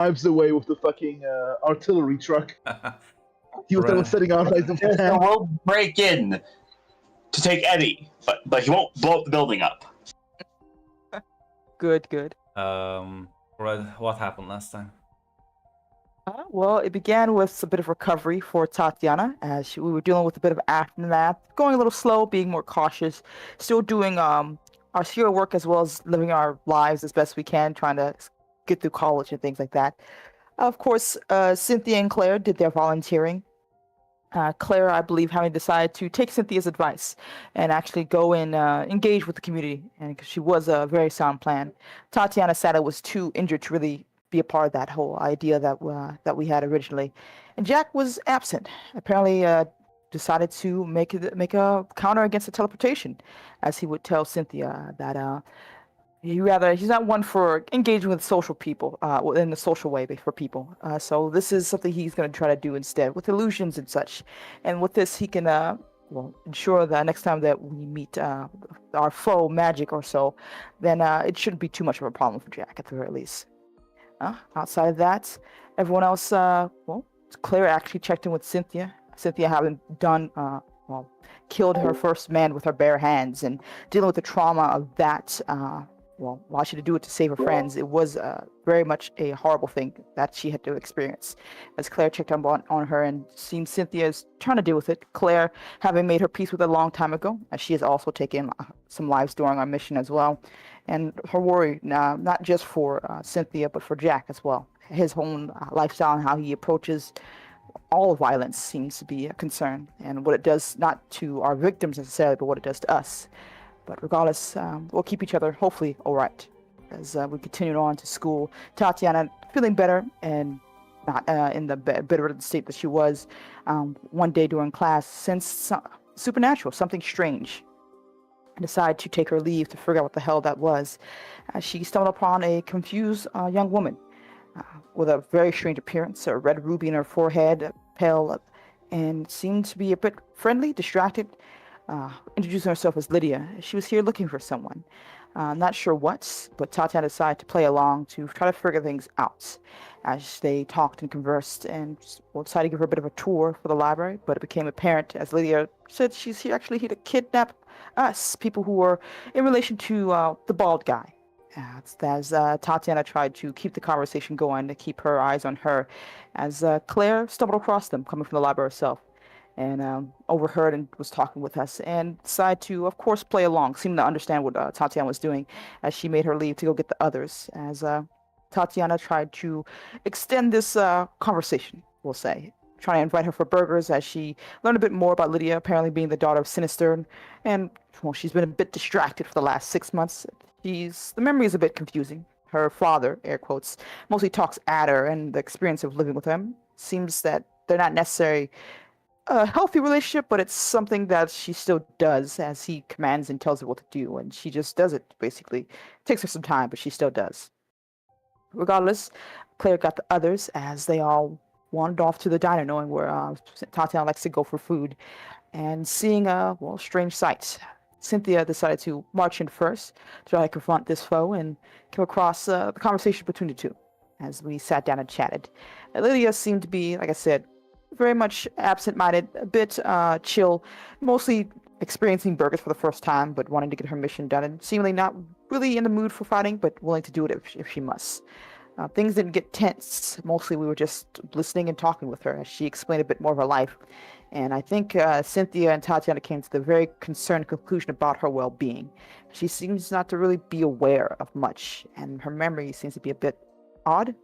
drives away with the fucking artillery truck. He was the one Right. setting out like the So attack. we'll break in to take Eddie, but he won't blow up the building up. Good, good. Right. What happened last time? Well, it began with a bit of recovery for Tatiana, as we were dealing with a bit of aftermath, going a little slow, being more cautious, still doing our hero work as well as living our lives as best we can, trying to get through college and things like that. Of course, Cynthia and Claire did their volunteering. Claire, I believe, having decided to take Cynthia's advice and actually go and engage with the community, and 'cause she was a very sound plan. Tatiana sadly was too injured to really be a part of that whole idea that we had originally, and Jack was absent. Apparently, decided to make a counter against the teleportation, as he would tell Cynthia that he's not one for engaging with social people in the social way for people, so this is something he's going to try to do instead with illusions and such, and with this he can ensure that next time that we meet our foe magic or so, then it shouldn't be too much of a problem for Jack at the very least. Outside of that, everyone else, Claire actually checked in with Cynthia having killed her first man with her bare hands and dealing with the trauma of that. While she had to do it to save her friends, it was very much a horrible thing that she had to experience. As Claire checked on her and seen Cynthia's trying to deal with it, Claire, having made her peace with it a long time ago, as she has also taken some lives during our mission as well, and her worry not just for Cynthia but for Jack as well. His own lifestyle and how he approaches all violence seems to be a concern, and what it does not to our victims necessarily, but what it does to us. But regardless, we'll keep each other hopefully all right as we continue on to school. Tatiana feeling better and not in the bitter state that she was one day during class, sensed supernatural, something strange, and decided to take her leave to figure out what the hell that was. She stumbled upon a confused young woman with a very strange appearance, a red ruby in her forehead, pale, and seemed to be a bit friendly, distracted. Introducing herself as Lydia. She was here looking for someone. Not sure what, but Tatiana decided to play along to try to figure things out. As they talked and conversed, and decided to give her a bit of a tour for the library, but it became apparent as Lydia said she's actually here to kidnap us, people who were in relation to the bald guy. As Tatiana tried to keep the conversation going, to keep her eyes on her, as Claire stumbled across them coming from the library herself, and overheard and was talking with us, and decided to, of course, play along, seeming to understand what Tatiana was doing, as she made her leave to go get the others, as Tatiana tried to extend this conversation, we'll say, trying to invite her for burgers, as she learned a bit more about Lydia, apparently being the daughter of Sinister, and, well, she's been a bit distracted for the last 6 months. The memory is a bit confusing. Her father, air quotes, mostly talks at her, and the experience of living with him seems that they're not necessarily a healthy relationship, but it's something that she still does as he commands and tells her what to do, and she just does it, basically. It takes her some time, but she still does. Regardless, Claire got the others as they all wandered off to the diner, knowing where Tatiana likes to go for food, and seeing a strange sight. Cynthia decided to march in first to try to confront this foe, and came across the conversation between the two as we sat down and chatted. Lydia seemed to be, like I said, very much absent-minded, a bit chill, mostly experiencing burgers for the first time, but wanting to get her mission done, and seemingly not really in the mood for fighting, but willing to do it if she must. Things didn't get tense. Mostly we were just listening and talking with her as she explained a bit more of her life. And I think Cynthia and Tatiana came to the very concerned conclusion about her well-being. She seems not to really be aware of much, and her memory seems to be a bit odd.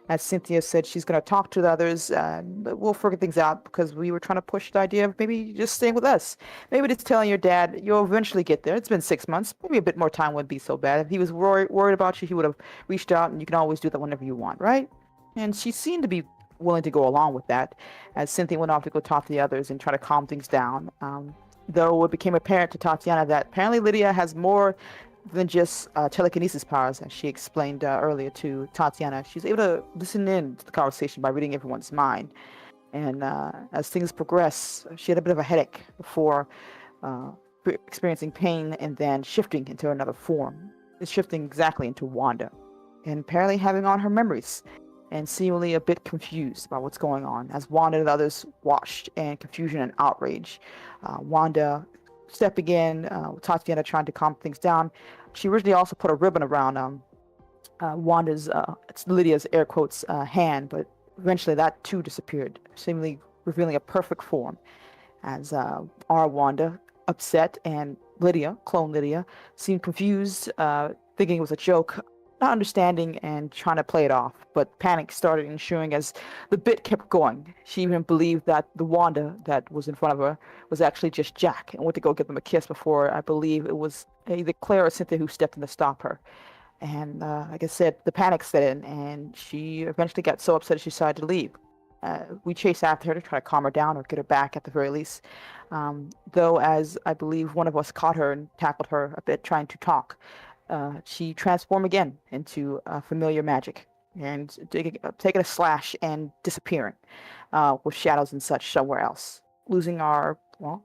As Cynthia said, she's going to talk to the others, but we'll figure things out, because we were trying to push the idea of maybe just staying with us. Maybe just telling your dad, you'll eventually get there. It's been 6 months. Maybe a bit more time wouldn't be so bad. If he was worried about you, he would have reached out, and you can always do that whenever you want, right? And she seemed to be willing to go along with that, as Cynthia went off to go talk to the others and try to calm things down. Though it became apparent to Tatiana that apparently Lydia has more than just telekinesis powers, as she explained earlier to Tatiana. She's able to listen in to the conversation by reading everyone's mind. And as things progress, she had a bit of a headache before experiencing pain and then shifting into another form. It's shifting exactly into Wanda, and apparently having on her memories. and seemingly a bit confused about what's going on, as Wanda and others watched in confusion and outrage. Wanda stepping in, Tatiana trying to calm things down. She originally also put a ribbon around Wanda's, it's Lydia's air quotes, hand, but eventually that too disappeared, seemingly revealing a perfect form. As our Wanda, upset, and Lydia, clone Lydia, seemed confused, thinking it was a joke, not understanding and trying to play it off. But panic started ensuing as the bit kept going. She even believed that the Wanda that was in front of her was actually just Jack and went to go give them a kiss before I believe it was either Claire or Cynthia who stepped in to stop her. And like I said, the panic set in, and she eventually got so upset she decided to leave. We chased after her to try to calm her down or get her back at the very least. Though, as I believe one of us caught her and tackled her a bit trying to talk, she transformed again into familiar magic and taking a slash and disappearing with shadows and such somewhere else, losing our, well,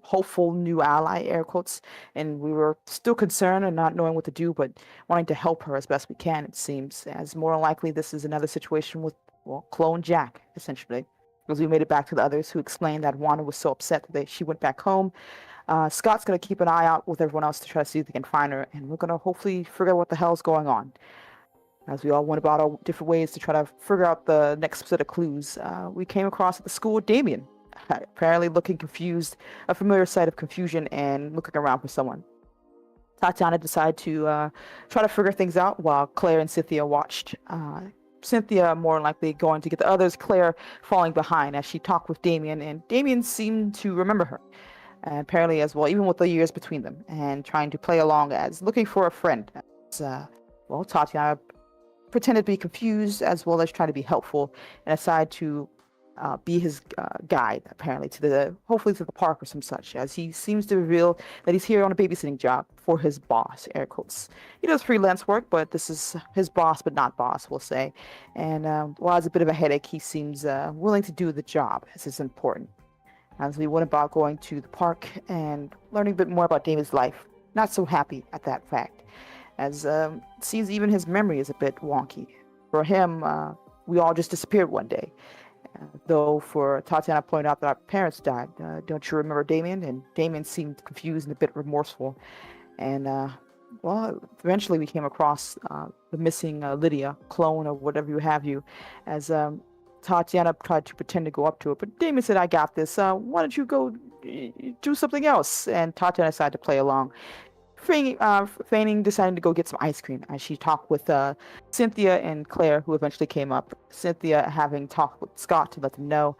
hopeful new ally, air quotes, and we were still concerned and not knowing what to do, but wanting to help her as best we can, it seems, as more than likely this is another situation with, well, clone Jack, essentially, because we made it back to the others who explained that Wanda was so upset that she went back home. Scott's going to keep an eye out with everyone else to try to see if they can find her, and we're going to hopefully figure out what the hell's going on. As we all went about our different ways to try to figure out the next set of clues, we came across at the school Damien, apparently looking confused, a familiar sight of confusion and looking around for someone. Tatiana decided to try to figure things out while Claire and Cynthia watched. Cynthia more likely going to get the others, Claire falling behind as she talked with Damien, and Damien seemed to remember her, apparently as well, even with the years between them, and trying to play along as looking for a friend. As, well, Tatiana pretended to be confused as well as trying to be helpful and decided to be his guide, apparently, hopefully to the park or some such, as he seems to reveal that he's here on a babysitting job for his boss, air quotes. He does freelance work, but this is his boss, but not boss, we'll say. And while it's a bit of a headache, he seems willing to do the job, as it's important. As we went about going to the park and learning a bit more about David's life, not so happy at that fact, as it seems even his memory is a bit wonky. For him, we all just disappeared one day. Though for Tatiana pointed out that our parents died. Don't you remember Damien? And Damien seemed confused and a bit remorseful. And, well, eventually we came across the missing Lydia, clone or whatever you, as Tatiana tried to pretend to go up to her. But Damien said, I got this. Why don't you go do something else? And Tatiana decided to play along. Feigning deciding to go get some ice cream as she talked with Cynthia and Claire, who eventually came up. Cynthia having talked with Scott to let them know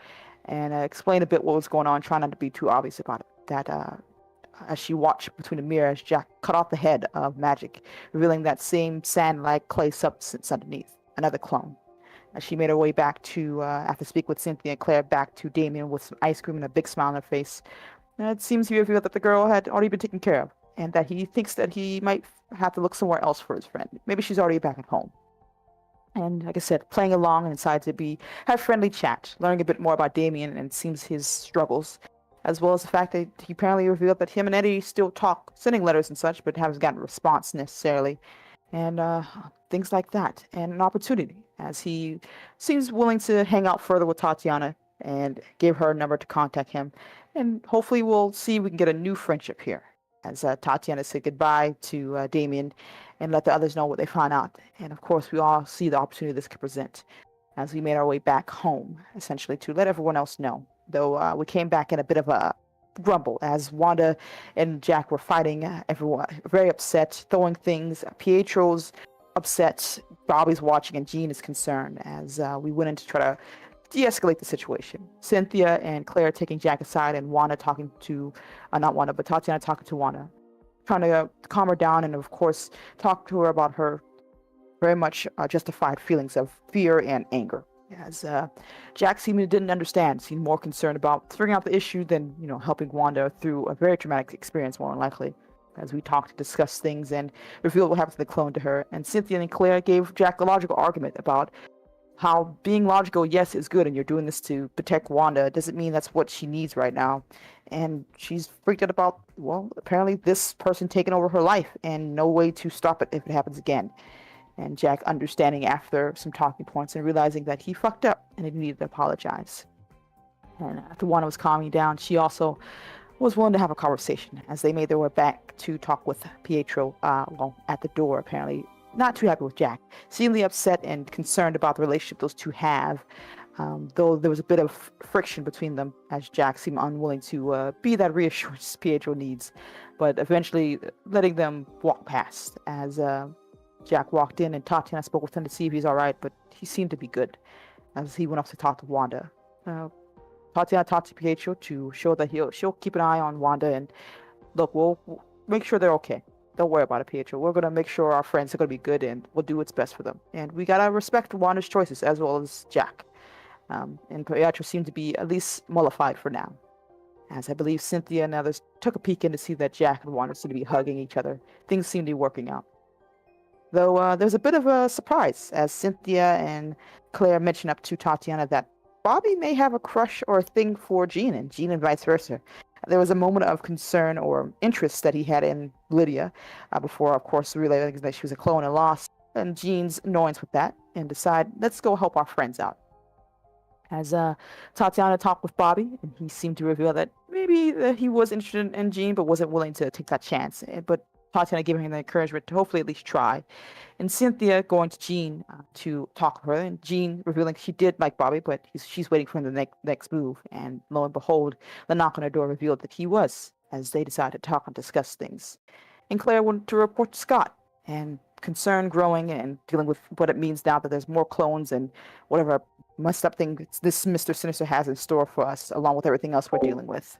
and explain a bit what was going on, trying not to be too obvious about it. That as she watched between the mirror as Jack cut off the head of Magic, revealing that same sand-like clay substance underneath, another clone. As she made her way back to, after speaking with Cynthia and Claire, back to Damien with some ice cream and a big smile on her face. It seems he revealed that the girl had already been taken care of, and that he thinks that he might have to look somewhere else for his friend. Maybe she's already back at home. And like I said, playing along and decided to have friendly chat, learning a bit more about Damien and seems his struggles, as well as the fact that he apparently revealed that him and Eddie still talk, sending letters and such, but haven't gotten a response necessarily, and things like that, and an opportunity, as he seems willing to hang out further with Tatiana and gave her a number to contact him, and hopefully we'll see if we can get a new friendship here. As Tatiana said goodbye to Damien and let the others know what they found out. And of course, we all see the opportunity this could present as we made our way back home, essentially, to let everyone else know. Though we came back in a bit of a grumble as Wanda and Jack were fighting, everyone very upset, throwing things. Pietro's upset, Bobby's watching, and Jean is concerned as we went in to try to de-escalate the situation. Cynthia and Claire taking Jack aside and Wanda talking to, not Wanda, but Tatiana talking to Wanda, trying to calm her down and of course talk to her about her very much justified feelings of fear and anger. As Jack seemed didn't understand, seemed more concerned about figuring out the issue than, helping Wanda through a very traumatic experience, more than likely. As we talked to discuss things and revealed what happened to the clone to her. And Cynthia and Claire gave Jack a logical argument about how being logical, yes, is good, and you're doing this to protect Wanda. It doesn't mean that's what she needs right now. And she's freaked out about, well, apparently this person taking over her life and no way to stop it if it happens again. And Jack understanding after some talking points and realizing that he fucked up and he needed to apologize. And after Wanda was calming down, she also was willing to have a conversation as they made their way back to talk with Pietro, at the door, apparently not too happy with Jack, seemingly upset and concerned about the relationship those two have, though there was a bit of friction between them as Jack seemed unwilling to be that reassurance Pietro needs, but eventually letting them walk past as Jack walked in and Tatiana spoke with him to see if he's all right, but he seemed to be good as he went off to talk to Wanda. Tatiana talked to Pietro to show that she'll keep an eye on Wanda and look, we'll make sure they're okay. Don't worry about it, Pietro. We're gonna make sure our friends are gonna be good and we'll do what's best for them. And we gotta respect Wanda's choices as well as Jack. And Pietro seemed to be at least mollified for now, as I believe Cynthia and others took a peek in to see that Jack and Wanda seemed to be hugging each other. Things seemed to be working out. Though there's a bit of a surprise as Cynthia and Claire mentioned up to Tatiana that Bobby may have a crush or a thing for Jean and vice versa. There was a moment of concern or interest that he had in Lydia before, of course, realizing that she was a clone and lost, and Jean's annoyance with that, and decide, let's go help our friends out. As Tatiana talked with Bobby, and he seemed to reveal that maybe he was interested in Jean, but wasn't willing to take that chance. But Tatiana giving him the encouragement to hopefully at least try. And Cynthia going to Jean to talk to her, and Jean revealing she did like Bobby, but she's waiting for him the next move. And lo and behold, the knock on her door revealed that he was, as they decided to talk and discuss things. And Claire went to report to Scott, and concern growing and dealing with what it means now that there's more clones and whatever messed up thing this Mr. Sinister has in store for us, along with everything else we're dealing with.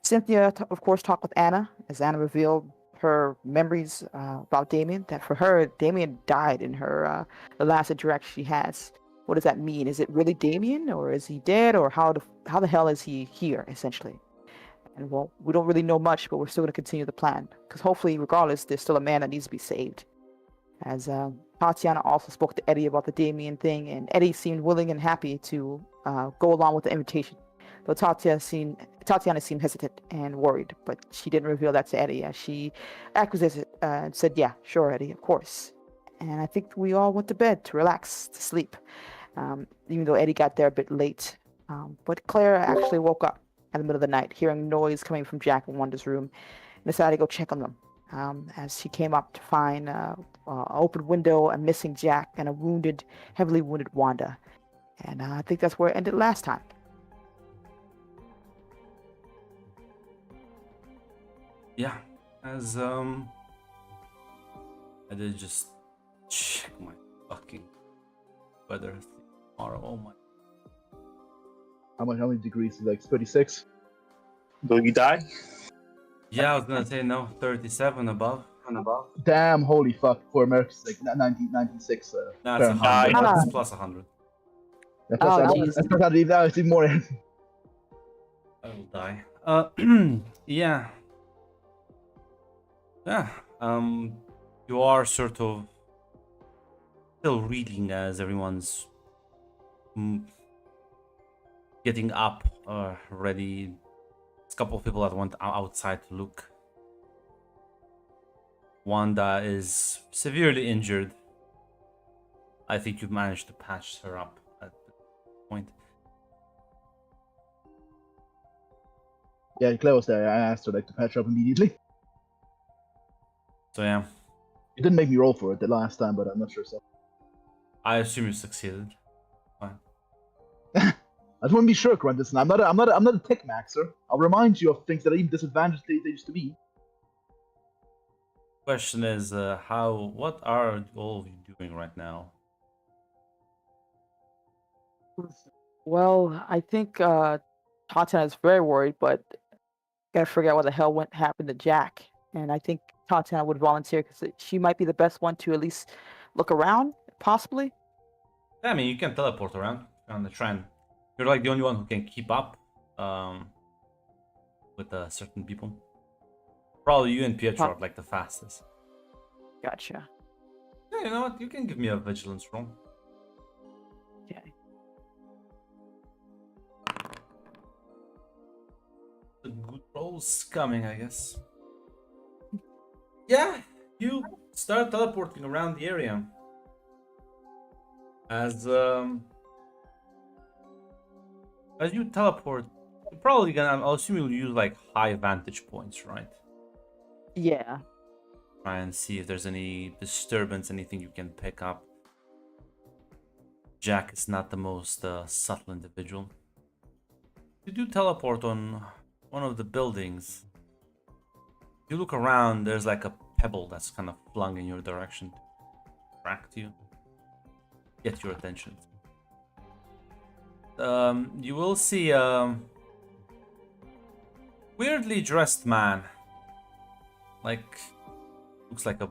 Cynthia, of course, talked with Anna, as Anna revealed her memories about Damien, that for her, Damien died in her the last interaction she has. What does that mean? Is it really Damien, or is he dead, or how the hell is he here, essentially? And well, we don't really know much, but we're still going to continue the plan, because hopefully, regardless, there's still a man that needs to be saved. As Tatiana also spoke to Eddie about the Damien thing, and Eddie seemed willing and happy to go along with the invitation. Though Tatiana seemed hesitant and worried, but she didn't reveal that to Eddie, as she acquiesced and said, yeah, sure, Eddie, of course. And I think we all went to bed to relax, to sleep, even though Eddie got there a bit late. But Claire actually woke up in the middle of the night, hearing noise coming from Jack and Wanda's room, and decided to go check on them. As she came up to find an open window, a missing Jack, and a heavily wounded Wanda. And I think that's where it ended last time. Yeah, as I did just check my fucking weather tomorrow. Oh my. How many degrees is it, like 36? Will you die? Yeah, I was gonna say no, 37 above. Damn, holy fuck, for America's like 1996. That's 100. That's plus 100. That's even more. I will die. Yeah. Yeah. You are sort of still reading as everyone's getting up ready. There's a couple of people that went outside to look. Wanda is severely injured. I think you've managed to patch her up at this point. Yeah, Claire was there. I asked her like to patch up immediately. So yeah. You didn't make me roll for it the last time, but I'm not sure so. I assume you succeeded. Fine. I just want to be sure, Quentin. I'm not a tech maxer. I'll remind you of things that are even disadvantaged they used to be. Question is, what are all of you doing right now? Well, I think Tatiana is very worried, but gotta figure out what the hell happened to Jack. And I think Tatiana would volunteer because she might be the best one to at least look around, possibly. Yeah, I mean, you can teleport around on the trend. You're like the only one who can keep up with certain people. Probably you and Pietro are like the fastest. Gotcha. Yeah, you know what? You can give me a vigilance roll. Okay. The good roll's coming, I guess. Yeah, you start teleporting around the area. As you teleport, you're probably gonna. I'll assume you'll use like high vantage points, right? Yeah. Try and see if there's any disturbance, anything you can pick up. Jack is not the most subtle individual. You do teleport on one of the buildings. If you look around, there's like a pebble that's kind of flung in your direction to attract you, get your attention. You will see a weirdly dressed man. Like, looks like a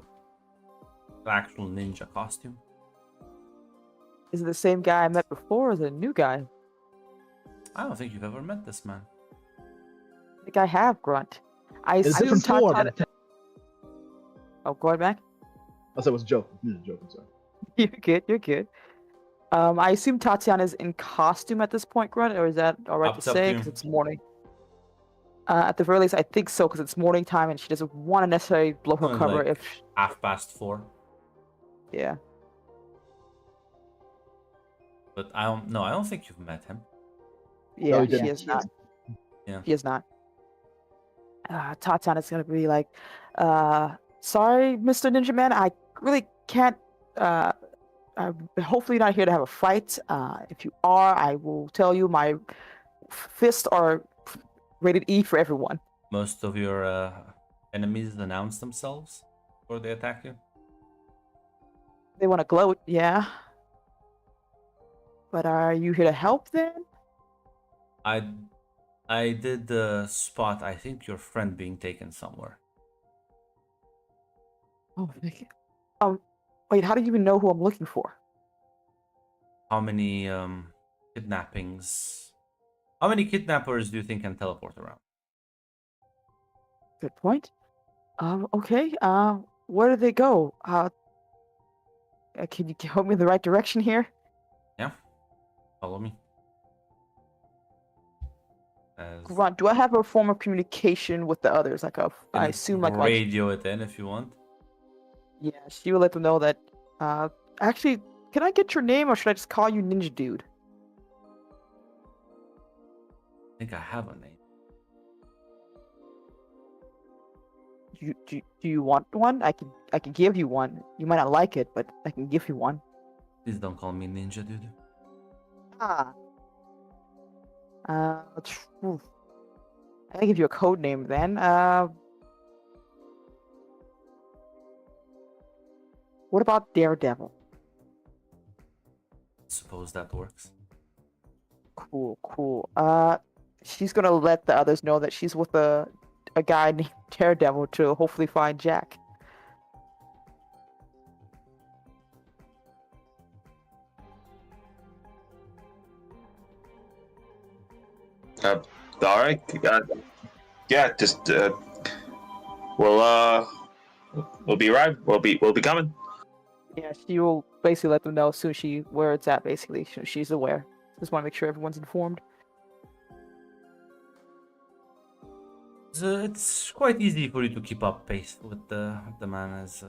actual ninja costume. Is it the same guy I met before, or is it a new guy? I don't think you've ever met this man. I think I have, Grunt. I It's a assume different form. Tatiana. Oh, go ahead, Mac. I said it was a joke. I'm sorry. You're good. You're good. I assume Tatiana's in costume at this point, Grunt, or is that all right to Up to say? you. Because it's morning. At the very least, I think so, because it's morning time, and she doesn't want to necessarily blow her cover Like if. 4:30. Yeah. But I don't think you've met him. Yeah, he she didn't. is not. Yeah. She is not. Tatiana's gonna be like, sorry, Mr. Ninja Man, I really can't. Hopefully, you're not here to have a fight. If you are, I will tell you my fists are rated E for everyone. Most of your enemies announce themselves before they attack you. They want to gloat, yeah. But are you here to help then? I did spot, I think, your friend being taken somewhere. Oh, wait, how do you even know who I'm looking for? How many kidnappings? How many kidnappers do you think can teleport around? Good point. Okay. Where do they go? Can you help me in the right direction here? Yeah, follow me. As Grunt, do I have a form of communication with the others? Like I can assume like my radio it in if you want. yeah, she will let them know that. Actually, can I get your name, or should I just call you Ninja Dude? I think I have a name. Do you want one? I can give you one. You might not like it, but I can give you one. Please don't call me Ninja, dude. Ah. Phew. I can give you a code name then. What about Daredevil? Suppose that works. Cool. She's gonna let the others know that she's with a guy named Daredevil to hopefully find Jack. All right. Yeah, just we'll be arrived. We'll be coming. Yeah, she will basically let them know as soon as where it's at. Basically, she's aware. Just want to make sure everyone's informed. So it's quite easy for you to keep up pace with the man as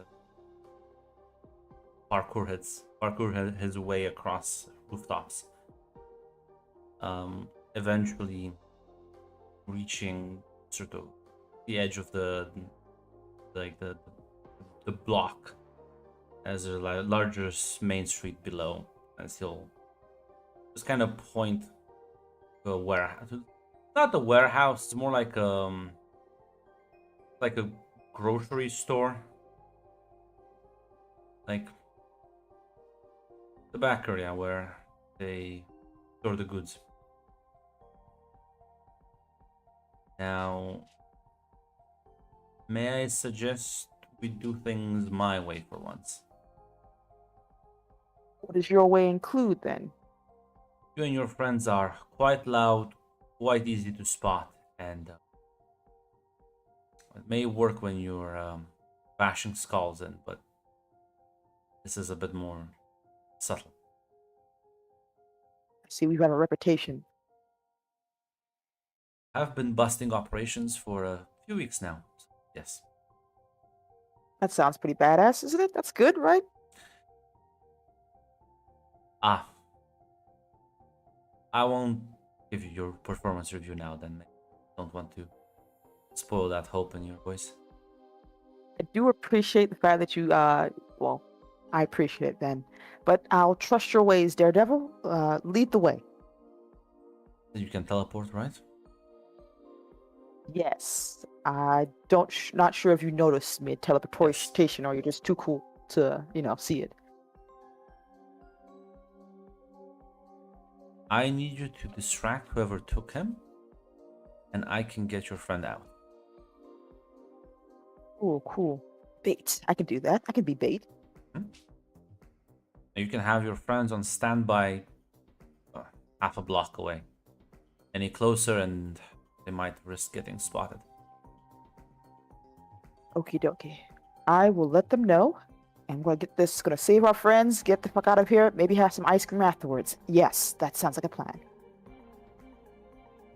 parkour his way across rooftops. Eventually reaching sort of the edge of the block as a larger main street below, and he'll just kind of point to a warehouse. Not a warehouse, it's more like a grocery store, like the back area where they store the goods. Now, may I suggest we do things my way for once? What does your way include then? You and your friends are quite loud, quite easy to spot, and it may work when you're bashing skulls in, but this is a bit more subtle. See, we've got a reputation. I've been busting operations for a few weeks now. Yes. That sounds pretty badass, isn't it? That's good, right? Ah, I won't give you your performance review now then. Don't want to spoil that hope in your voice. I do appreciate the fact that you, well, I appreciate it then. But I'll trust your ways, Daredevil. Lead the way. You can teleport, right? Yes. I don't, not sure if you noticed me at teleportation or you're just too cool to, see it. I need you to distract whoever took him, and I can get your friend out. Cool, cool. Bait. I can do that. I can be bait. You can have your friends on standby half a block away. Any closer and they might risk getting spotted. Okie dokie. I will let them know. I'm gonna get this, gonna save our friends, get the fuck out of here, maybe have some ice cream afterwards. Yes, that sounds like a plan.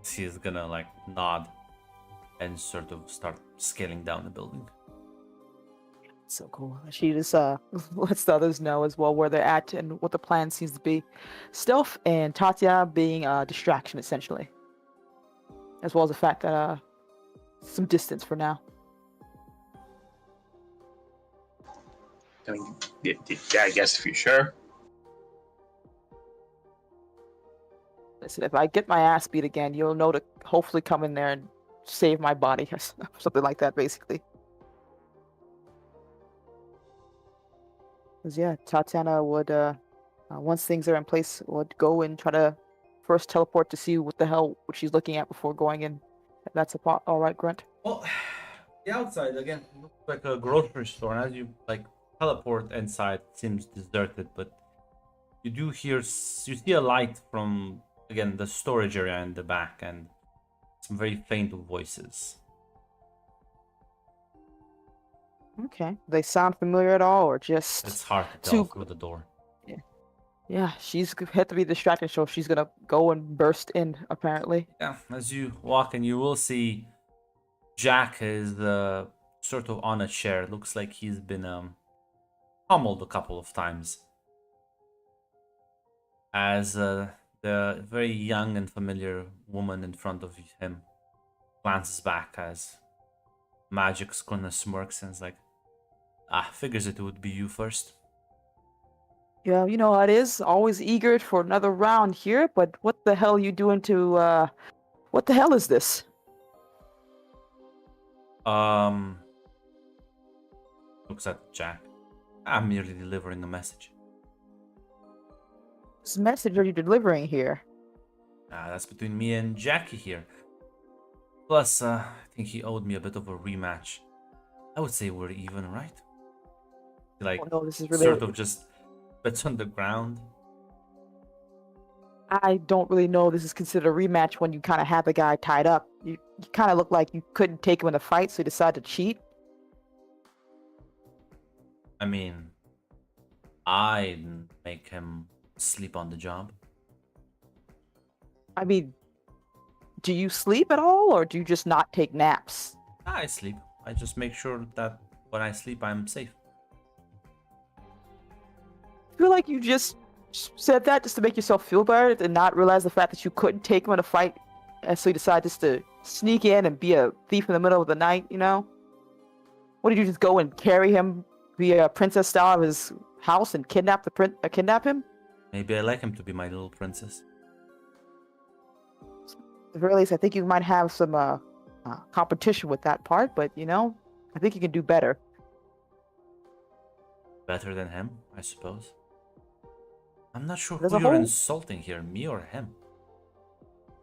She's gonna like nod and sort of start scaling down the building. So cool. She just lets the others know as well where they're at and what the plan seems to be. Stealth and Tatya being a distraction essentially. As well as the fact that some distance for now. I mean, yeah, I guess if you're sure. Listen, if I get my ass beat again, you'll know to hopefully come in there and save my body or something like that, basically. Because yeah, Tatiana would, once things are in place, would go and try to first teleport to see what she's looking at before going in. If that's all right, Grunt. Well, the outside again looks like a grocery store, and as you like teleport inside, it seems deserted, but you do hear, you see a light from again the storage area in the back, and some very faint voices. Okay. They sound familiar at all, or just It's hard to tell too? through the door. Yeah, she's had to be distracted, so she's gonna go and burst in. Apparently. Yeah, as you walk in, you will see Jack is sort of on a chair. It looks like he's been pummeled a couple of times. As the very young and familiar woman in front of him glances back as Magic's gonna smirks and is like, figures it would be you first. Yeah, you know how it is. Always eager for another round here, but what the hell are you doing to, what the hell is this? Looks at Jack. I'm merely delivering a message. What message are you delivering here? That's between me and Jackie here. Plus, I think he owed me a bit of a rematch. I would say we're even, right? Like, Oh no, this is really... sort of just bits on the ground. I don't really know this is considered a rematch when you kind of have the guy tied up. You kind of look like you couldn't take him in a fight, so you decided to cheat. I mean, I didn't make him sleep on the job. I mean, do you sleep at all, or do you just not take naps? I sleep. I just make sure that when I sleep, I'm safe. I feel like you just said that just to make yourself feel better and not realize the fact that you couldn't take him in a fight, and so you decided just to sneak in and be a thief in the middle of the night, you know? What, did you just go and carry him via princess style of his house and kidnap him? Maybe I like him to be my little princess. At the very least, I think you might have some competition with that part, but I think you can do better. Better than him, I suppose. I'm not sure There's who a you're whole- insulting here, me or him.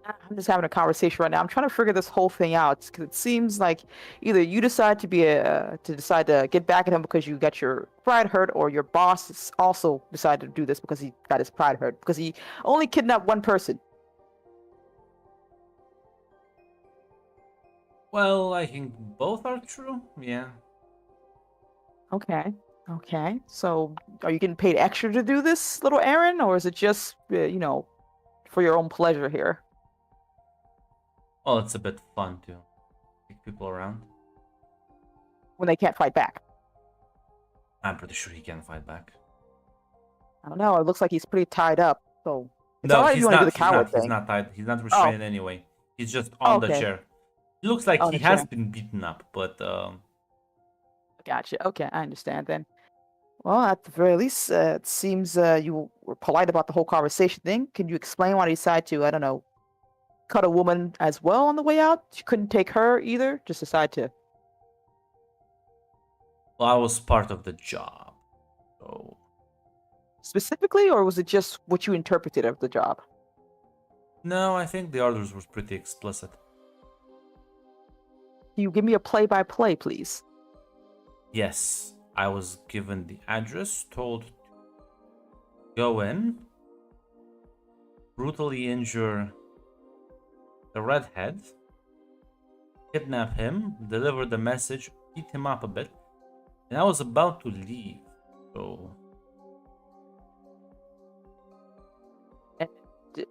I'm just having a conversation right now. I'm trying to figure this whole thing out because it seems like either you decide to decide to get back at him because you got your pride hurt, or your boss is also decided to do this because he got his pride hurt because he only kidnapped one person. Well, I think both are true. Yeah. Okay. So, are you getting paid extra to do this little errand, or is it just for your own pleasure here? Well, it's a bit fun to take people around. When they can't fight back. I'm pretty sure he can fight back. I don't know. It looks like he's pretty tied up. So it's No, alright if he's you want to do not. the He's coward not. He's thing. not tied. He's not Oh, restrained anyway. He's just on the okay. chair. It looks like On he the has chair. been beaten up, but Gotcha. Okay, I understand then. Well, at the very least, it seems you were polite about the whole conversation thing. Can you explain why you decided to, I don't know, cut a woman as well on the way out? You couldn't take her either? Just decide to. well, I was part of the job. So Specifically, or was it just what you interpreted of the job? no, I think the orders was pretty explicit. Can you give me a play-by-play, please? Yes, I was given the address, told to go in, brutally injure the redhead, kidnap him, deliver the message, beat him up a bit, and I was about to leave. So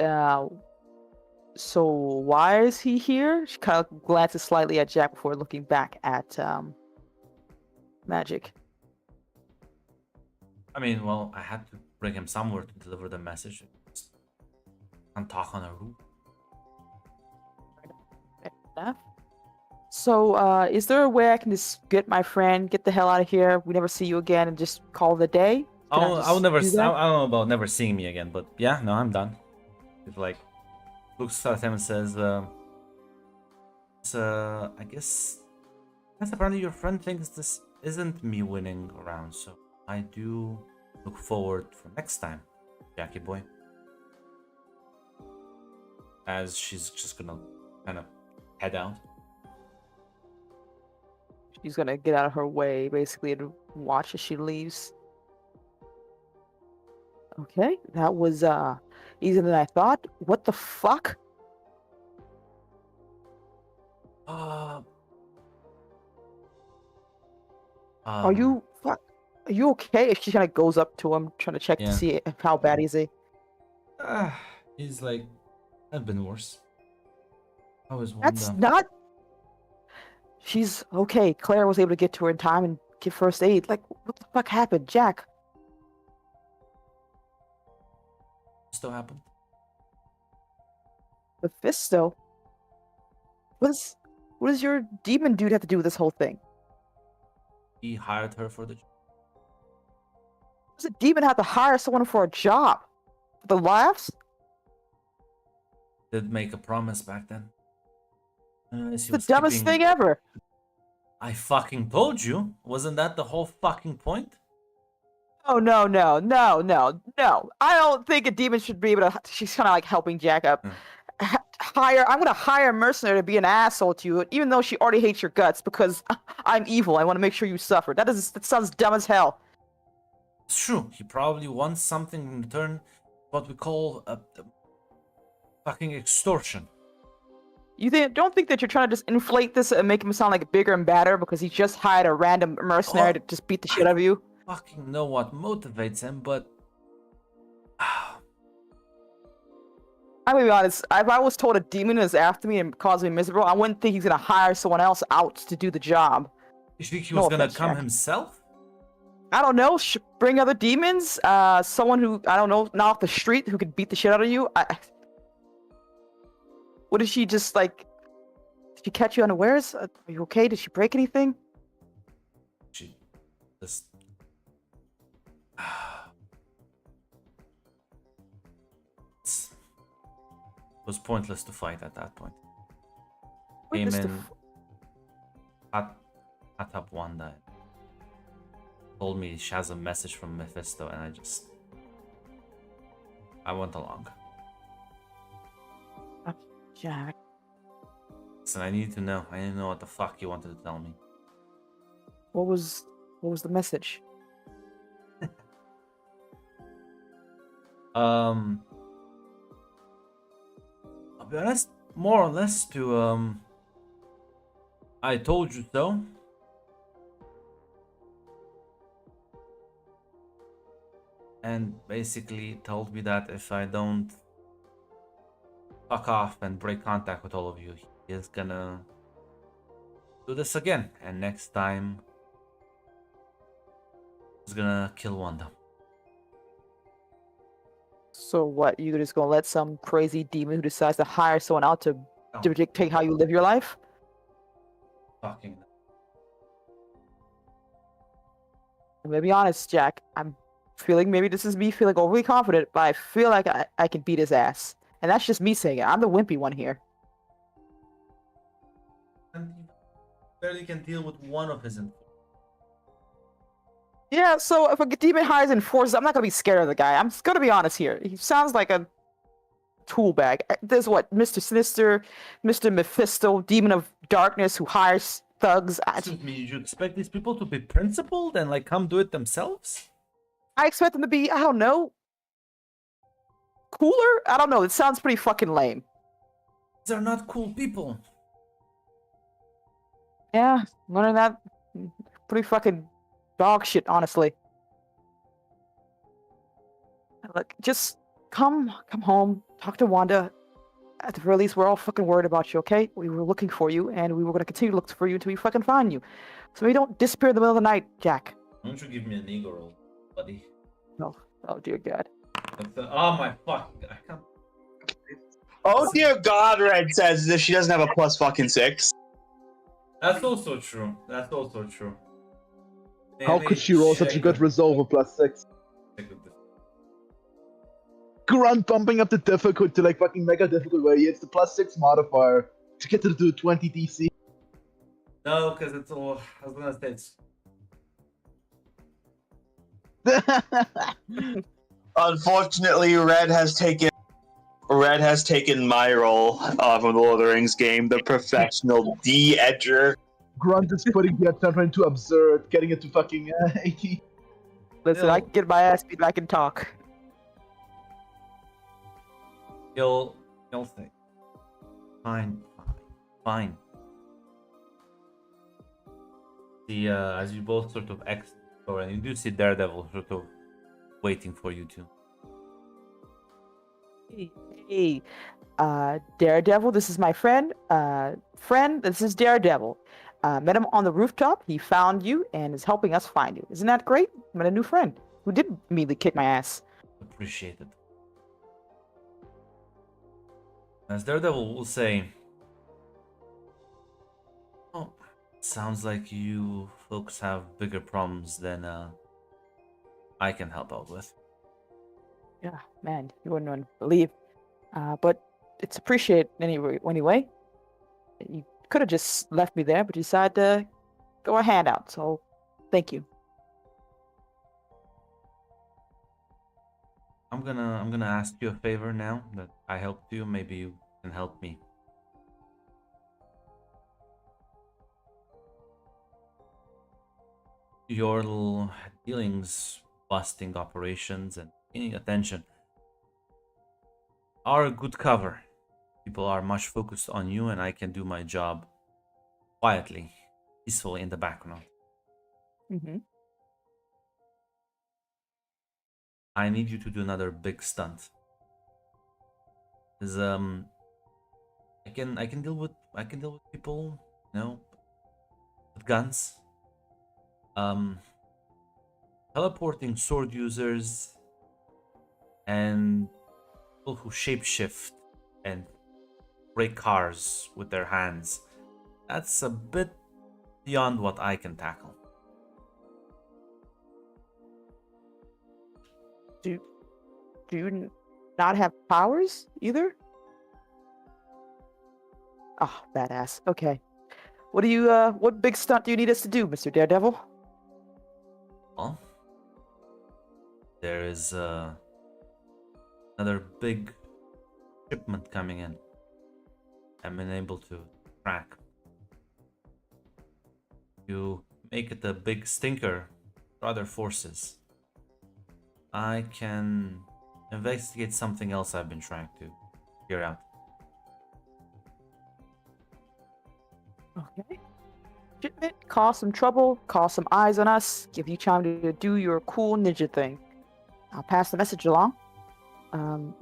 Uh, so why is he here? She kind of glances slightly at Jack before looking back at Magic. I mean, well, I had to bring him somewhere to deliver the message. Can't talk on a roof. Enough. So, is there a way I can just get my friend, get the hell out of here, we never see you again, and just call it a day? Can I I'll just never. do I that? don't know about never seeing me again, but yeah, no, I'm done. It's like looks at him and says, I guess apparently your friend thinks this isn't me winning around, so I do look forward for next time, Jackie boy." As she's just gonna kind of head out. She's gonna get out of her way, basically, to watch as she leaves. Okay, that was easier than I thought. What the fuck? Are you fuck? Are you okay? If she kind of goes up to him, trying to check Yeah. to see how bad is he. He's like, I've been worse. How is That's Wanda? not. She's okay. Claire was able to get to her in time and give first aid. Like, what the fuck happened, Jack? Still happened. Mephisto. What does your demon dude have to do with this whole thing? He hired her for the job. Does a demon have to hire someone for a job? For the laughs? Did make a promise back then. It's the dumbest thing ever. I fucking told you. Wasn't that the whole fucking point? Oh no. I don't think a demon should be able to. She's kind of like helping Jack up. I'm gonna hire a mercenary to be an asshole to you, even though she already hates your guts because I'm evil. I want to make sure you suffer. That sounds dumb as hell. It's true. He probably wants something in return. What we call a fucking extortion. You don't think that you're trying to just inflate this and make him sound like bigger and badder because he just hired a random mercenary to just beat the shit out of you? Fucking know what motivates him, but I'm gonna be honest. If I was told a demon is after me and causing me miserable, I wouldn't think he's gonna hire someone else out to do the job. you think he No was gonna offense, come Jack. himself? I don't know. Bring other demons. Someone who I don't know, not off the street, who could beat the shit out of you. What did she just like? Did she catch you unawares? Are you okay? Did she break anything? She just. It was pointless to fight at that point. Came Pointless to in, hat up Wanda, told me she has a message from Mephisto, and I went along. Jack. Listen, I need to know. I need to know what the fuck you wanted to tell me. What was the message? I'll be honest, more or less to I told you so. And basically told me that if I don't fuck off and break contact with all of you, he is gonna do this again. And next time, he's gonna kill Wanda. So what? You just gonna let some crazy demon who decides to hire someone out to Oh, dictate how you live your life? fucking. I'm gonna be honest, Jack. I'm feeling maybe this is me feeling overly confident, but I feel like I can beat his ass. And that's just me saying it. I'm the wimpy one here. And he barely can deal with one of his. Yeah, so if a demon hires enforcers, I'm not gonna be scared of the guy. I'm just gonna be honest here. He sounds like a tool bag. There's what, Mr. Sinister, Mr. Mephisto, Demon of Darkness, who hires thugs. Excuse me, you expect these people to be principled and like come do it themselves? I expect them to be, I don't know, cooler? I don't know. It sounds pretty fucking lame. These are not cool people. Yeah, learning that pretty fucking dog shit, honestly. Look, just come home, talk to Wanda. At the very least, we're all fucking worried about you, okay? We were looking for you, and we were gonna continue to look for you until we fucking find you. So we don't disappear in the middle of the night, Jack. Why don't you give me an ego roll, buddy? Oh dear God. Oh my fucking god, I can't. Oh dear God, Red says as if she doesn't have a plus fucking 6. That's also true. That's also true. How could she roll such a good resolve of +6? Grunt bumping up the difficulty to like fucking mega difficult where it's the +6 modifier to get to do 20 DC. No, because it's all. I was gonna say it's. Unfortunately, Red has taken my role from the Lord of the Rings game, the professional de-edger. Grunt is putting the attempt into absurd, getting it to fucking 80. Listen, I can get my ass beat. I can talk. You'll say. Fine. The as you both sort of exit the door, and you do see Daredevil sort of waiting for you too. Hey, Daredevil, this is my friend. This is Daredevil. Met him on the rooftop. He found you and is helping us find you. Isn't that great? Met a new friend who did immediately kick my ass. Appreciate it. As Daredevil will say, "Oh, sounds like you folks have bigger problems than I can help out with." Yeah, man, you wouldn't believe. But it's appreciated anyway. You could have just left me there, but you decided to throw a hand out. So, thank you. I'm gonna ask you a favor now that I helped you. Maybe you can help me. Your little dealings, busting operations, and gaining attention are a good cover. People are much focused on you, and I can do my job quietly, peacefully in the background. Mm-hmm. I need you to do another big stunt. Cause I can deal with people, you know, with guns. Teleporting sword users and people who shapeshift and break cars with their hands. That's a bit beyond what I can tackle. Do you not have powers either? Oh, badass. Okay. What big stunt do you need us to do, Mr. Daredevil? Well, there is another big shipment coming in. I'm unable to track. You make it a big stinker for other forces. I can investigate something else I've been trying to figure out. Okay. Shipment, cause some trouble, cause some eyes on us, give you time to do your cool ninja thing. I'll pass the message along.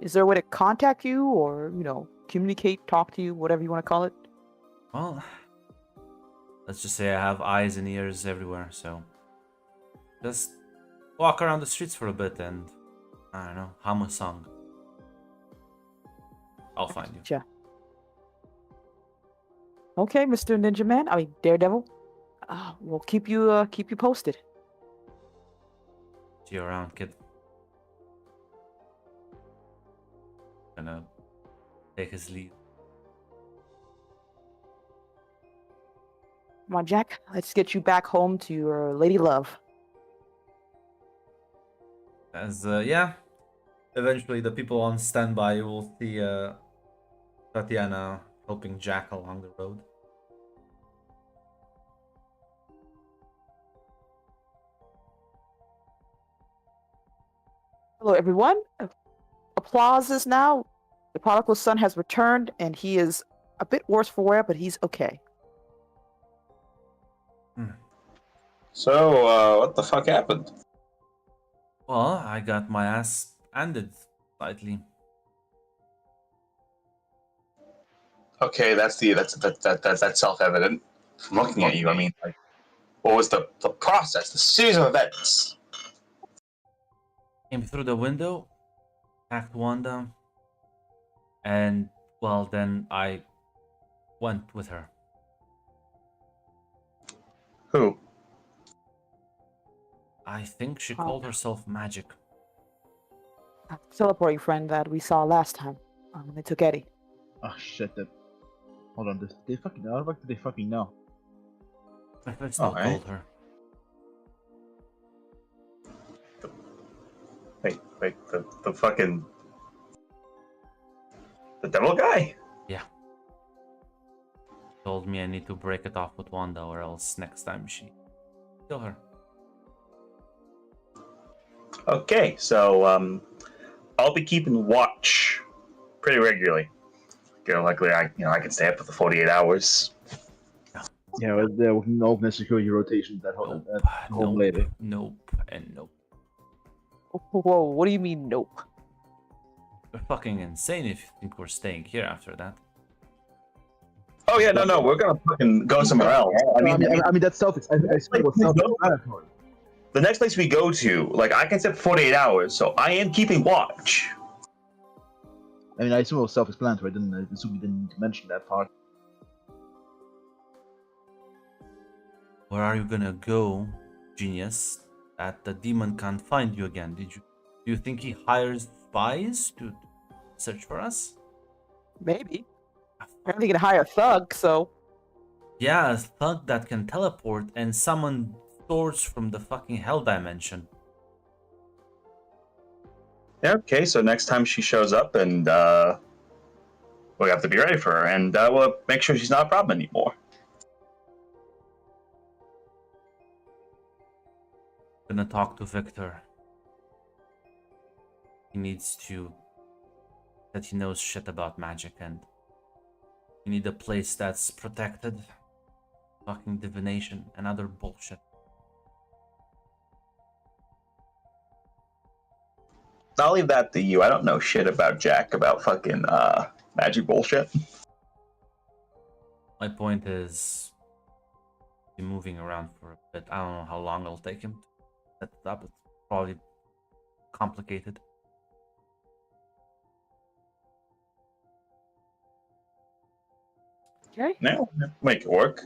Is there a way to contact you or, communicate, talk to you, whatever you want to call it? Well, let's just say I have eyes and ears everywhere, so just walk around the streets for a bit and, I don't know, hum a song. I'll find you. Gotcha. Okay, Mr. Ninja Man. I mean Daredevil. We'll keep you posted. See you around, kid. Gonna take his leave. Come on, Jack. Let's get you back home to your lady love. As yeah, eventually the people on standby will see Tatiana helping Jack along the road. Hello, everyone. Applauses now. The prodigal son has returned, and he is a bit worse for wear, but he's okay. So, what the fuck happened? Well, I got my ass handed slightly. Okay, that's self-evident. From looking at you, I mean, like, what was the process, the series of events? Came through the window, attacked Wanda, and well, then I went with her. Who? I think she called herself Magic. Teleporting friend that we saw last time. When they took Eddie. Oh shit! Hold on. They fucking. How the fuck did they fucking know? My friend still Alright. told her. Wait, the fucking... The devil guy? Yeah. Told me I need to break it off with Wanda, or else next time she kill her. Okay, so, I'll be keeping watch pretty regularly. Luckily, I can stay up for the 48 hours. Yeah, we can open a security rotation at home later. Nope, and nope. Whoa, what do you mean, nope? You're fucking insane if you think we're staying here after that. Oh yeah, no, we're gonna fucking go somewhere else. I mean that's self-explanatory. The next place we go to, like, I can stay for 48 hours, so I am keeping watch. I mean, I assume it was self-explanatory. I assume you didn't mention that part. Where are you gonna go, genius? That the demon can't find you again. Do you think he hires spies to search for us? Maybe. Apparently, he can hire a thug, so. Yeah, a thug that can teleport and summon swords from the fucking hell dimension. Yeah, okay, so next time she shows up, and we have to be ready for her, and we'll make sure she's not a problem anymore. Gonna talk to Victor. He needs to... that he knows shit about magic, and you need a place that's protected. Fucking divination and other bullshit. I'll leave that to you. I don't know shit about Jack about fucking magic bullshit. My point is, be moving around for a bit. I don't know how long it'll take him to set it up. It's probably complicated. Okay. No, make it work.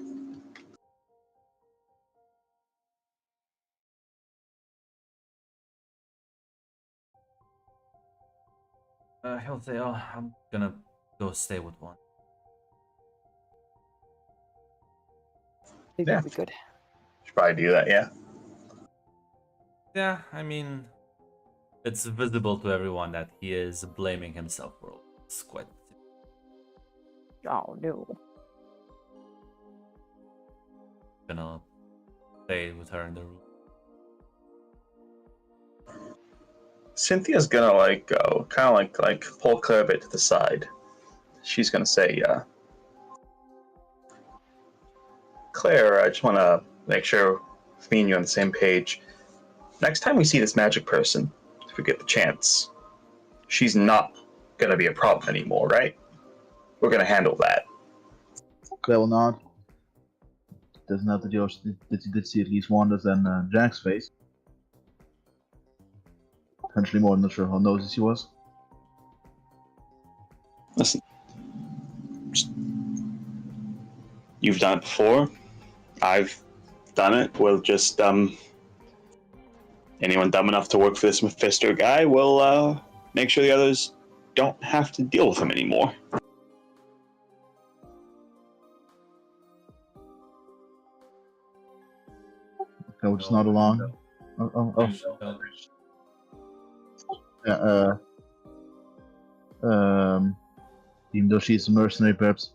He'll say, "Oh, I'm gonna go stay with one." Maybe Yeah. that'd be good. Should probably do that, yeah. Yeah, I mean, it's visible to everyone that he is blaming himself for all. It's quite. Oh, no. Gonna stay with her in the room. Cynthia's gonna like go, kind of like pull Claire a bit to the side. She's gonna say, Claire, I just want to make sure me and you on the same page. Next time we see this magic person, if we get the chance, she's not gonna be a problem anymore, right? We're gonna handle that. Claire will not. Doesn't have to deal. Did see at least Wanda's and Jack's face. Potentially more. I'm not sure how nosy she was. Listen, you've done it before. I've done it. We'll just anyone dumb enough to work for this Mephisto guy will make sure the others don't have to deal with him anymore. I will just nod along. Yeah, even though she's a mercenary, perhaps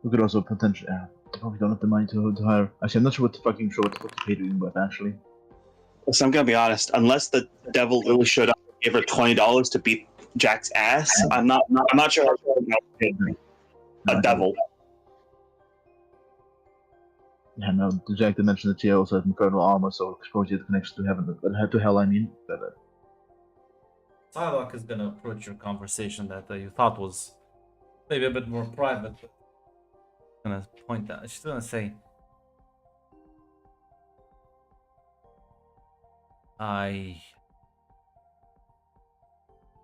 we could also potentially. Probably don't have the money to hire. Actually, I'm not sure what the fucking sure what the fuck to pay to but actually. So I'm gonna be honest. Unless the devil really showed up and gave her $20 to beat Jack's ass, I'm not sure how to a devil. Yeah, no. Jack did mention that she also had incredible armor, so I suppose he had connection to heaven. To hell, I mean. Psylocke is gonna approach your conversation that you thought was maybe a bit more private. But gonna point out. She's gonna say, "I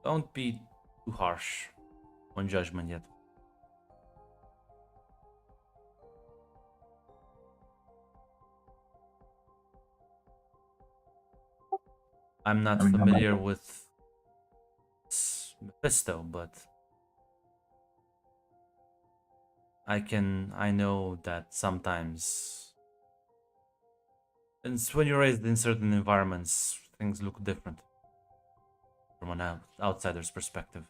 don't be too harsh on judgment yet. I'm not familiar with Mephisto, but I know that sometimes, and when you're raised in certain environments, things look different from an outsider's perspective."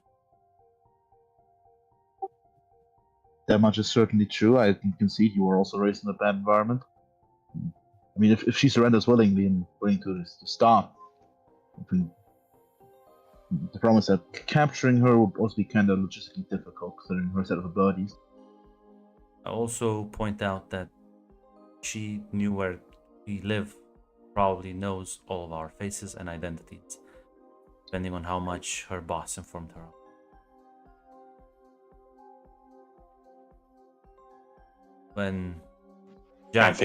That much is certainly true. I can concede you were also raised in a bad environment. I mean, if she surrenders willingly and willing to stop, the problem is that capturing her would also be kind of logistically difficult, considering her set of abilities. I also point out that she knew where we live, probably knows all of our faces and identities, depending on how much her boss informed her of. When Jack,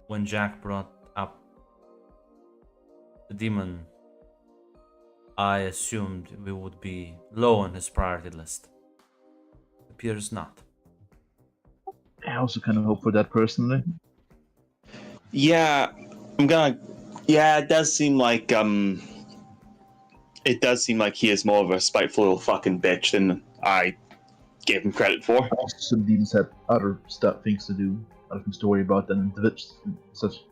when Jack brought up the demon, I assumed we would be low on his priority list. Appears not. I also kind of hope for that personally. Yeah, it does seem like he is more of a spiteful little fucking bitch than I gave him credit for. Some demons had other things to do, other things to worry about than such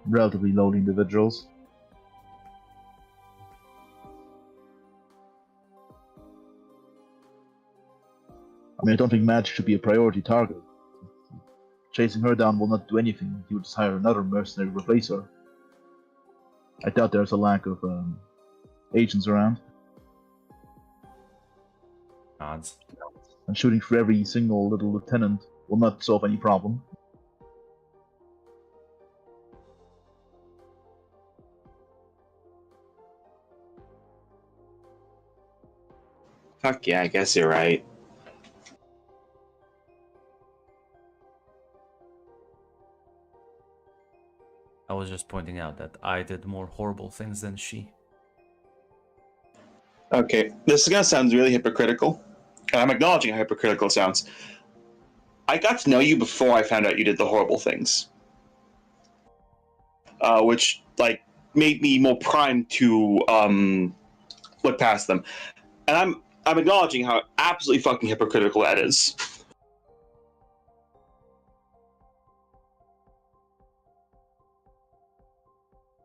relatively lowly individuals. I mean, I don't think magic should be a priority target. Chasing her down will not do anything. He would just hire another mercenary to replace her. I doubt there's a lack of agents around. Odds. And shooting for every single little lieutenant will not solve any problem. Fuck yeah, I guess you're right. I was just pointing out that I did more horrible things than she. Okay, this is gonna sound really hypocritical. And I'm acknowledging how hypocritical it sounds. I got to know you before I found out you did the horrible things. Which, made me more primed to, look past them. And I'm acknowledging how absolutely fucking hypocritical that is.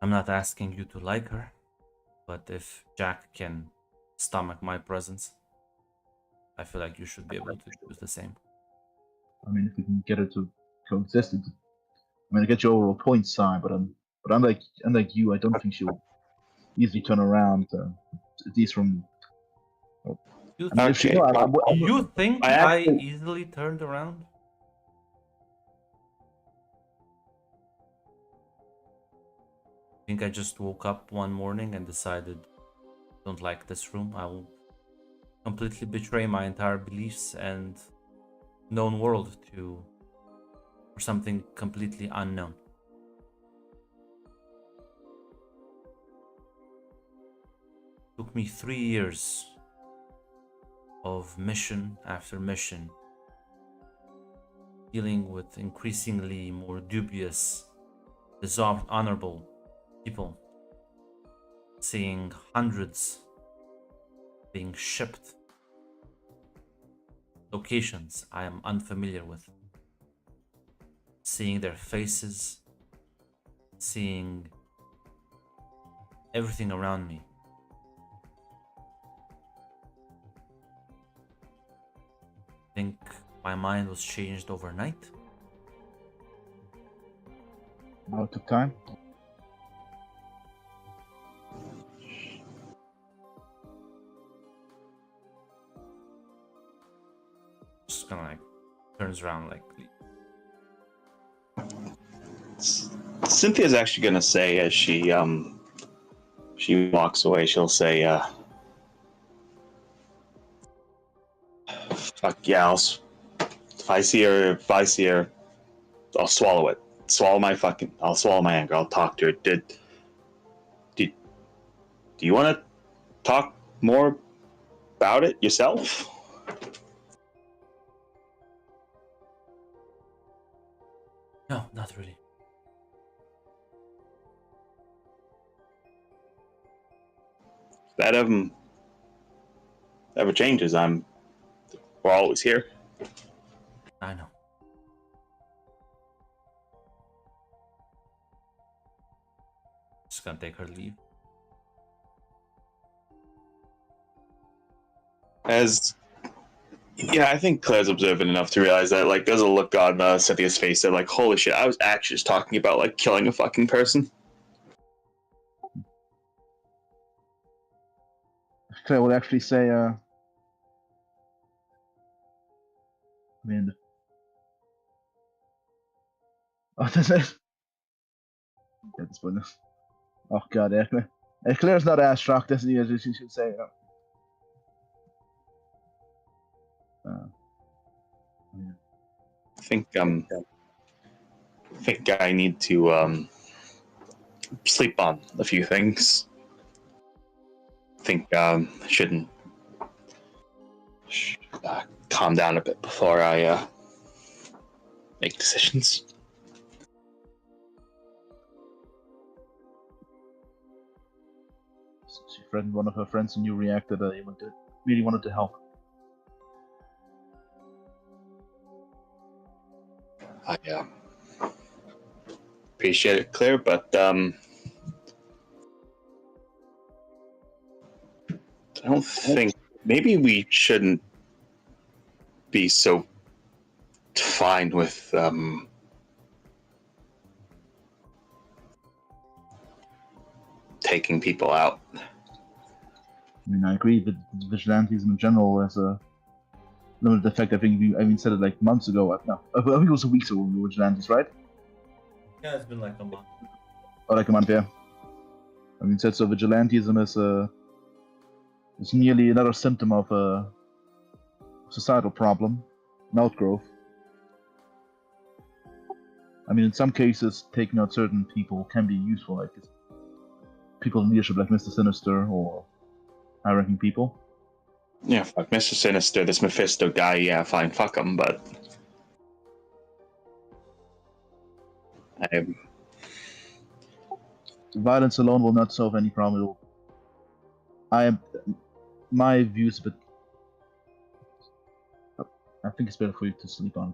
I'm not asking you to like her, but if Jack can stomach my presence, I feel like you should be able to do the same. I mean, if we can get her to coexist, I get your overall point, Si, but unlike you, I don't think she'll easily turn around. At least from. You think I easily turned around? I think I just woke up one morning and decided, don't like this room. I will completely betray my entire beliefs and known world for something completely unknown. Took me 3 years of mission after mission, dealing with increasingly more dubious, dishonorable people, seeing hundreds being shipped locations I am unfamiliar with, seeing their faces, seeing everything around me. Think my mind was changed overnight? No, it took time. Just kind of like turns around like, Cynthia's actually gonna say as she walks away, she'll say, "Fuck yeah! If I see her, I'll swallow it. I'll swallow my anger. I'll talk to her. Do you want to talk more about it yourself?" no, not really. If that ever changes, we're always here. I know. Just gonna take her leave. I think Claire's observant enough to realize that, like, there's a look on Cynthia's face that, like, holy shit, I was actually just talking about, like, killing a fucking person. Claire would actually say, I mean, oh, this is. Yeah, this one. Oh god, yeah. Claire's not as shocked as he is. She should say. Yeah. I think I need to sleep on a few things. I think I shouldn't calm down a bit before I make decisions. She threatened one of her friends, and you reacted. You really wanted to help. I appreciate it, Claire, but I don't think maybe we shouldn't be so fine with taking people out. I mean, I agree that vigilantism in general has a limited effect. I think we said it like months ago. No, I think it was a week ago when we were vigilantes, right? Yeah, it's been like a month. Or like a month, yeah. I mean, said so. Vigilantism is merely another symptom of a societal problem, an outgrowth. I mean, in some cases, taking out certain people can be useful, like people in leadership, like Mr. Sinister, or high-ranking people. Yeah, fuck Mr. Sinister, this Mephisto guy, yeah, fine, fuck him, but Violence alone will not solve any problem. My views, but I think it's better for you to sleep on.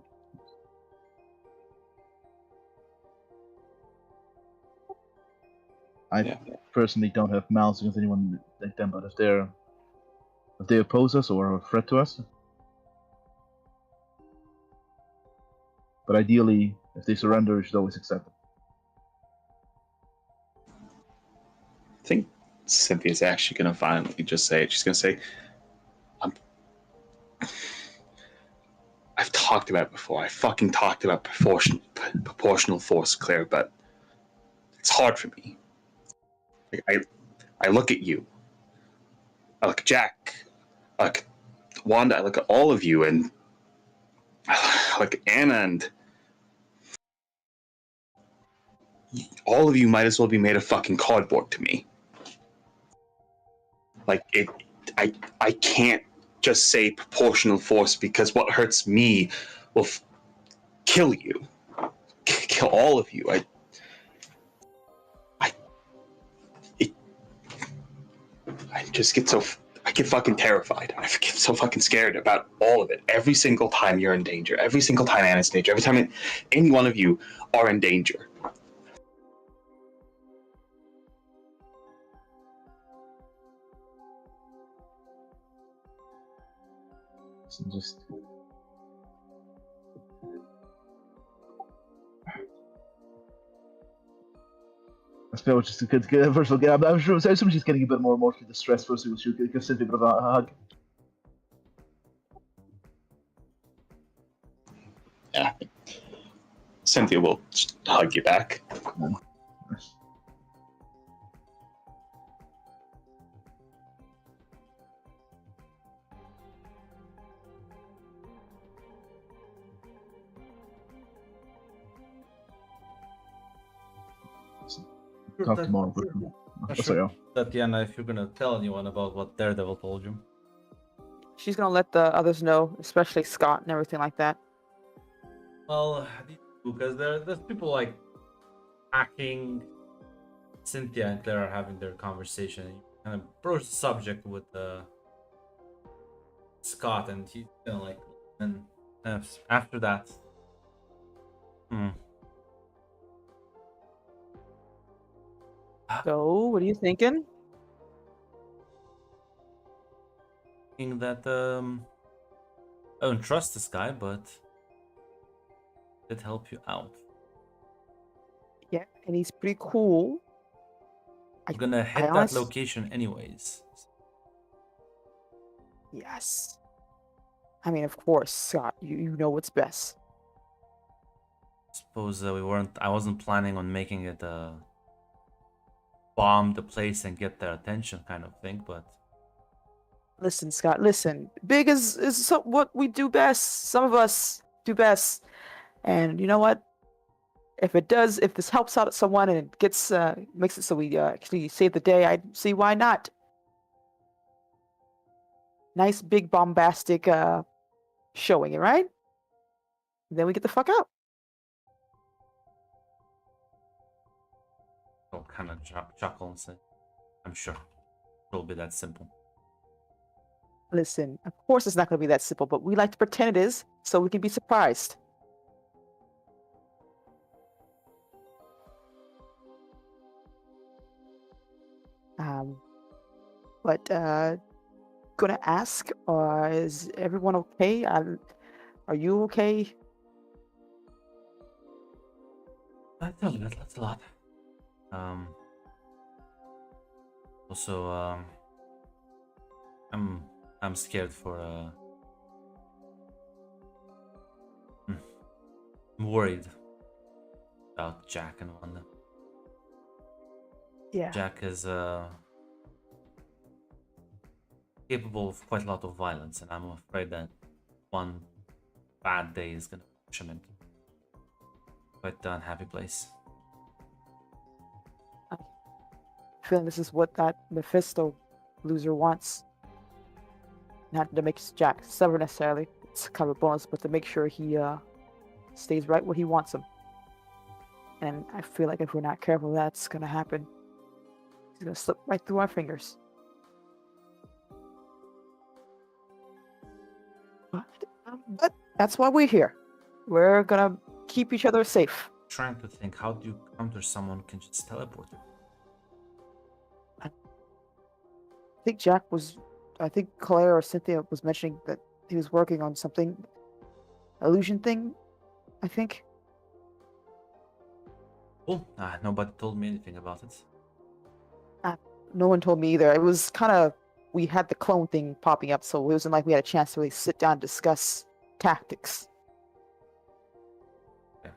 I personally don't have malice against anyone like them, but if they oppose us or are a threat to us, but ideally, if they surrender, we should always accept it. I think Cynthia's actually going to finally just say it. She's going to say, I've talked about it before. I fucking talked about proportional force, Claire, but it's hard for me. Like, I look at you. I look at Jack. I look at Wanda. I look at all of you, and I look at Anna, and all of you might as well be made of fucking cardboard to me. Like, I can't just say proportional force, because what hurts me will kill you, kill all of you. I just get so I get fucking terrified. I get so fucking scared about all of it. Every single time you're in danger, every single time Anna's in danger, every time any one of you are in danger. Just I suppose just to get first of all, I'm sure. I assume she's getting a bit more emotionally distressed. First, she gives Cynthia a bit of a hug. Yeah. Cynthia will just hug you back. Talk tomorrow. Sorry. Tatiana, if you're gonna tell anyone about what Daredevil told you. She's gonna let the others know, especially Scott and everything like that. Well, because there's people like hacking. Cynthia and Claire are having their conversation. You kind of broach the subject with Scott, and he's gonna like, and after that, So, what are you thinking? thinking that I don't trust this guy, but it help you out. Yeah, and he's pretty cool. I'm gonna hit that location anyways. Yes. I mean, of course, Scott. You know what's best. Suppose I wasn't planning on making it bomb the place and get their attention kind of thing, but Listen, Scott. Listen. Big is what we do best. Some of us do best, and you know what? If this helps out someone and it gets makes it so we actually save the day, I see why not. Nice big bombastic showing it, right? Then we get the fuck out. I'll kind of chuckle and say, I'm sure it'll be that simple. Listen, of course it's not going to be that simple, but we like to pretend it is so we can be surprised. But gonna ask, is everyone okay? Are you okay? That's a lot. Also, I'm scared for I'm worried about Jack and Wanda. Yeah. Jack is capable of quite a lot of violence, and I'm afraid that one bad day is gonna push him into quite an unhappy place. I feel this is what that Mephisto loser wants. Not to make Jack suffer necessarily, it's kind of a bonus, but to make sure he stays right where he wants him. And I feel like if we're not careful, that's gonna happen. He's gonna slip right through our fingers. But that's why we're here. We're gonna keep each other safe. Trying to think, how do you counter someone who can just teleport? I think Claire or Cynthia was mentioning that he was working on something, illusion thing, I think. Cool. Nobody told me anything about it. No one told me either. It was kind of, we had the clone thing popping up, so it wasn't like we had a chance to really sit down and discuss tactics. Okay,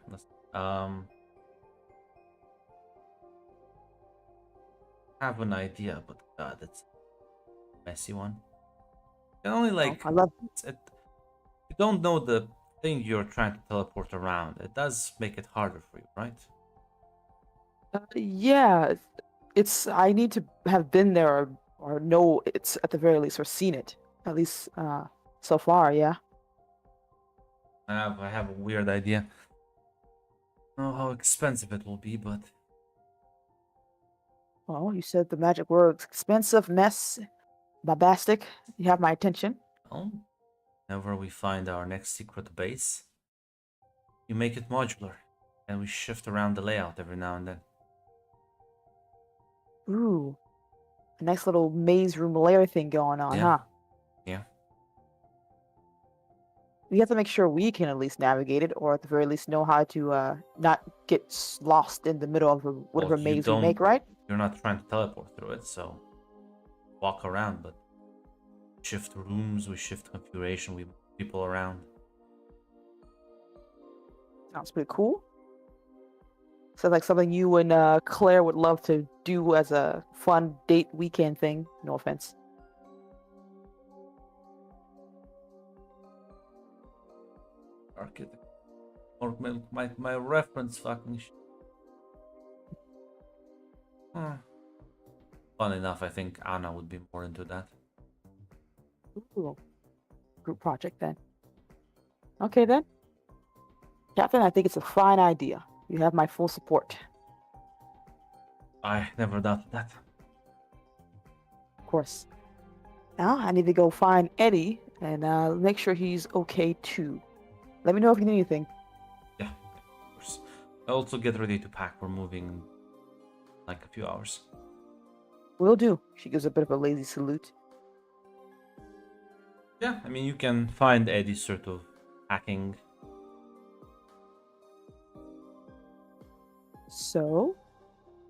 have an idea, but God, it's a messy one. You can only like I love you don't know the thing you're trying to teleport around. It does make it harder for you, right? yeah, it's I need to have been there or know it's at the very least or seen it. At least so far, yeah. I have a weird idea. I don't know how expensive it will be, but Well, you said the magic words expensive, mess, bombastic. You have my attention. well, whenever we find our next secret base, you make it modular, and we shift around the layout every now and then. Ooh, a nice little maze room layer thing going on, huh? Yeah. We have to make sure we can at least navigate it, or at the very least know how to not get lost in the middle of whatever Well, you maze we make, don't- right? You're not trying to teleport through it, so walk around, but shift rooms, we shift configuration, we move people around. Sounds pretty cool. Sounds like something you and Claire would love to do as a fun date weekend thing. No offense. Architect. Or my reference fucking Fun enough, I think Anna would be more into that. Ooh. Group project then. Okay then. Captain, I think it's a fine idea. You have my full support. I never doubted that. Of course. Now I need to go find Eddie and make sure he's okay too. Let me know if you need anything. Yeah, of course. I also get ready to pack. We're moving in like a few hours. Will do. She gives a bit of a lazy salute. Yeah, I mean, you can find Eddie sort of hacking. So,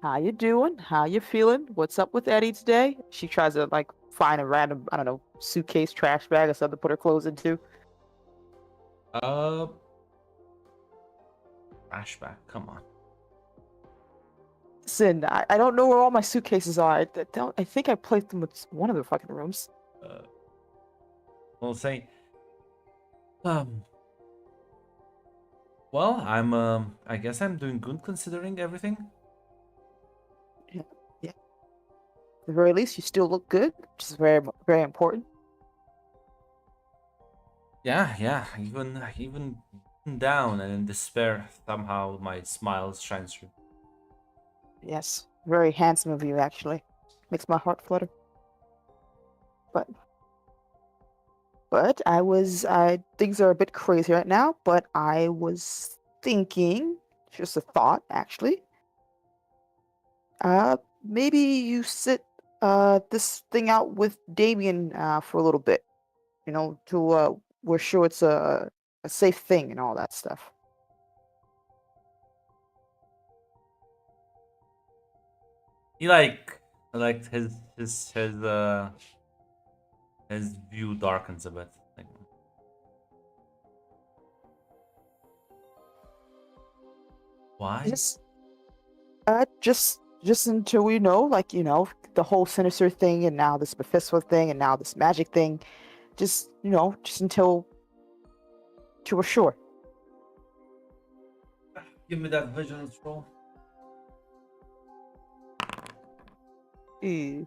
how you doing? How you feeling? What's up with Eddie today? She tries to like find a random, I don't know, suitcase, trash bag, or something to put her clothes into. Flashback, come on. Listen, I don't know where all my suitcases are. I think I placed them with one of the fucking rooms. We'll say. Well, I guess I'm doing good considering everything. Yeah. At the very least, you still look good, which is very, very important. Yeah. Even down and in despair, somehow my smile shines through. Yes, very handsome of you, actually. Makes my heart flutter. But things are a bit crazy right now, but I was thinking, just a thought, actually. Maybe you sit this thing out with Damien for a little bit, to we're sure it's a safe thing and all that stuff. He like his view darkens a bit. Like, why? Just until we know, like, the whole Sinister thing, and now this Mephisto thing, and now this magic thing. Just until we're sure. Give me that vigilance roll. Eh.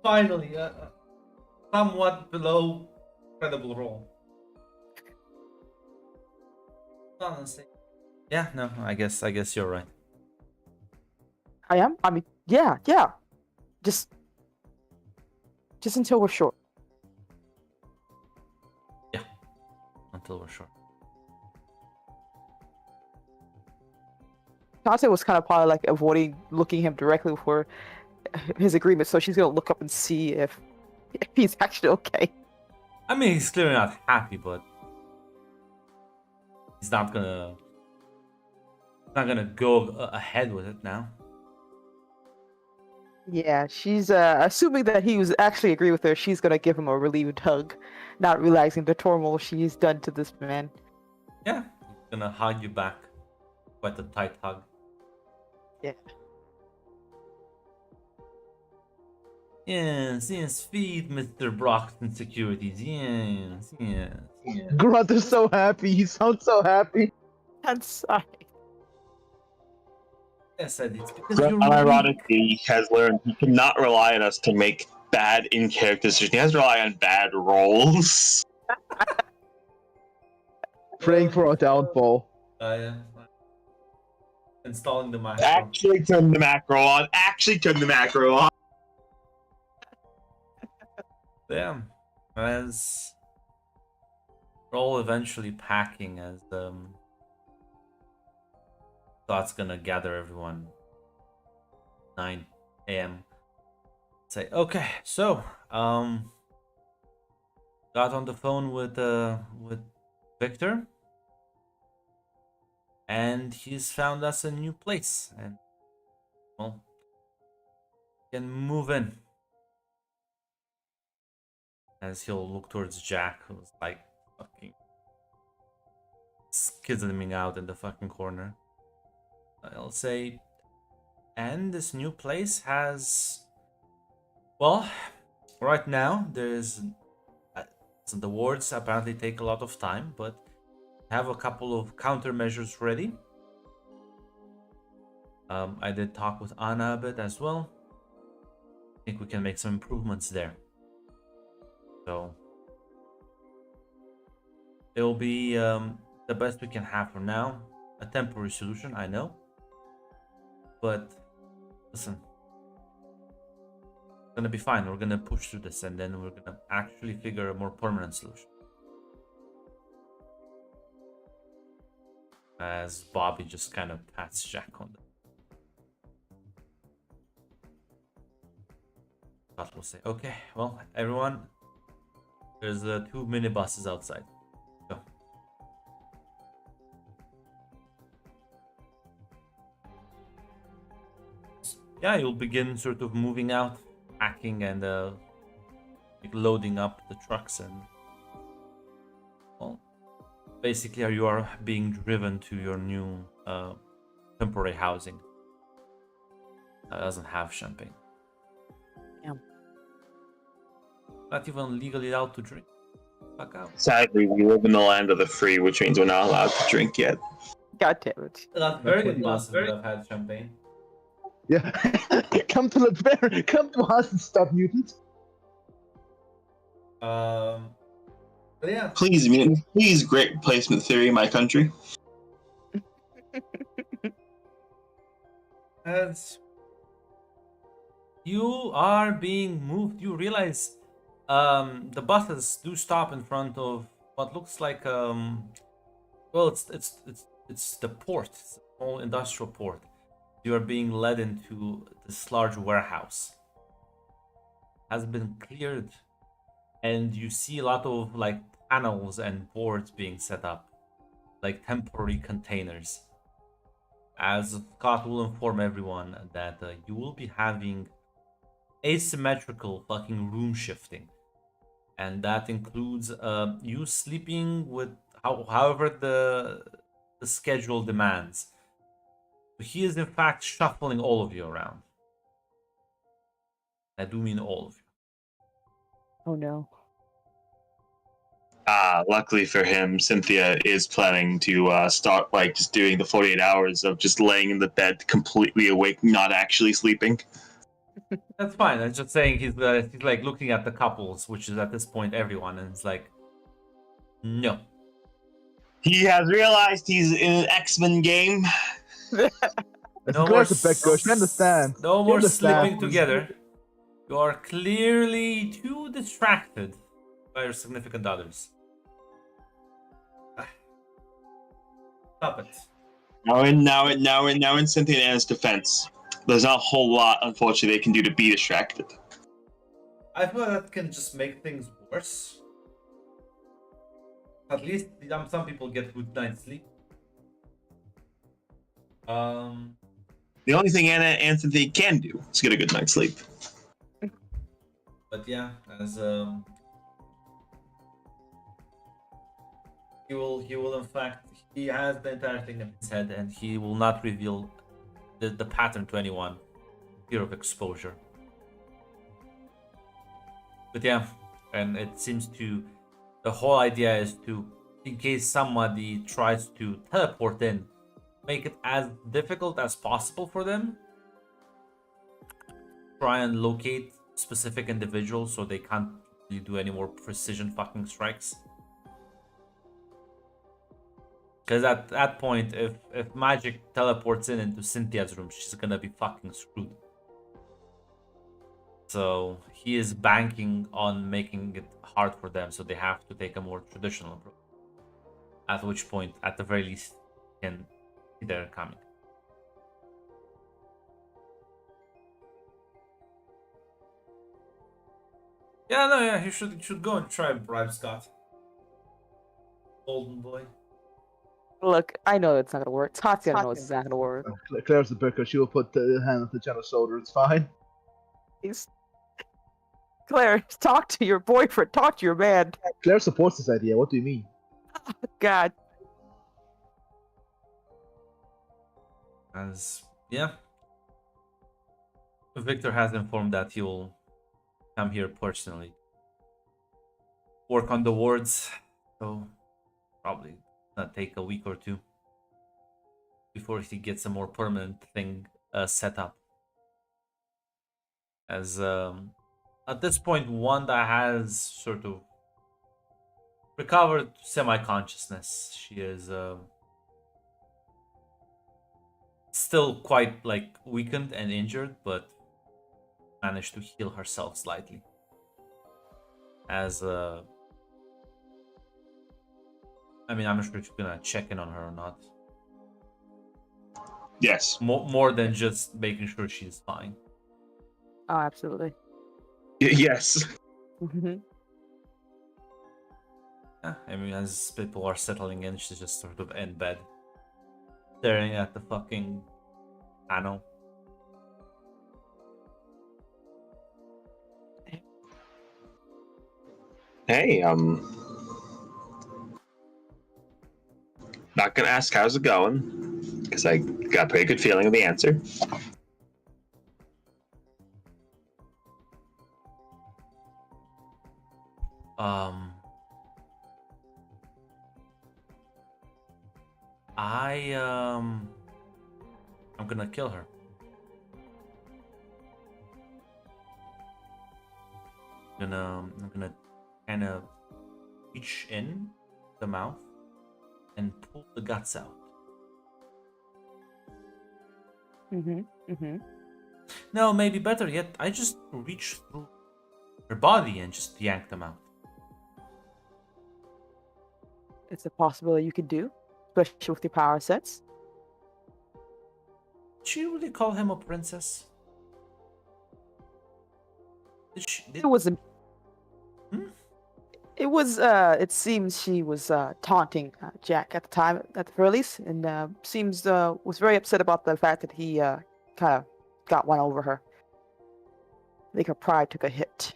Finally, somewhat below credible roll. Honestly. Yeah, no, I guess you're right. I am. I mean, yeah. Just until we're sure. Yeah, until we're sure. Tate was kind of probably like avoiding looking him directly for his agreement, so she's gonna look up and see if he's actually okay. I mean, he's clearly not happy, but he's not gonna go ahead with it now. Yeah, she's assuming that he was actually agree with her. She's gonna give him a relieved hug, not realizing the turmoil she's done to this man. Yeah, he's gonna hug you back. Quite a tight hug. Yeah. Yes, feed Mr. Brock's insecurities. Yes. Grunt is so happy. He sounds so happy. I'm sorry. Yes, Eddie, it's because Grunt you're weak. unironically has learned he cannot rely on us to make bad in character decisions. He has to rely on bad rolls. Praying for a downfall. Yeah. Installing the macro. Actually turn the macro on. Damn. As we're all eventually packing as Scott's gonna gather everyone 9 a.m. Say, okay, so got on the phone with Victor, and he's found us a new place, and well, can move in. As he'll look towards Jack, who's like fucking skizzling out in the fucking corner. I'll say, and this new place has, well, right now there's so the wards apparently take a lot of time, but have a couple of countermeasures ready. I did talk with Anna a bit as well. I think we can make some improvements there. So it'll be the best we can have for now. A temporary solution, I know. But listen, it's gonna be fine. We're gonna push through this, and then we're gonna actually figure a more permanent solution. As Bobby just kind of pats Jack on the. Scott will say, "Okay, well, everyone, there's 2 minibuses outside. Go." Yeah, you'll begin sort of moving out, packing, and loading up the trucks, and well, basically you are being driven to your new temporary housing. That doesn't have champagne. Yeah. Not even legally allowed to drink. Fuck out. Sadly, we live in the land of the free, which means we're not allowed to drink yet. God damn it. That's very good buses that have had champagne. Yeah. Come to us and stop mutant. But yeah. Please, great replacement theory, my country. As you are being moved, you realize the buses do stop in front of what looks like well, it's the port, it's a small industrial port. You are being led into this large warehouse. Has been cleared, and you see a lot of like panels and boards being set up, like temporary containers. As Scott will inform everyone that you will be having asymmetrical fucking room shifting, and that includes you sleeping with however the schedule demands. He is in fact shuffling all of you around. I do mean all of you. Oh no. Luckily for him, Cynthia is planning to start like just doing the 48 hours of just laying in the bed completely awake, not actually sleeping. That's fine. I'm just saying he's like looking at the couples, which is at this point everyone, and it's like, no. He has realized he's in an X-Men game. No more You understand. No You more understand. sleeping together. You are clearly too distracted by your significant others. Stop it. Now in Cynthia and Anna's defense, there's not a whole lot, unfortunately, they can do to be distracted. I feel that can just make things worse. At least some people get good night's sleep. The only thing Anna and Cynthia can do is get a good night's sleep. But yeah, as he will in fact, he has the entire thing in his head, and he will not reveal the pattern to anyone. Fear of exposure. But yeah, and it seems to, the whole idea is to, in case somebody tries to teleport in, make it as difficult as possible for them. Try and locate specific individual, so they can't really do any more precision fucking strikes. Because at that point, if magic teleports into Cynthia's room, she's gonna be fucking screwed. So he is banking on making it hard for them, so they have to take a more traditional approach. At which point, at the very least, can see they're coming. Yeah, no, yeah, you should go and try and bribe Scott. Golden boy. Look, I know it's not gonna work. Tatiana knows it's not gonna work. Claire's the bicker. She will put the hand on Tatjana's shoulder. It's fine. He's... Claire, talk to your boyfriend. Talk to your man. Claire supports this idea. What do you mean? God. As yeah, Victor has informed that he will come here personally, work on the wards. So probably gonna take a week or two before he gets a more permanent thing set up. As at this point, Wanda has sort of recovered semi-consciousness. She is still quite like weakened and injured, but managed to heal herself slightly. As I mean, I'm not sure if you're gonna check in on her or not. Yes. More than just making sure she's fine. Oh, absolutely. Yes. Mm-hmm. Yeah, I mean, as people are settling in, she's just sort of in bed, staring at the fucking panel. Hey, not gonna ask how's it going, because I got a pretty good feeling of the answer. I'm gonna kill her. I'm gonna kind of reach in the mouth and pull the guts out. Mm-hmm. Mm-hmm. No, maybe better yet, I just reach through her body and just yank them out. It's a possibility you could do, especially with your power sets. Did she really call him a princess? It was a... Hmm? It was, it seems she was taunting Jack at the time, at the very least, and seems was very upset about the fact that he kind of got one over her. I think her pride took a hit.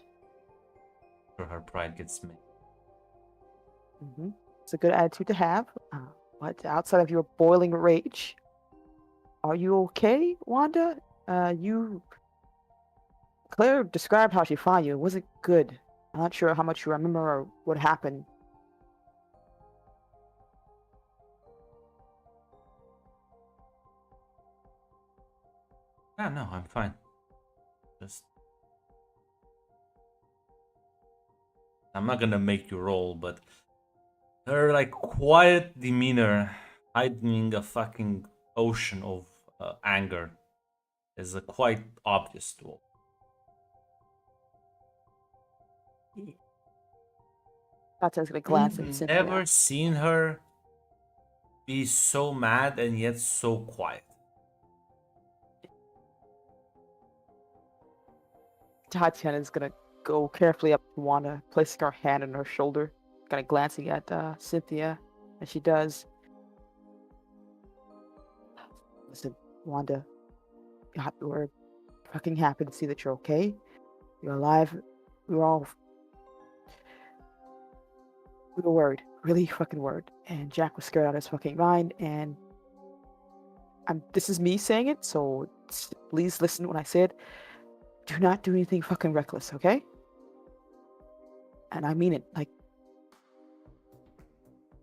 Or her pride gets me. Mm-hmm. It's a good attitude to have, but outside of your boiling rage, are you okay, Wanda? Claire described how she found you. It wasn't good. I'm not sure how much you remember or what happened. Yeah, no, I'm fine. Just... I'm not gonna make you roll, but her like quiet demeanor hiding a fucking ocean of anger is quite obvious to all. Tatiana's gonna glance at I've Cynthia. never seen her be so mad and yet so quiet. Tatiana's gonna go carefully up to Wanda, placing her hand on her shoulder, kind of glancing at Cynthia as she does. Listen, Wanda, we're fucking happy to see that you're okay. You're alive. We were worried, really fucking worried. And Jack was scared out of his fucking mind. And this is me saying it, so please listen when I said, do not do anything fucking reckless, okay? And I mean it. Like,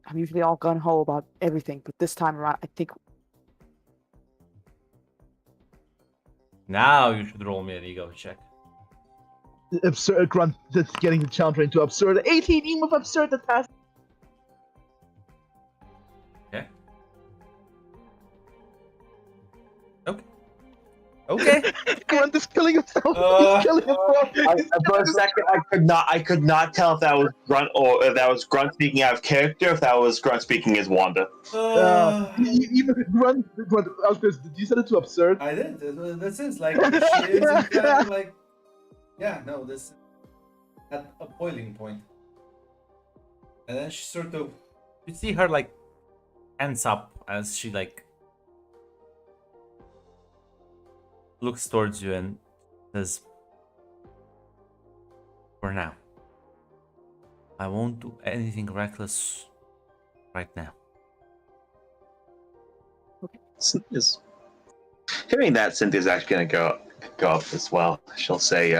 I'm usually all gun ho about everything, but this time around, I think. Now you should roll me an ego check. absurd grunt that's getting the counter into absurd. 18 even with absurd that passes. Okay. Okay. Okay. Grunt is killing himself. He's killing himself. For a second, I could not tell if that was Grunt or if that was Grunt speaking out of character, if that was Grunt speaking as Wanda. Even grunt. I was just, you said it to absurd. I did. This is like she is in fact like, yeah, no, this is at a boiling point. And then she sort of, you see her like ends up as she like looks towards you and says, "For now, I won't do anything reckless right now." Cynthia's hearing that, Cynthia's actually gonna go up as well. She'll say,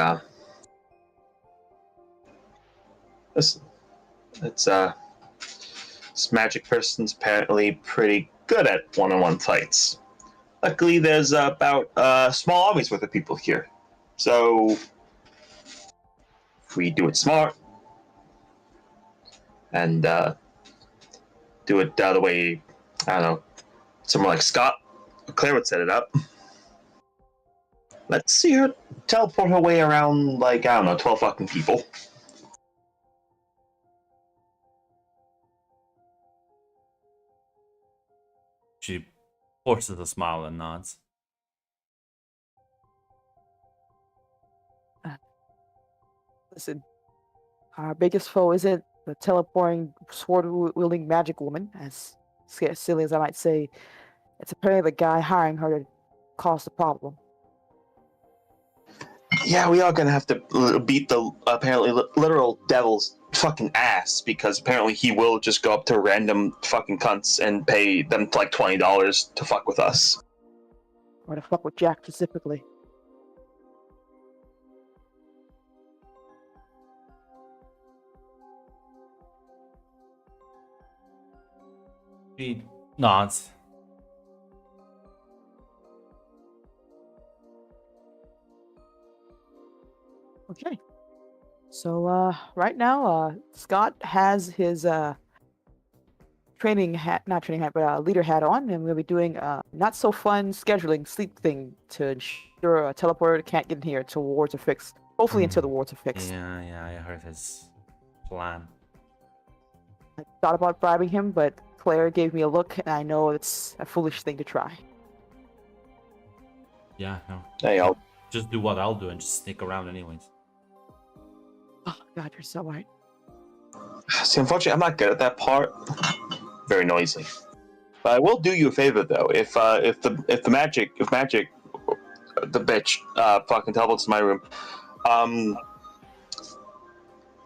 "Listen, it's this magic person's apparently pretty good at one-on-one fights. Luckily, there's about small armies worth of people here. So if we do it smart and do it the way, I don't know, someone like Scott or Claire would set it up. Let's see her teleport her way around, like, I don't know, 12 fucking people." She forces a smile and nods. Listen, our biggest foe isn't the teleporting, sword-wielding magic woman, as silly as I might say. It's apparently the guy hiring her to cause the problem. Yeah, we are gonna have to beat the apparently literal devil's fucking ass, because apparently he will just go up to random fucking cunts and pay them like $20 to fuck with us. Or to fuck with Jack specifically. She nods. Okay. So right now, Scott has his training hat, not training hat, but leader hat on, and we'll be doing not so fun scheduling sleep thing to ensure a teleporter can't get in here until wards are fixed. Hopefully until the wards are fixed. Yeah, I heard his plan. I thought about bribing him, but Claire gave me a look, and I know it's a foolish thing to try. Yeah, no. Hey, I'll Just do what I'll do and just sneak around anyways. Oh God, you're so right. see. Unfortunately, I'm not good at that part. Very noisy. But I will do you a favor though. If the magic, the bitch, fucking teleports to my room,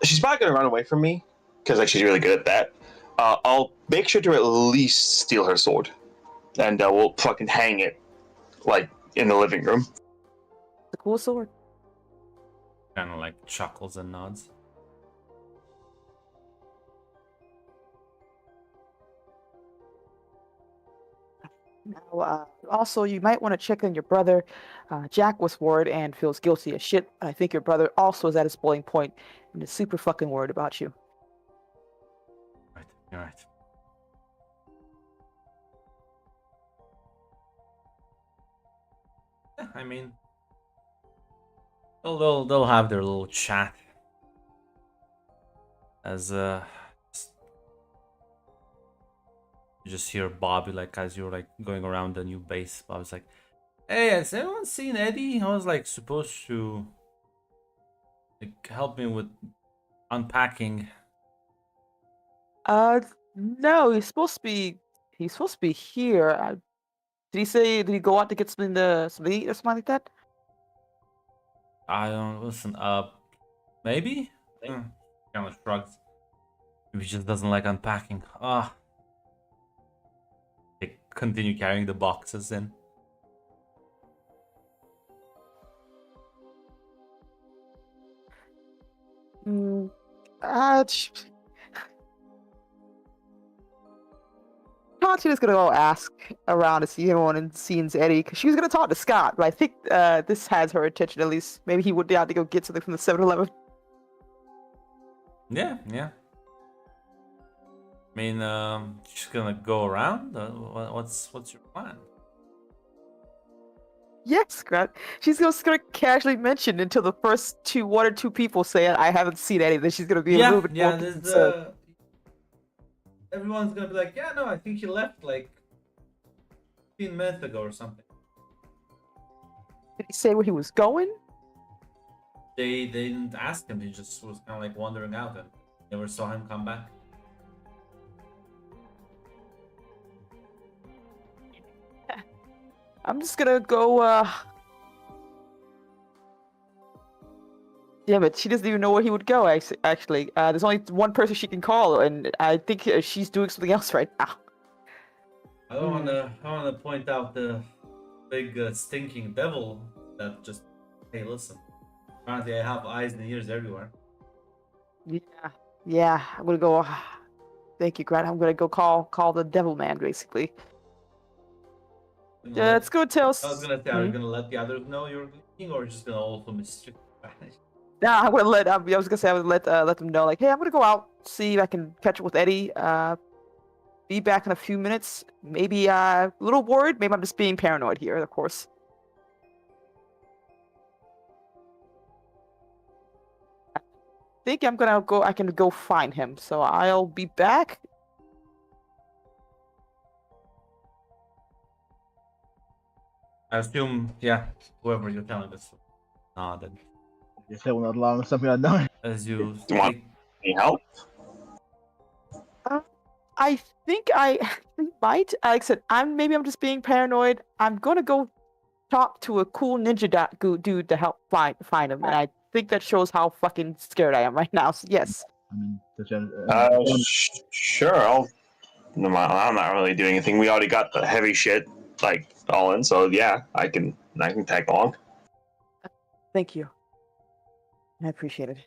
she's probably gonna run away from me because like she's really good at that. I'll make sure to at least steal her sword, and we'll fucking hang it like in the living room. It's a cool sword. Kind of like chuckles and nods. Now, also, you might want to check on your brother. Jack was worried and feels guilty as shit. I think your brother also is at his boiling point and is super fucking worried about you. Right, you're right. Yeah, I mean, they'll have their little chat as you just hear Bobby, like, as you're like going around the new base. Bobby's like, "Hey, has anyone seen Eddie? I was like supposed to like help me with unpacking." No, he's supposed to be here. Did he go out to get something to eat or something like that? I don't listen. Maybe. Kind of shrugs. Maybe he just doesn't like unpacking. Ah. They continue carrying the boxes in. Mm, uh, sh- Tatiana's gonna go ask around to see anyone and sees Eddie, because she was gonna talk to Scott, but I think this has her attention at least. Maybe he would have to go get something from the 7-Eleven. Yeah, yeah. I mean, she's gonna go around. What's your plan? Yes, Scott. She's just gonna casually mention until the first one or two people say I haven't seen Eddie. Then she's gonna be a little bit more there's concerned. everyone's gonna be like, yeah, no, I think he left like 15 minutes ago or something. Did he say where he was going? They didn't ask him. He just was kind of like wandering out and never saw him come back. I'm just gonna go. Damn it, she doesn't even know where he would go. Actually, there's only one person she can call, and I think she's doing something else right now. I don't wanna point out the big stinking devil that just, hey, listen. Apparently, I have eyes and ears everywhere. Yeah. I'm gonna go. Thank you, Grant. I'm gonna go call the devil man, basically. Let's go tell. I was gonna say, are you gonna let the others know you're leaving, or just gonna also mysteriously vanish? Nah, I'm gonna let. I was gonna say I would let them know, like, hey, I'm gonna go out, see if I can catch up with Eddie. Be back in a few minutes. Maybe a little worried. Maybe I'm just being paranoid here, of course. I think I'm gonna go. I can go find him. So I'll be back. I assume, yeah, whoever you're telling us. Then Yes, I will not allow something unknown. as you Do you want any help? I think I might. Like I said, maybe I'm just being paranoid. I'm gonna go talk to a cool ninja dude to help find him, and I think that shows how fucking scared I am right now. So yes. I mean, Sure. I'm not really doing anything. We already got the heavy shit like all in, so yeah, I can tag along. Thank you. I appreciate it.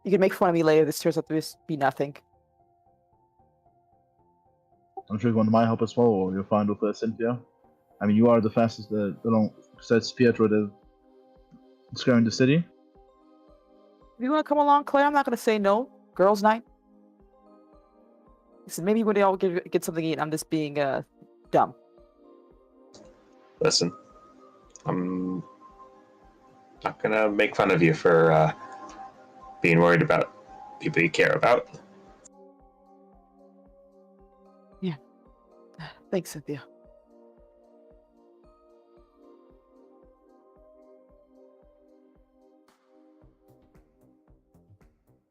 You can make fun of me later. This turns out to just be nothing. I'm sure you want my help as well, or you're fine with Cynthia. I mean, you are the fastest, besides Pietro, the scaring the city. If you want to come along, Claire, I'm not going to say no. Girls' night. Listen, maybe when they all get something to eat, I'm just being dumb. Listen, I'm not gonna make fun of you for being worried about people you care about. Yeah. Thanks, Cynthia.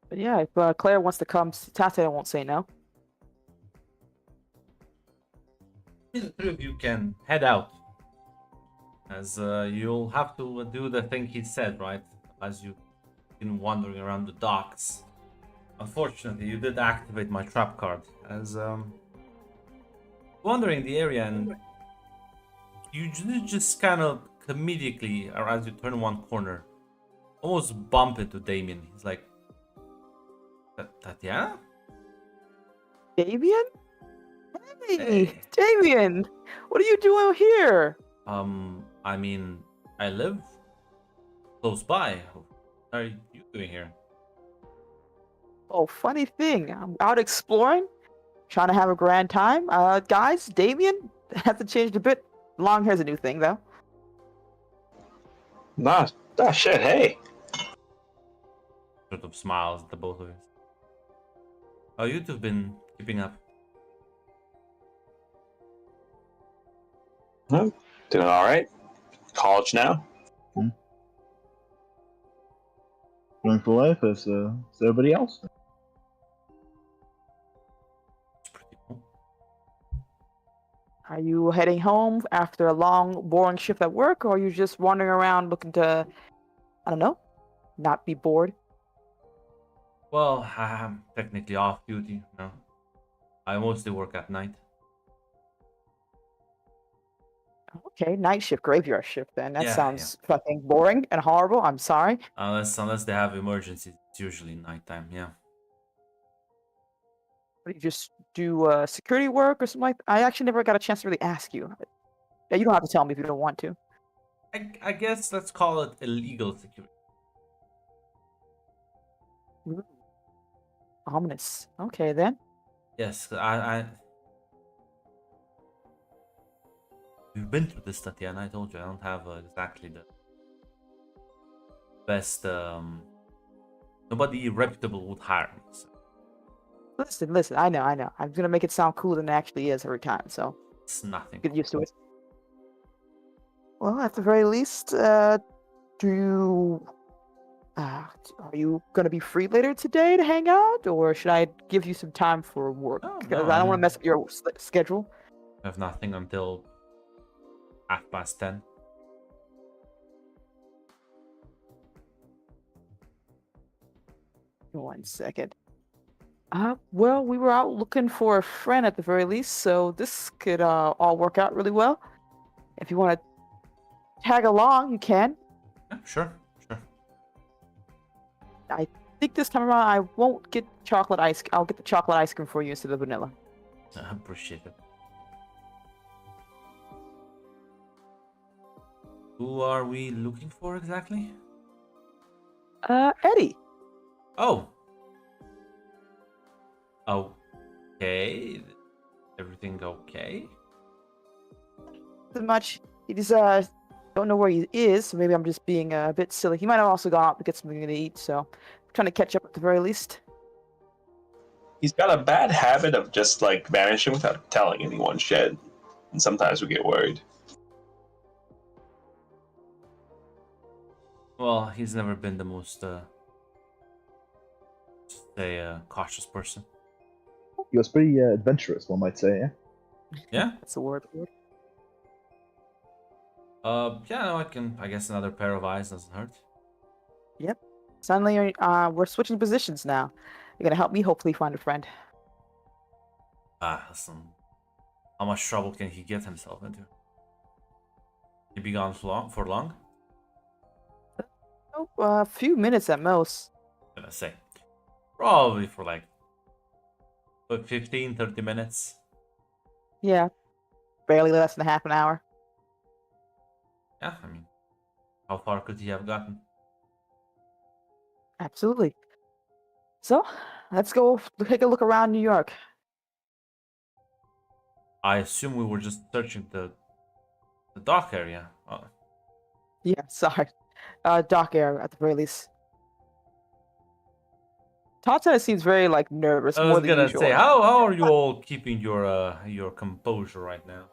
But yeah, if Claire wants to come, Tatiana won't say no. the three of you can head out, as you'll have to do the thing he said, right? As you've been wandering around the docks. Unfortunately, you did activate my trap card, as wandering the area, and you just kind of comedically, or as you turn one corner, almost bump into Damien. He's like, Tatiana? Damien? Hey, Damien! What are you doing here? I mean, I live close by. What are you doing here? Oh, funny thing. I'm out exploring, trying to have a grand time. Guys, Damien hasn't changed a bit. Long hair's a new thing, though. Nah, shit, hey. Sort of smiles at the both of you. Oh, you two have been keeping up. Doing all right. College now. Going for life as everybody else. It's pretty cool. Are you heading home after a long, boring shift at work, or are you just wandering around looking to, I don't know, not be bored? Well, I'm technically off duty, you know. I mostly work at night. Okay, night shift, graveyard shift, then. That Yeah, sounds fucking boring and horrible. I'm sorry. Unless they have emergencies, it's usually nighttime, yeah. What, are you just do security work or something like that? I actually never got a chance to really ask you. Yeah, you don't have to tell me if you don't want to. I guess let's call it illegal security. Ooh, ominous. Okay, then. Yes, we've been through this, Tatiana. I told you I don't have exactly the best. Nobody reputable would hire me. So Listen. I know. I'm gonna make it sound cooler than it actually is every time, so it's nothing. get used to it. Well, at the very least, do you are you gonna be free later today to hang out, or should I give you some time for work? No, Because no, I don't want to mess up your schedule. I have nothing until 10:30. 1 second. Well, we were out looking for a friend at the very least, so this could all work out really well. If you want to tag along, you can. Yeah, sure. I think this time around I won't get chocolate ice. I'll get the chocolate ice cream for you instead of vanilla. I appreciate it. Who are we looking for exactly? Eddie. Oh. Okay. Everything okay? Not much. He just don't know where he is, so maybe I'm just being a bit silly. He might have also gone out to get something to eat, so I'm trying to catch up at the very least. He's got a bad habit of just like vanishing without telling anyone shit. And sometimes we get worried. Well, he's never been the most cautious person. He was pretty adventurous, one might say. Yeah. Yeah. That's the word. Yeah, no, I guess another pair of eyes doesn't hurt. Yep. Suddenly, we're switching positions now. You're gonna help me hopefully find a friend. Listen. How much trouble can he get himself into? He be gone for long? Oh, a few minutes at most. I'm gonna say. Probably for like 15, 30 minutes. Yeah. Barely less than half an hour. Yeah, I mean, how far could he have gotten? Absolutely. So, let's go take a look around New York. I assume we were just searching the dock area. Oh, Yeah, sorry. Dock area at the very least. Tatiana seems very like nervous, I more was than gonna usual. say, how are you all keeping your composure right now?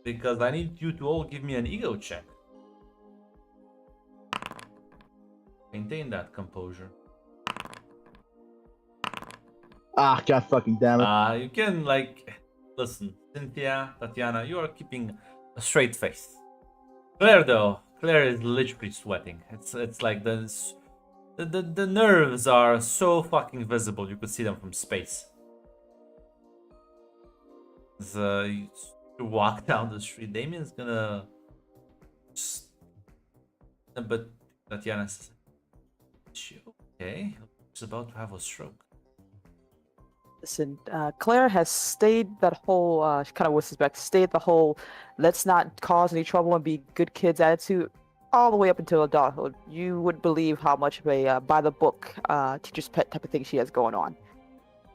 Because I need you to all give me an ego check. Maintain that composure. Ah, god fucking damn it. You can listen, Cynthia, Tatiana, you are keeping a straight face. Claire though, Claire is literally sweating. It's like the nerves are so fucking visible. You could see them from space. You walk down the street. Damien's gonna just, but Tatiana says, "She okay? She's about to have a stroke." Listen, Claire has stayed that whole, she kind of whispers back, stayed the whole, let's not cause any trouble and be good kids attitude all the way up until adulthood. You wouldn't believe how much of a by-the-book teacher's pet type of thing she has going on.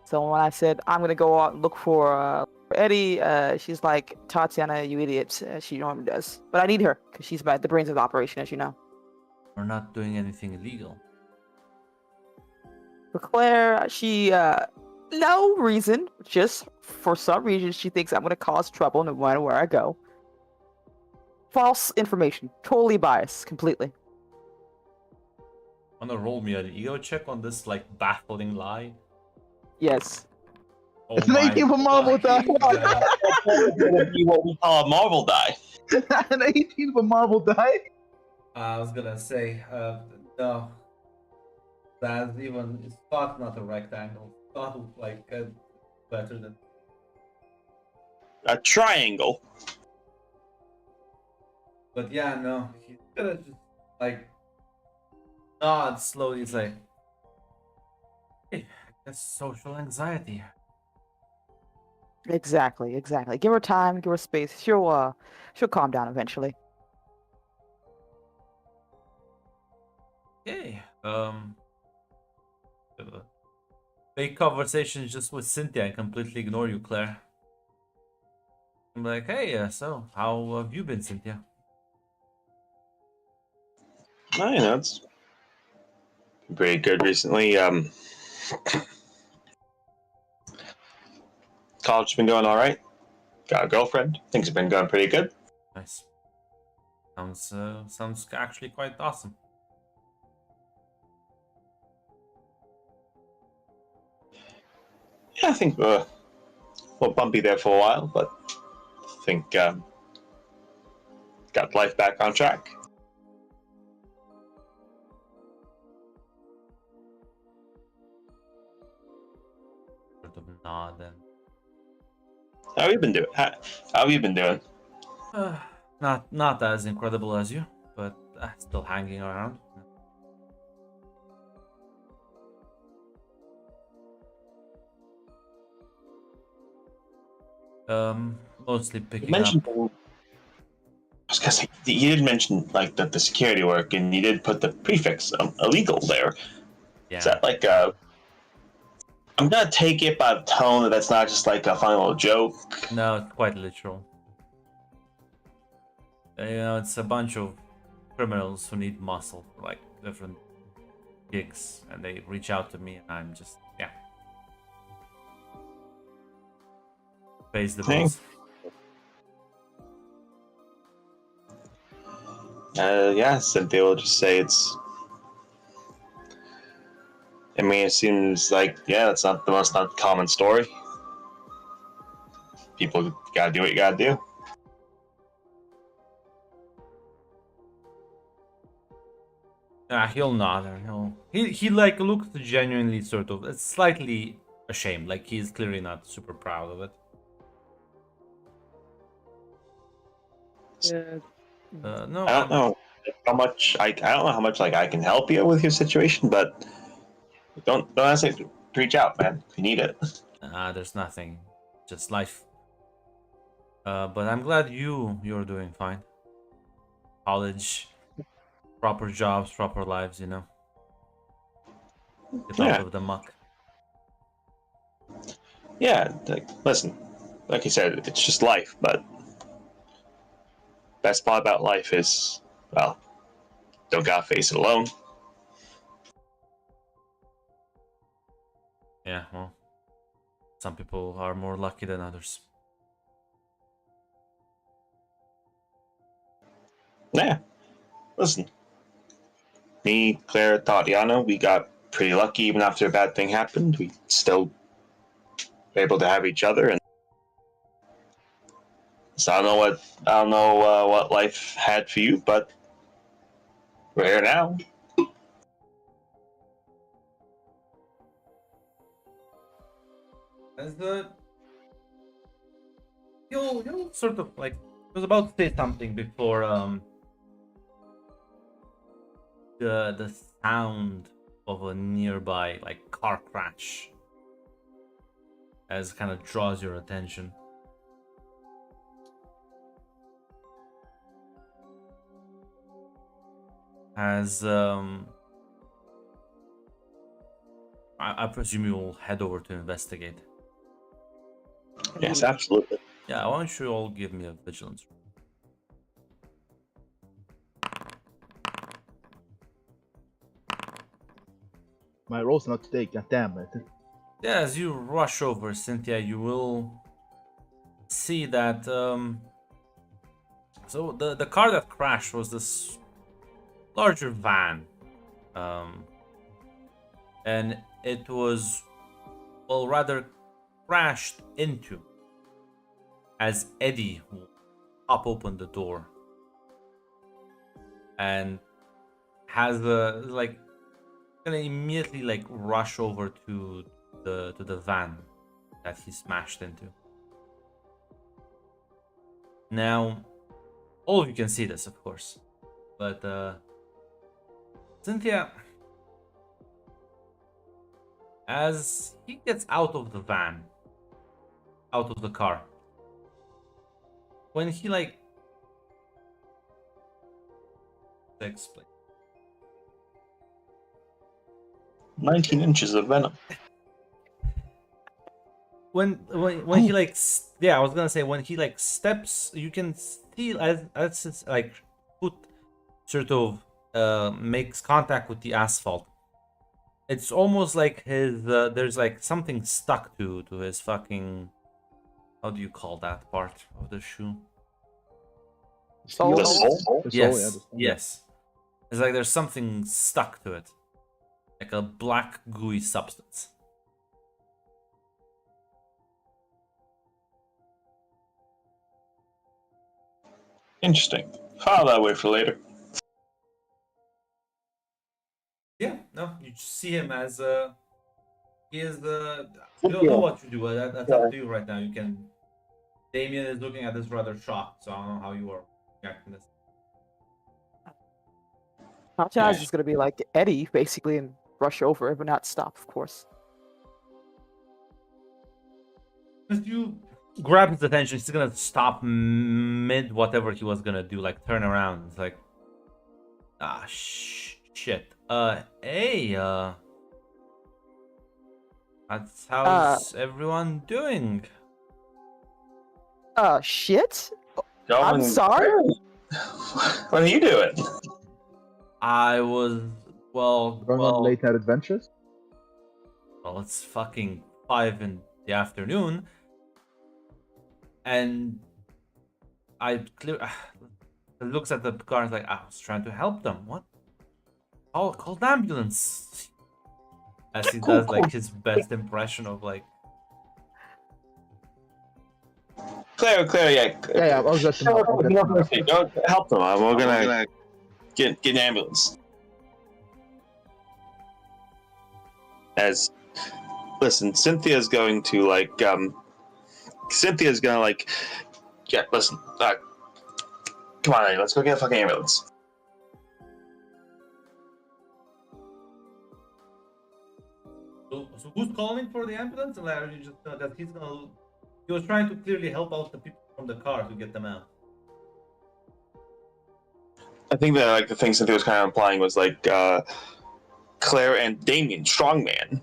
So when I said, I'm going to go out and look for Eddie, she's like, Tatiana, you idiot. She normally does. But I need her, because she's the brains of the operation, as you know. We're not doing anything illegal. For Claire, she, no reason, just for some reason, she thinks I'm going to cause trouble no matter where I go. False information. Totally biased. Completely. Wanna roll me an ego check on this, baffling lie? Yes. Oh It's an 18 for Marvel die. fucking God. It's gonna be what we call a Marvel die. An 18 for Marvel die? I was gonna say, no. That's even, it's not a rectangle. It's not better than. A triangle. But yeah, no. He's gonna just nod slowly. He's like, hey, I It's social anxiety. Exactly, exactly. Give her time, give her space. She'll calm down eventually. Okay. Big conversations just with Cynthia and completely ignore you, Claire. I'm like, hey, so how have you been, Cynthia? I know it's pretty good recently. College has been going all right. Got a girlfriend. Things have been going pretty good. Nice. Sounds actually quite awesome. Yeah, I think a little bumpy there for a while, but I think got life back on track. Sort of nod and How have you been doing? How have you been doing? not as incredible as you, but still hanging around. Mostly You picking mentioned. up. I was gonna say you did mention like the security work, and you did put the prefix illegal there. Is Yeah. that like a? I'm gonna take it by the tone that that's not just like a funny little joke. No, it's quite literal. It's a bunch of criminals who need muscle for like different gigs, and they reach out to me, and I'm just pays the Hey. bills. Yeah, Cynthia will just say it's. I mean, it seems like it's not the most uncommon story. People gotta do what you gotta do. He'll nod. And he like looks genuinely sort of slightly ashamed. Like he's clearly not super proud of it. Yeah. No, I don't know how much I don't know how much like I can help you with your situation, but don't hesitate to reach out, man. If you need it. there's nothing, just life. But I'm glad you're doing fine. College, proper jobs, proper lives. Get out Yeah, of the muck. yeah. Listen, like you said, it's just life. But best part about life is, well, don't gotta face it alone. Yeah, well, some people are more lucky than others. Yeah. Listen, me, Claire, Tatiana, we got pretty lucky. Even after a bad thing happened, we still were able to have each other. And so I don't know what life had for you, but we're here now. As the you'll sort of like I was about to say something before the sound of a nearby like car crash as kind of draws your attention. As I presume you will head over to investigate. Yes, absolutely. Yeah, why don't you all give me a vigilance? My roll's not today, goddammit. Yeah, as you rush over, Cynthia, you will see that so the car that crashed was this larger van. Um and it was, well, rather crashed into as Eddie will pop open the door and has the like gonna immediately like rush over to the van that he smashed into. Now, all of you can see this, of course, but Cynthia, As he gets out of the van, out of the car, when he like explain 19 inches of venom. when he like I was gonna say when he like steps, you can see as his like foot sort of makes contact with the asphalt. It's almost like his there's like something stuck to his fucking, how do you call that part of the shoe? Sole? The sole? The sole, Yes, yeah, the sole. yes. It's like there's something stuck to it, like a black gooey substance. Interesting. File that away for later. Yeah, no, you just see him as he is the. You don't know what you do. That's up to you right now. You can. Damien is looking at this rather shocked, so I don't know how you are reacting to this. Tatiana's just gonna be like Eddie, basically, and rush over, but not stop, of course. As you grab his attention, he's gonna stop mid whatever he was gonna do, like turn around. It's like, shit. Hey, how's everyone doing? Shit? Going I'm sorry? What are you doing? I was, Going on late night adventures? well, it's fucking 5 in the afternoon, and I looks at the car and is like, I was trying to help them. What? Oh, call the ambulance. As he does like his best impression of like. Claire, yeah. Yeah, I was just Go help them. We're gonna get an ambulance. Listen, Cynthia's going to like yeah, listen, come on, let's go get a fucking ambulance. So who's calling for the ambulance? And like, are you just that he was trying to clearly help out the people from the car to get them out. I think that like the thing Cynthia was kind of implying was like Claire and Damien, strongman,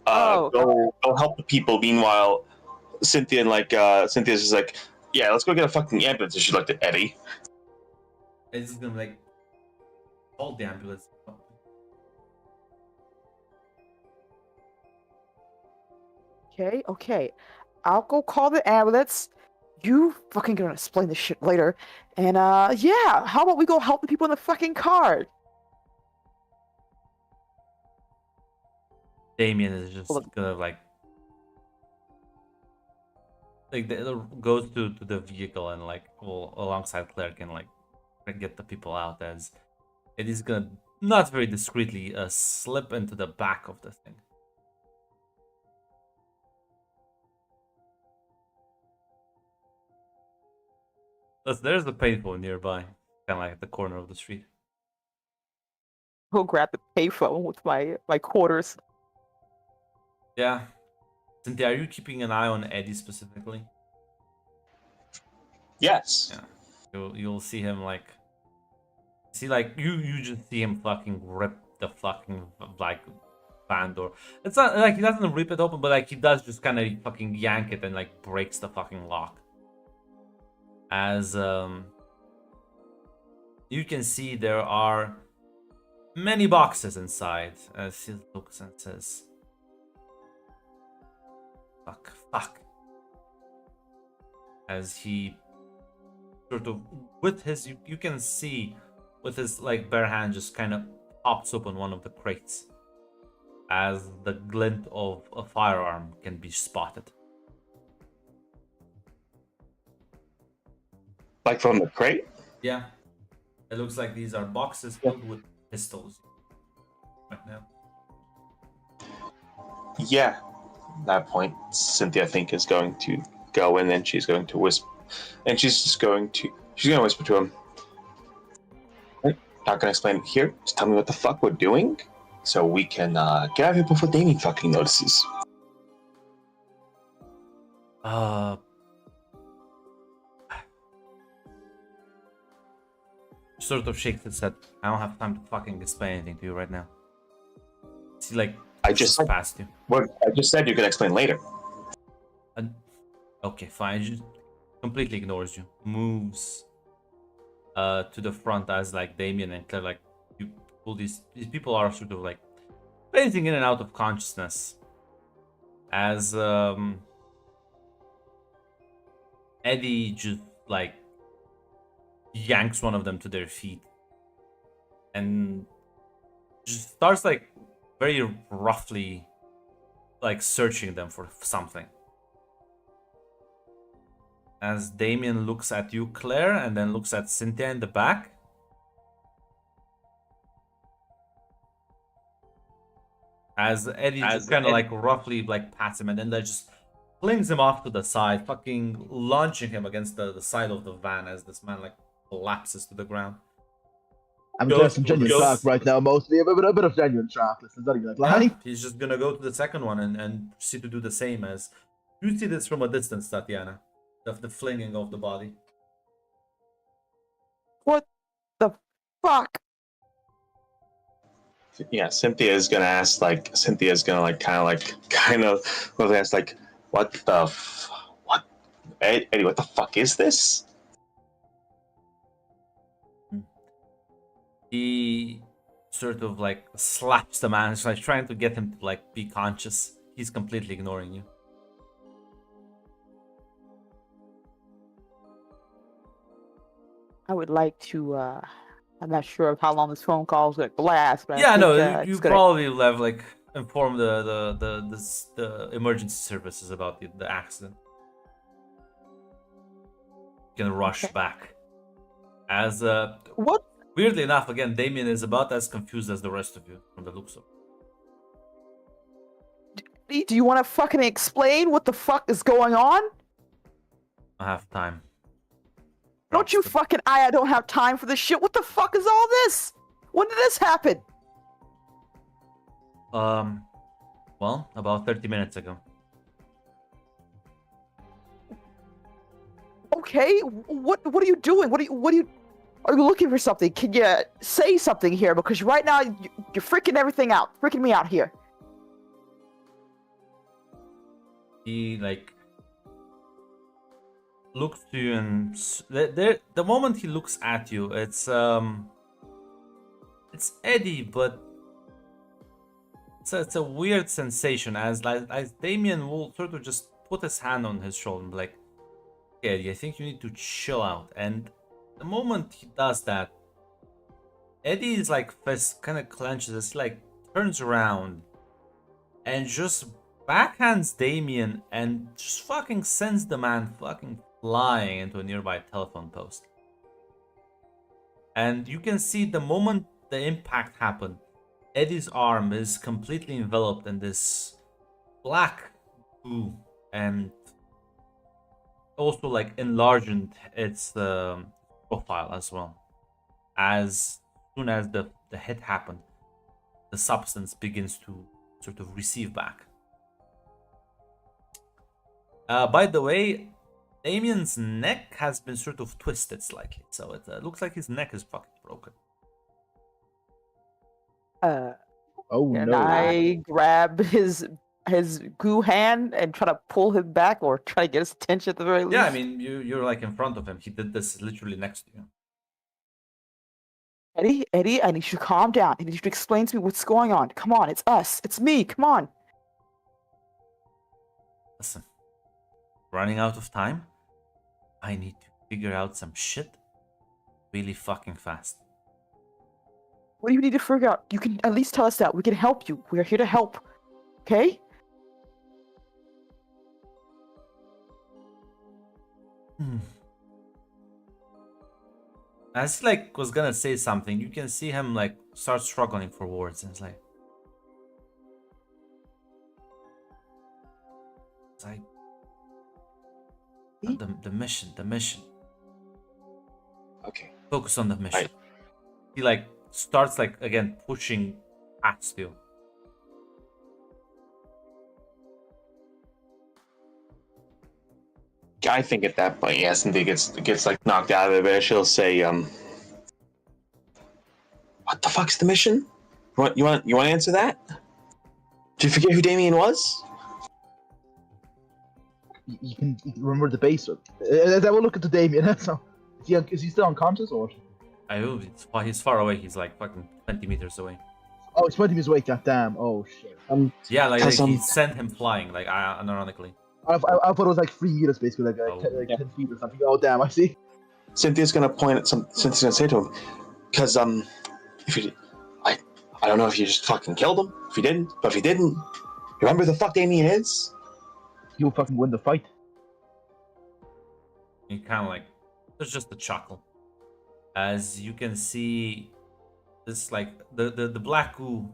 go help the people. Meanwhile, Cynthia and Cynthia's just like, yeah, let's go get a fucking ambulance. And she's like to Eddie. Eddie's just gonna like call the ambulance. Okay. I'll go call the ambulance. You fucking gonna explain this shit later. And yeah, how about we go help the people in the fucking car? Damien is just gonna like goes to the vehicle and like alongside Claire can like get the people out, as it is gonna not very discreetly slip into the back of the thing. There's the payphone nearby, kind of like at the corner of the street. Go grab the payphone with my quarters. Yeah. Cynthia, are you keeping an eye on Eddie specifically? Yes. Yeah. You'll see him like you just see him fucking rip the fucking like van door. It's not like he doesn't rip it open, but like he does just kind of fucking yank it and like breaks the fucking lock. As you can see, there are many boxes inside. As he looks and says, fuck. As he sort of, with his, you can see with his like bare hand just kind of pops open one of the crates, as the glint of a firearm can be spotted. Like from the crate? Yeah. It looks like these are boxes filled with pistols right now. Yeah. At that point, Cynthia, I think, is going to go in and she's going to whisper. And she's going to whisper to him. Not going to explain it here. Just tell me what the fuck we're doing. so we can get out of here before Damien fucking notices. Sort of shakes his head. I don't have time to fucking explain anything to you right now. See, like, I just said, past you. well, I just said you could explain later. Okay, fine. Just completely ignores you. Moves to the front as like Damien and Claire, like you pull these people are sort of like phasing in and out of consciousness. As Eddie just like yanks one of them to their feet and just starts like very roughly like searching them for something. As Damien looks at you, Claire, and then looks at Cynthia in the back. As Eddie just kind of like roughly like pats him and then like just flings him off to the side, fucking launching him against the side of the van as this man like collapses to the ground. I'm getting some genuine shock right now, mostly a bit of genuine shock. Listen, not even like lying. Yeah, he's just gonna go to the second one and proceed to do the same. As you see this from a distance, Tatiana, of the flinging of the body. What the fuck? Yeah, Cynthia's gonna ask like kind of ask like, what Eddie, what the fuck is this? He sort of like slaps the man, like trying to get him to like be conscious. He's completely ignoring you. I would like to, I'm not sure of how long this phone call is going to last, but Yeah, I think, no, you it's gonna... probably will have like inform the emergency services about the accident. You can rush back. As What? Weirdly enough, again, Damien is about as confused as the rest of you from the looks of it. Do you want to fucking explain what the fuck is going on? I have time. Don't you fucking I don't have time for this shit. What the fuck is all this? When did this happen? Well, about 30 minutes ago. Okay, what are you doing? What are you are you looking for something? Can you say something here? Because right now you're freaking everything out. Freaking me out here. He like looks to you and the moment he looks at you, it's Eddie, but it's a weird sensation as Damien will sort of just put his hand on his shoulder and be like, okay, Eddie, I think you need to chill out. And the moment he does that, Eddie's like fist kind of clenches as he like turns around and just backhands Damien and just fucking sends the man fucking flying into a nearby telephone post. And you can see the moment the impact happened, Eddie's arm is completely enveloped in this black goo and also like enlarged its profile as well. As soon as the hit happened, the substance begins to sort of receive back. By the way, Damien's neck has been sort of twisted slightly, so it looks like his neck is fucking broken. Oh Can no! I grab his goo hand and try to pull him back, or try to get his attention at the very least? Yeah, I mean you're like in front of him. He did this literally next to you. Eddie, I need you to calm down. I need you to explain to me what's going on. Come on, it's us. It's me. Come on. Listen, running out of time. I need to figure out some shit really fucking fast. What do you need to figure out? You can at least tell us that. We can help you. We're here to help. Okay? As he like was gonna say something, you can see him like start struggling for words, and it's like the mission. Okay. Focus on the mission. He like starts like again pushing past you. I think at that point, yes, and he gets like knocked out of it. She'll say, "What the fuck's the mission? You want to answer that? Do you forget who Damien was?" You can remember the base. That will look at the Damien. So, is he still unconscious or? I hope he's far away. He's like fucking 20 meters away. Oh, he's 20 meters away. Goddamn. Oh shit. Yeah, like he sent him flying, like unironically. I thought it was like 3 meters, basically, like, Oh. 10 feet or something. Oh damn, I see. Cynthia's gonna point at Cynthia's gonna say to him, because if you, I don't know if you just fucking killed him. If you didn't, but if you didn't, remember who the fuck Damien is? You'll fucking win the fight. He kind of like, there's just a chuckle, as you can see, this like the black goo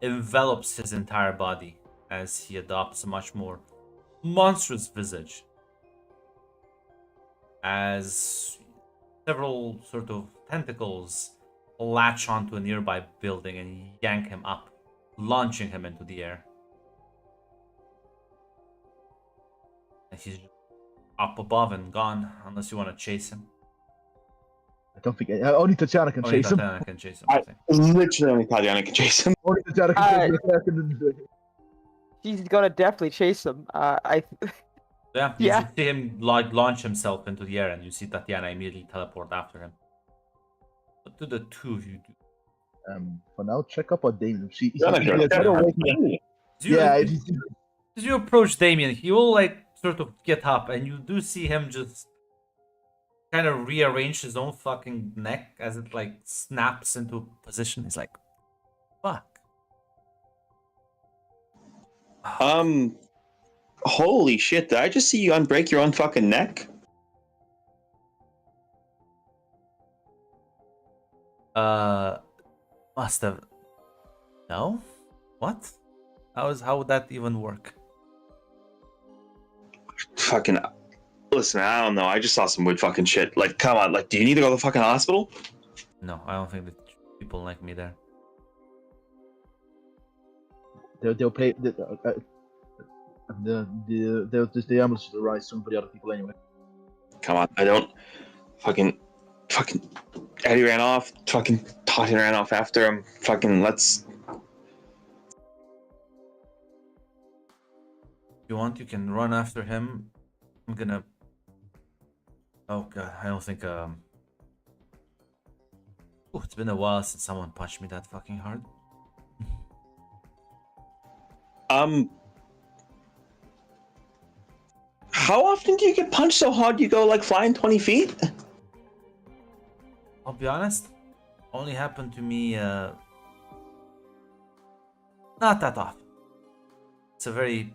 envelops his entire body as he adopts a much more monstrous visage, as several sort of tentacles latch onto a nearby building and yank him up, launching him into the air. And he's up above and gone, unless you want to chase him. I don't think only Tatiana can Only chase him. Tatiana can chase him. Literally only Tatiana can chase him. Only Tatiana can chase him. She's gonna definitely chase him. Yeah, Yeah. you see him launch himself into the air, and you see Tatiana immediately teleport after him. What do the two of you do? For now, check up on Damien. As you approach Damien, he will like sort of get up, and you do see him just kind of rearrange his own fucking neck as it like snaps into position. He's like, "Fuck." Holy shit! Did I just see you unbreak your own fucking neck? Must have. No? What? How would that even work? Fucking listen, I don't know. I just saw some weird fucking shit. Like, come on, like, do you need to go to the fucking hospital? No, I don't think that people like me there. They'll pay the ambulance will arrive soon for the other people anyway. Come on, I don't fucking Eddie ran off. Fucking Tati ran off after him. Fucking let's. If you want, you can run after him. I'm gonna. Oh god, I don't think. Ooh, it's been a while since someone punched me that fucking hard. How often do you get punched so hard you go like flying 20 feet? I'll be honest, only happened to me not that often. It's a very,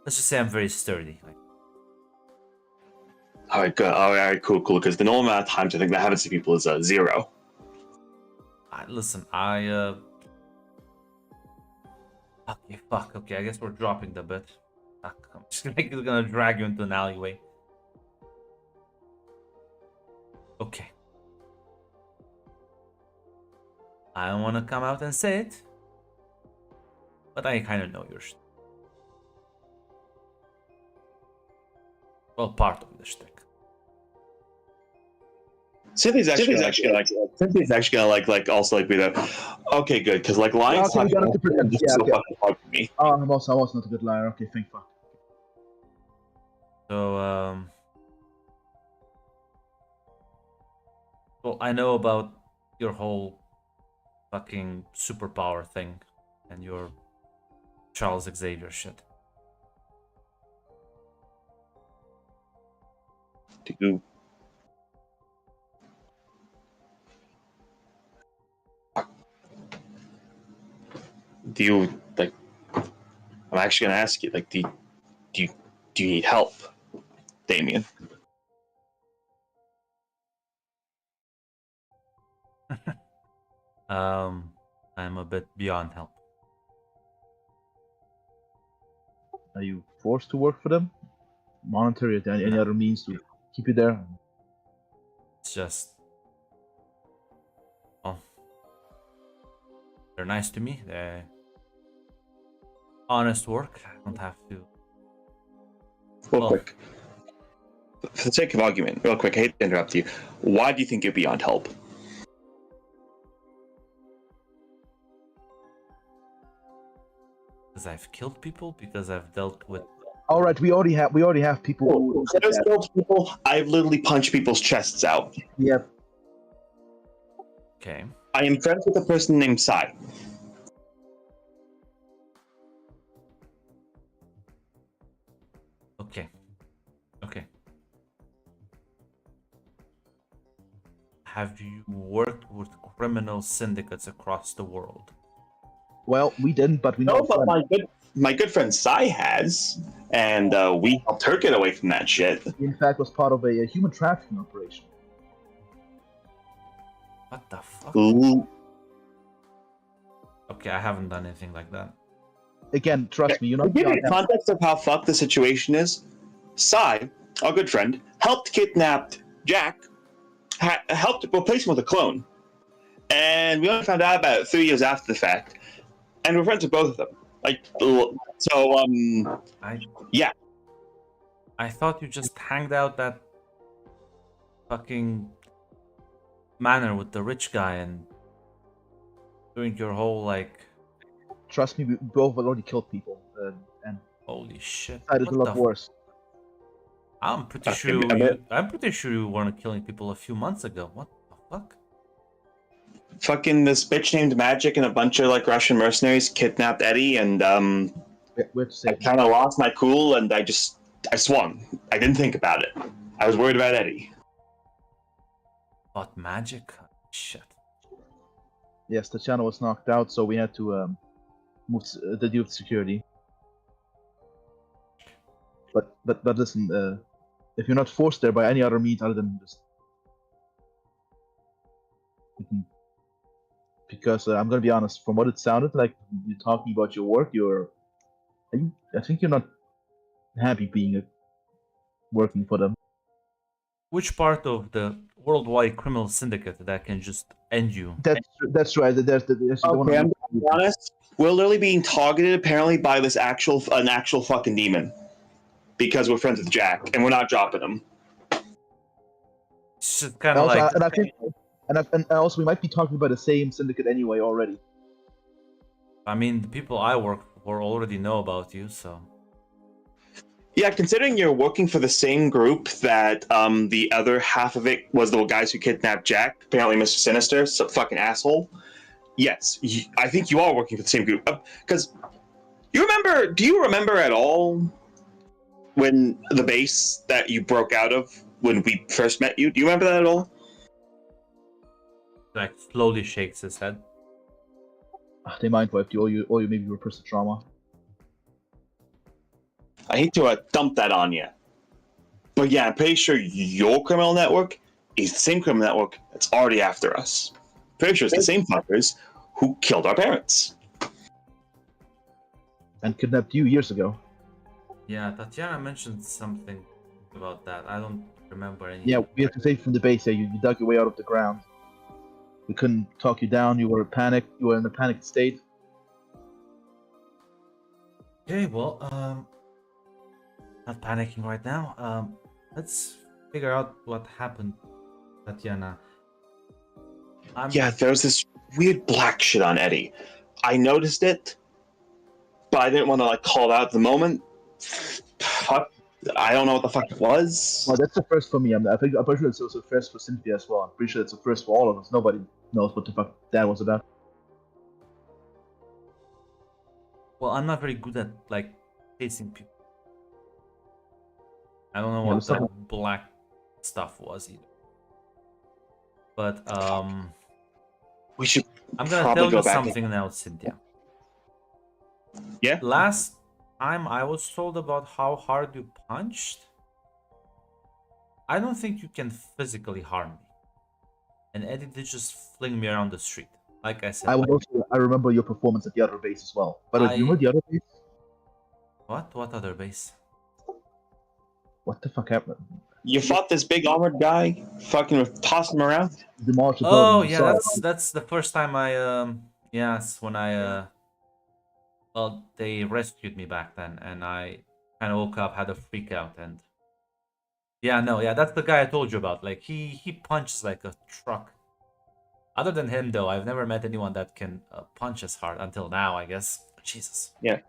let's just say I'm very sturdy. Like, All right, good. All right, cool. Because the normal amount of times I think that happens to people is 0. listen, okay, fuck. Okay, I guess we're dropping the bit. Fuck, I'm just gonna drag you into an alleyway. Okay. I don't want to come out and say it, but I kind of know your shtick. Well, part of the shtick. Cynthia's actually gonna also be the okay, good, because like lying Okay, we gotta pretend. Yeah, so okay. fucking hard for me. Oh, I'm also not a good liar. Okay, thank fuck. So, well, I know about your whole fucking superpower thing and your Charles Xavier shit. Do you like? I'm actually gonna ask you, like, do you need help, Damien? I'm a bit beyond help. Are you forced to work for them? Monetary or any other means to keep you there? It's just, well, They're nice to me. They're honest work. I don't have to. Real Well, quick. For the sake of argument, real quick, I hate to interrupt you. Why do you think you're beyond help? because I've killed people, because I've dealt with. All right, we already have people. Who, There's killed people. I've literally punched people's chests out. yeah, Okay. I am friends with a person named Sai. Okay. Okay. Have you worked with criminal syndicates across the world? well, we didn't, but we know. No, but my good friend Sai has, and we helped her get away from that shit. He, in fact, was part of a human trafficking operation. What the fuck? Ooh. Okay, I haven't done anything like that. Again, trust me, you're To not. give you the context of how fucked the situation is, Sai, our good friend, helped kidnap Jack, helped replace him with a clone. And we only found out about it 3 years after the fact. And we're friends with both of them. Like, so, yeah. I thought you just hanged out that fucking manor with the rich guy and doing your whole like. Trust me, we both already killed people, and Holy shit! that is a What lot the worse. I'm pretty Okay, sure. I bet- I'm pretty sure you weren't killing people a few months ago. What the fuck? Fucking this bitch named Magic and a bunch of like Russian mercenaries kidnapped Eddie, and We have to say, I kind of lost my cool, and I swung. I didn't think about it. I was worried about Eddie. But magic? Shit. yes, Tatiana was knocked out, so we had to move the deal with security. But listen, if you're not forced there by any other means other than just. Because I'm gonna be honest, from what it sounded like, you talking about your work, I think you're not happy being working for them. Which part of the worldwide criminal syndicate that can just end you? That's right. There's the one. Okay, I'm gonna be honest. We're literally being targeted apparently by an actual fucking demon, because we're friends with Jack and we're not dropping him. It's just kind of Also, like. and I think, and also we might be talking about the same syndicate anyway already. I mean, the people I work for already know about you, so. Yeah, considering you're working for the same group that the other half of it was the guys who kidnapped Jack, apparently Mr. Sinister, so fucking asshole. Yes, I think you are working for the same group. Because do you remember at all when the base that you broke out of when we first met you? Do you remember that at all? Like slowly shakes his head. They mind wiped you, or you maybe repressed the trauma. I hate to dump that on you. But yeah, I'm pretty sure your criminal network is the same criminal network that's already after us. Pretty sure it's the same fuckers who killed our parents. And kidnapped you years ago. Yeah, Tatiana mentioned something about that. I don't remember any. Yeah, we have to say from the base. Yeah, you dug your way out of the ground. We couldn't talk you down. You were panicked. You were in a panicked state. Okay, well, not panicking right now. Let's figure out what happened, Tatiana. Yeah, there's this weird black shit on Eddie. I noticed it, but I didn't want to like call it out at the moment. Fuck, I don't know what the fuck it was. Well, that's the first for me. I'm pretty sure it's also the first for Cynthia as well. I'm pretty sure it's the first for all of us. Nobody knows what the fuck that was about. Well, I'm not very good at like chasing people. I don't know Yeah, what something- that black stuff was either. But We should I'm gonna probably tell go you back something now, Cynthia. Yeah? Last time I was told about how hard you punched. I don't think you can physically harm me. And Eddie did just fling me around the street. Like I said. I remember your performance at the other base as well. But I- you remember the other base? What? What other base? What the fuck happened? You fought this big armored guy, fucking tossing him around. Demolished the Oh building. yeah, Sorry. that's the first time I Yes, when well, they rescued me back then, and I kind of woke up, had a freak out, and yeah, no, yeah, that's the guy I told you about. Like he punches like a truck. Other than him, though, I've never met anyone that can punch as hard until now. I guess. Jesus. Yeah.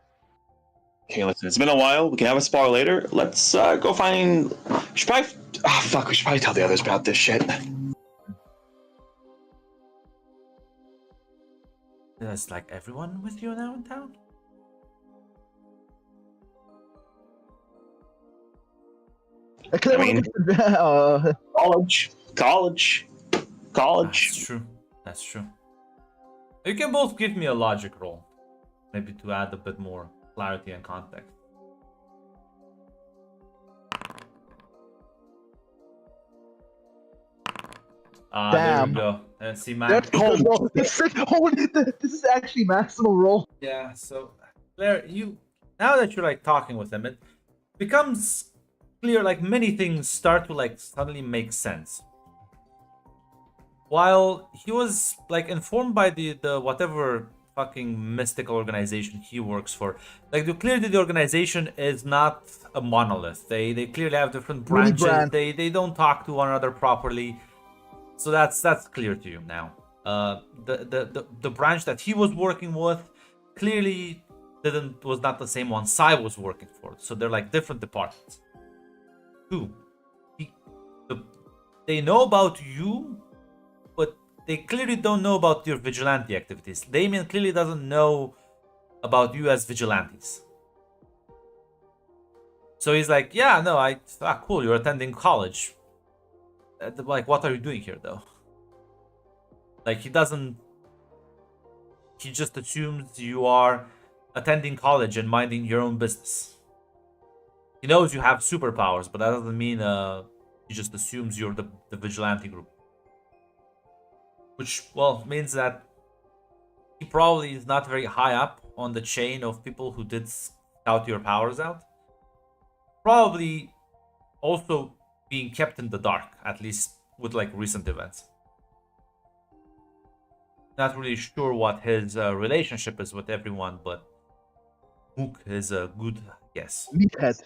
Okay, listen, it's been a while. We can have a spar later. Let's go find. We should probably. Ah, fuck. We should probably tell the others about this shit. Is like everyone with you now in town? Claire, I mean- College. That's true. That's true. You can both give me a logic roll, maybe to add a bit more clarity and context. Ah, there Damn. we go. And see, Max. That's because this is actually maximal roll. Yeah. So, Claire, now that you're like talking with him, it becomes clear. Like many things start to like suddenly make sense. While he was like informed by the whatever fucking mystical organization he works for, like clearly the organization is not a monolith. They clearly have different branches. They don't talk to one another properly. So that's clear to you now. The branch that he was working with clearly was not the same one Sai was working for. So they're like different departments. Two, they know about you, but they clearly don't know about your vigilante activities. Damien clearly doesn't know about you as vigilantes. So he's like, yeah, no, cool, you're attending college. Like, what are you doing here, though? Like, he just assumes you are attending college and minding your own business. He knows you have superpowers, but that doesn't mean he just assumes you're the vigilante group. Which, well, means that he probably is not very high up on the chain of people who did scout your powers out. Probably also being kept in the dark, at least with like recent events. Not really sure what his relationship is with everyone, but Mook is a good guess. Meathead.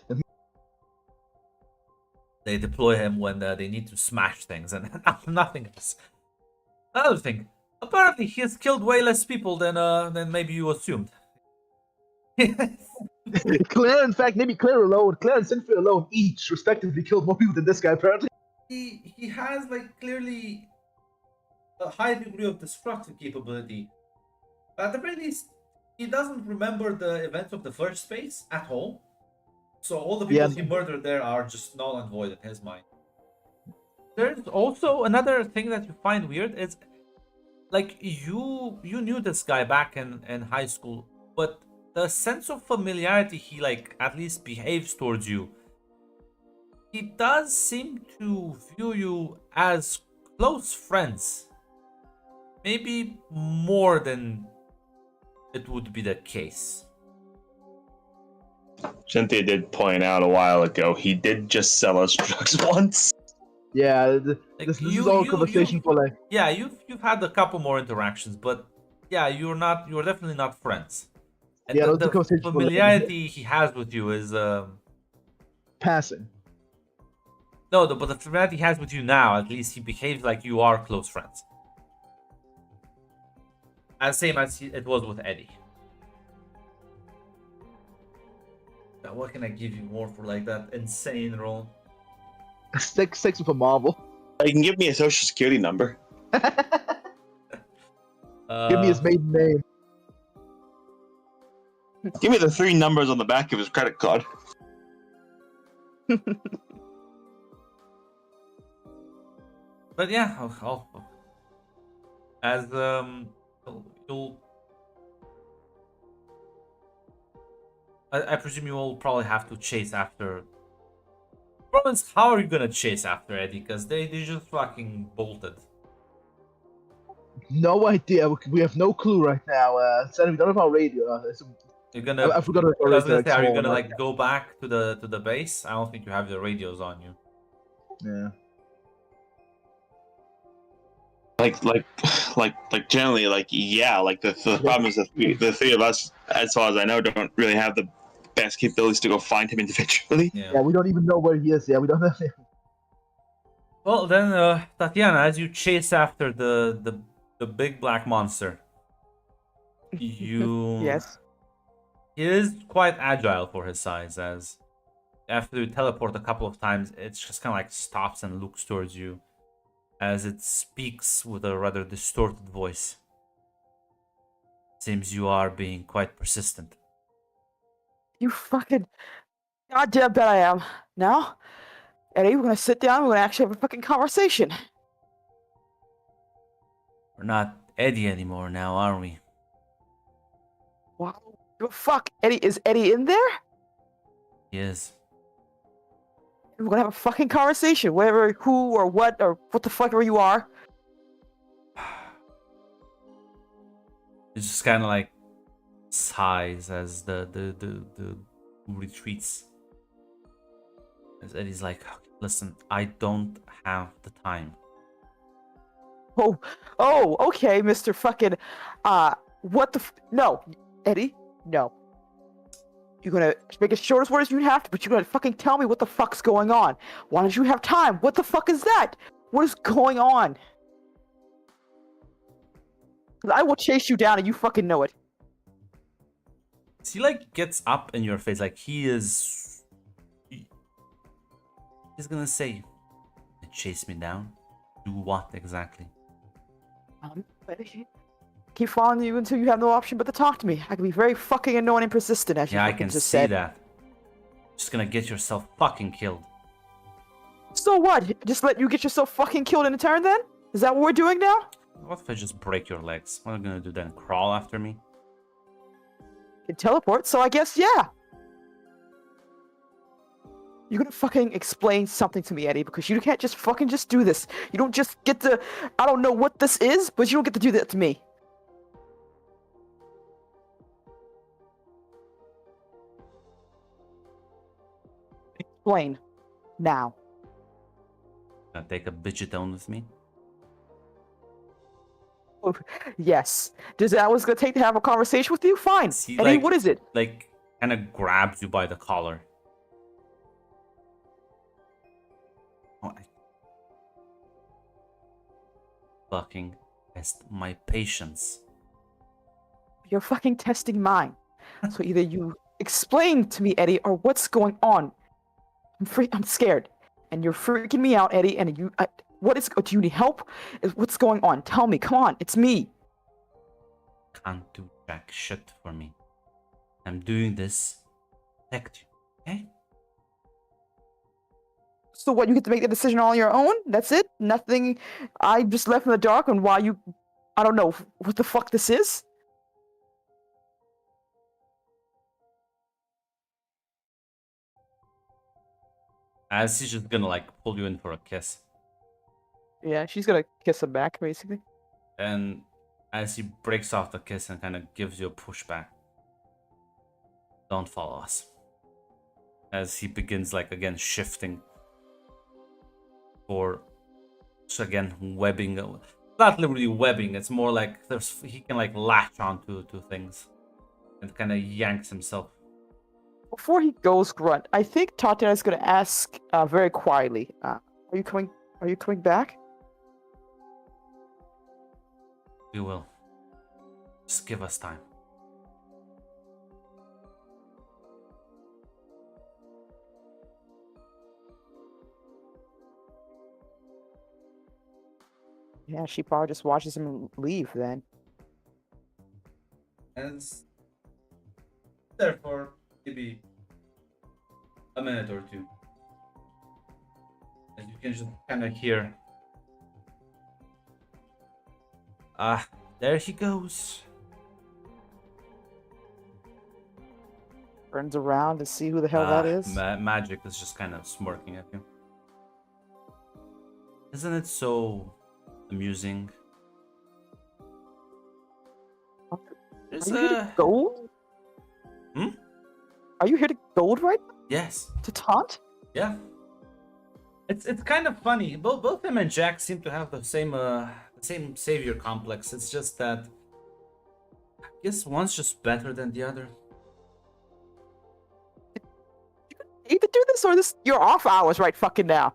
They deploy him when they need to smash things and nothing else. Another thing, apparently he has killed way less people than maybe you assumed. Claire, in fact, maybe Claire and Cynthia alone each respectively killed more people than this guy, apparently. He has like clearly a high degree of destructive capability. But at the very least, he doesn't remember the events of the first space at all. So all the people he murdered there are just null and void in his mind. There's also another thing that you find weird is like you knew this guy back in high school, but the sense of familiarity he like at least behaves towards you, he does seem to view you as close friends. Maybe more than it would be the case. Cynthia did point out a while ago he did just sell us drugs once. Yeah, Like, this is all conversation for like. Yeah, you've had a couple more interactions, but yeah, you're definitely not friends. And Yeah, the familiarity he has with you is passing. no, but the familiarity he has with you now, at least he behaves like you are close friends. As same as it was with Eddie. Now, what can I give you more for like that insane role? Sex with a marvel. You can give me a social security number. Give me his maiden name. Give me the 3 numbers on the back of his credit card. But yeah, as you'll. I presume you will probably have to chase after. Problem is, how are you gonna chase after Eddie? Because they just fucking bolted. No idea. We have no clue right now. Sam, we don't have our radio. You're gonna. I forgot our I was gonna radio. say, are you gonna like go back to the base? I don't think you have the radios on you. Yeah. Like generally, like yeah, like the problem is that the three of us, as far as I know, don't really have the best capabilities to go find him individually. Yeah, we don't even know where he is. Yeah, we don't know. Well, then, Tatiana, as you chase after the big black monster, you Yes. he is quite agile for his size. As after you teleport a couple of times, it just kind of like stops and looks towards you, as it speaks with a rather distorted voice. Seems you are being quite persistent. You fucking goddamn bet I am. Now, Eddie, we're gonna sit down. We're gonna actually have a fucking conversation. We're not Eddie anymore now, are we? Wow. You fuck, Eddie. Is Eddie in there? He is. We're gonna have a fucking conversation. Whatever, who or what the fuck ever you are. It's just kind of like sighs as the retreats. As Eddie's like, listen, I don't have the time. Oh, okay, Mr. Fucking, what the no, Eddie, no. You're gonna make it short as word as you have to, but you're gonna fucking tell me what the fuck's going on. Why don't you have time? What the fuck is that? What is going on? I will chase you down and you fucking know it. He like gets up in your face, like he's gonna say, chase me down? Do what exactly? Keep following you until you have no option but to talk to me. I can be very fucking annoying and persistent, as you Yeah, I fucking can just see said. that. Just gonna get yourself fucking killed. So what? Just let you get yourself fucking killed in a turn then? Is that what we're doing now? What if I just break your legs? What are you gonna do then? Crawl after me? You can teleport, so I guess yeah. You're gonna fucking explain something to me, Eddie, because you can't just fucking just do this. You don't just get to, I don't know what this is, but you don't get to do that to me. Explain. Now. Gonna take a bitchy tone with me? Yes. Does that what it's gonna take to have a conversation with you? Fine. See, Eddie, like- what is it? Like, kinda grabs you by the collar. Oh, I fucking test my patience. You're fucking testing mine. So either you explain to me, Eddie, or what's going on. I'm scared, and you're freaking me out, Eddie. And you, what is? Do you need help? What's going on? Tell me. Come on, it's me. Can't do jack shit for me. I'm doing this to protect you, okay? So what? You get to make the decision all on your own? That's it? Nothing. I just left in the dark on why you. I don't know what the fuck this is. As he's just gonna like pull you in for a kiss. Yeah, she's gonna kiss him back, basically. And as he breaks off the kiss and kind of gives you a pushback. Don't follow us. As he begins like again shifting for so again webbing, not literally webbing, it's more like he can like latch onto things and kind of yanks himself. Before he goes, Grunt, I think Tatiana's gonna ask very quietly, are you coming back? We will. Just give us time. Yeah, she probably just watches him leave then. And therefore maybe a minute or two. And you can just kind of hear. There he goes. Turns around to see who the hell that is. Magic is just kind of smirking at you. Isn't it so amusing? There's Are you here to gold? Hmm? Are you here to gold right now? Yes. To taunt? Yeah. It's kind of funny. Both him and Jack seem to have the same savior complex. It's just that I guess one's just better than the other. Either do this or this. You're off hours right fucking now.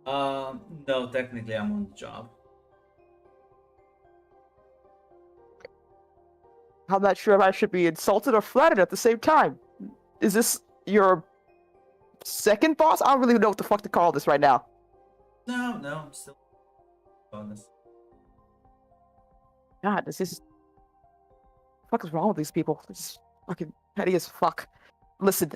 No, technically I'm on the job. I'm not sure if I should be insulted or flattered at the same time. Is this your second boss? I don't really know what the fuck to call this right now. No, I'm still on this. God, this is. What the fuck is wrong with these people? It's fucking petty as fuck. Listen,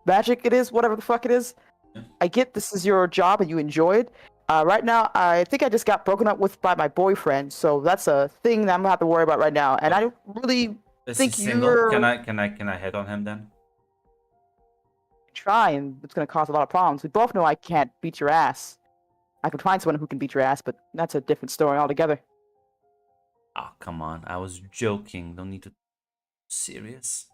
magic it is, whatever the fuck it is. Yeah. I get this is your job and you enjoy it. Right now, I think I just got broken up with by my boyfriend, so that's a thing that I'm gonna have to worry about right now. And I don't really Is think he single? you're Can I hit on him then? trying. It's gonna cause a lot of problems. We both know I can't beat your ass. I could find someone who can beat your ass, but that's a different story altogether. Oh, come on. I was joking. Don't need to serious.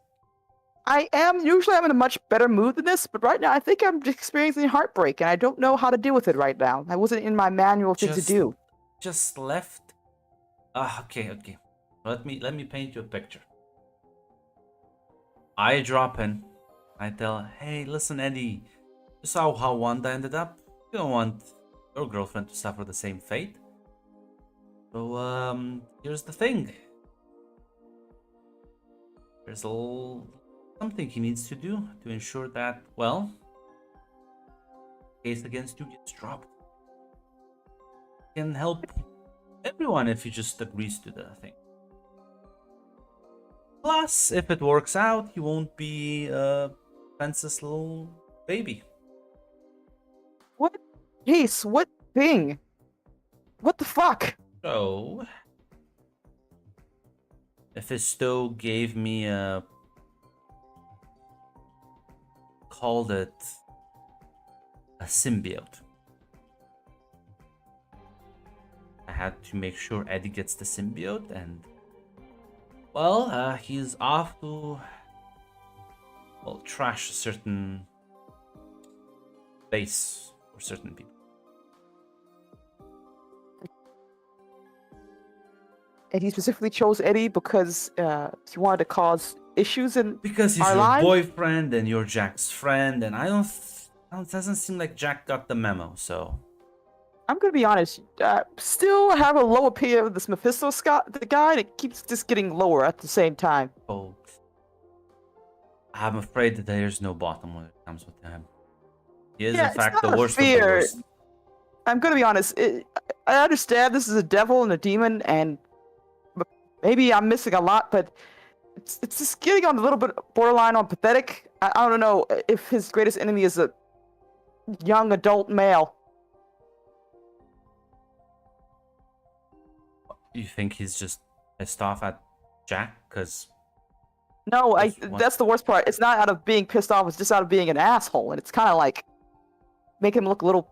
Usually I'm in a much better mood than this, but right now I think I'm just experiencing heartbreak and I don't know how to deal with it right now. That wasn't in my manual thing to do. Just left. Okay. Let me paint you a picture. I drop in. I tell, hey, listen, Eddie. You saw how Wanda ended up. You don't want your girlfriend to suffer the same fate. So here's the thing. There's something he needs to do to ensure that, well, case against you gets dropped. Can help everyone if he just agrees to the thing. Plus, if it works out, he won't be Fence's little baby. What case? What thing? What the fuck? So, Mephisto gave me a called it a symbiote. I had to make sure Eddie gets the symbiote, and well, he's off to trash a certain base for certain people. And he specifically chose Eddie because he wanted to cause issues in Because he's our your lives? boyfriend and you're Jack's friend, and it doesn't seem like Jack got the memo, so. I'm gonna be honest. Still have a low opinion of this Mephisto Scott, the guy, and it keeps just getting lower at the same time. Oh, I'm afraid that there's no bottom when it comes with him. He is, Yeah, in fact, it's the not a worst of the fear. worst. I'm gonna be honest. I understand this is a devil and a demon, and maybe I'm missing a lot, but it's just getting on a little bit borderline on pathetic. I don't know if his greatest enemy is a young adult male. You think he's just pissed off at Jack? Because No, What? that's the worst part. It's not out of being pissed off, it's just out of being an asshole, and it's kind of like make him look a little.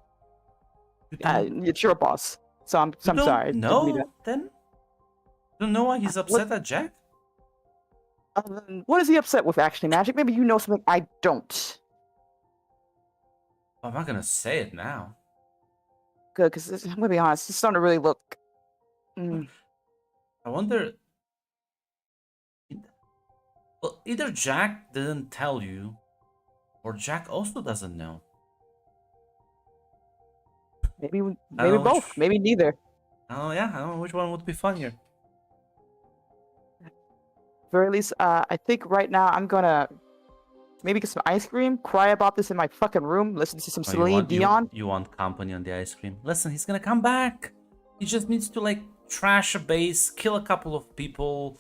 It's your boss, so I'm sorry. No, then? You don't know why he's upset at Jack? What is he upset with, actually, Magic? Maybe you know something I don't. I'm not gonna say it now. Good, because I'm gonna be honest, it's starting to really look. I wonder. Well, either Jack didn't tell you, or Jack also doesn't know. Maybe I don't know both. which- Maybe neither. Oh yeah, I don't know which one would be funnier. Very least, I think right now I'm gonna maybe get some ice cream, cry about this in my fucking room, listen to some Oh, Celine Dion. You want company on the ice cream? Listen, he's gonna come back. He just needs to like trash a base, kill a couple of people.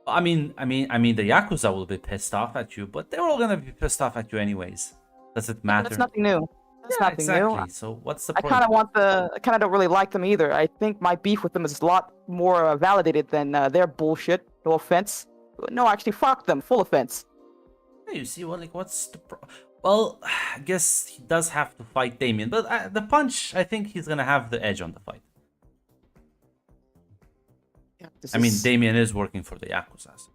I mean, the Yakuza will be pissed off at you, but they're all gonna be pissed off at you anyways. Does it matter? That's nothing new. That's Yeah, nothing exactly. new. So what's the I point? kind of don't really like them either. I think my beef with them is a lot more validated than their bullshit. No offense. No, actually, fuck them. Full offense. Yeah, you see, what's the well, I guess he does have to fight Damien, but the punch, I think he's gonna have the edge on the fight. Yeah, I mean, Damien is working for the Yakuza. So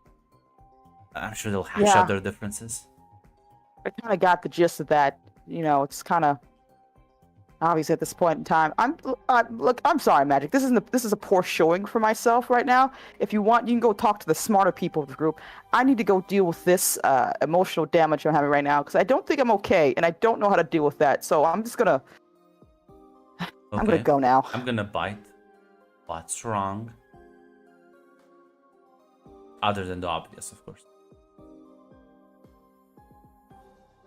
I'm sure they'll hash Yeah. out their differences. I kind of got the gist of that. You know, it's kind of obviously at this point in time. Look, I'm sorry, Magic. This is a poor showing for myself right now. If you want, you can go talk to the smarter people of the group. I need to go deal with this emotional damage I'm having right now because I don't think I'm okay, and I don't know how to deal with that. So I'm just gonna, I'm gonna Okay. go now. I'm gonna bite. What's wrong? Other than the obvious, of course.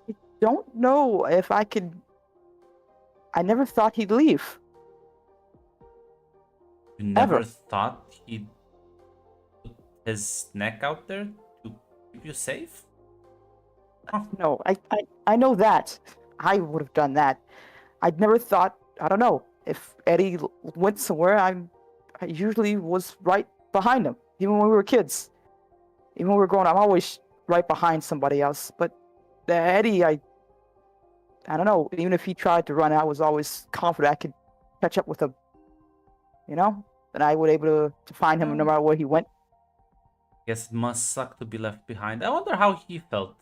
I don't know if I could. I never thought he'd leave. You never Ever. thought he'd put his neck out there to keep you safe? Huh. No, I know that. I would have done that. I'd never thought. I don't know if Eddie went somewhere. I usually was right behind him, even when we were kids. Even when we were growing up, I'm always right behind somebody else. But Eddie, I don't know. Even if he tried to run, I was always confident I could catch up with him. You know, and I would able to find him no matter where he went. Guess it must suck to be left behind. I wonder how he felt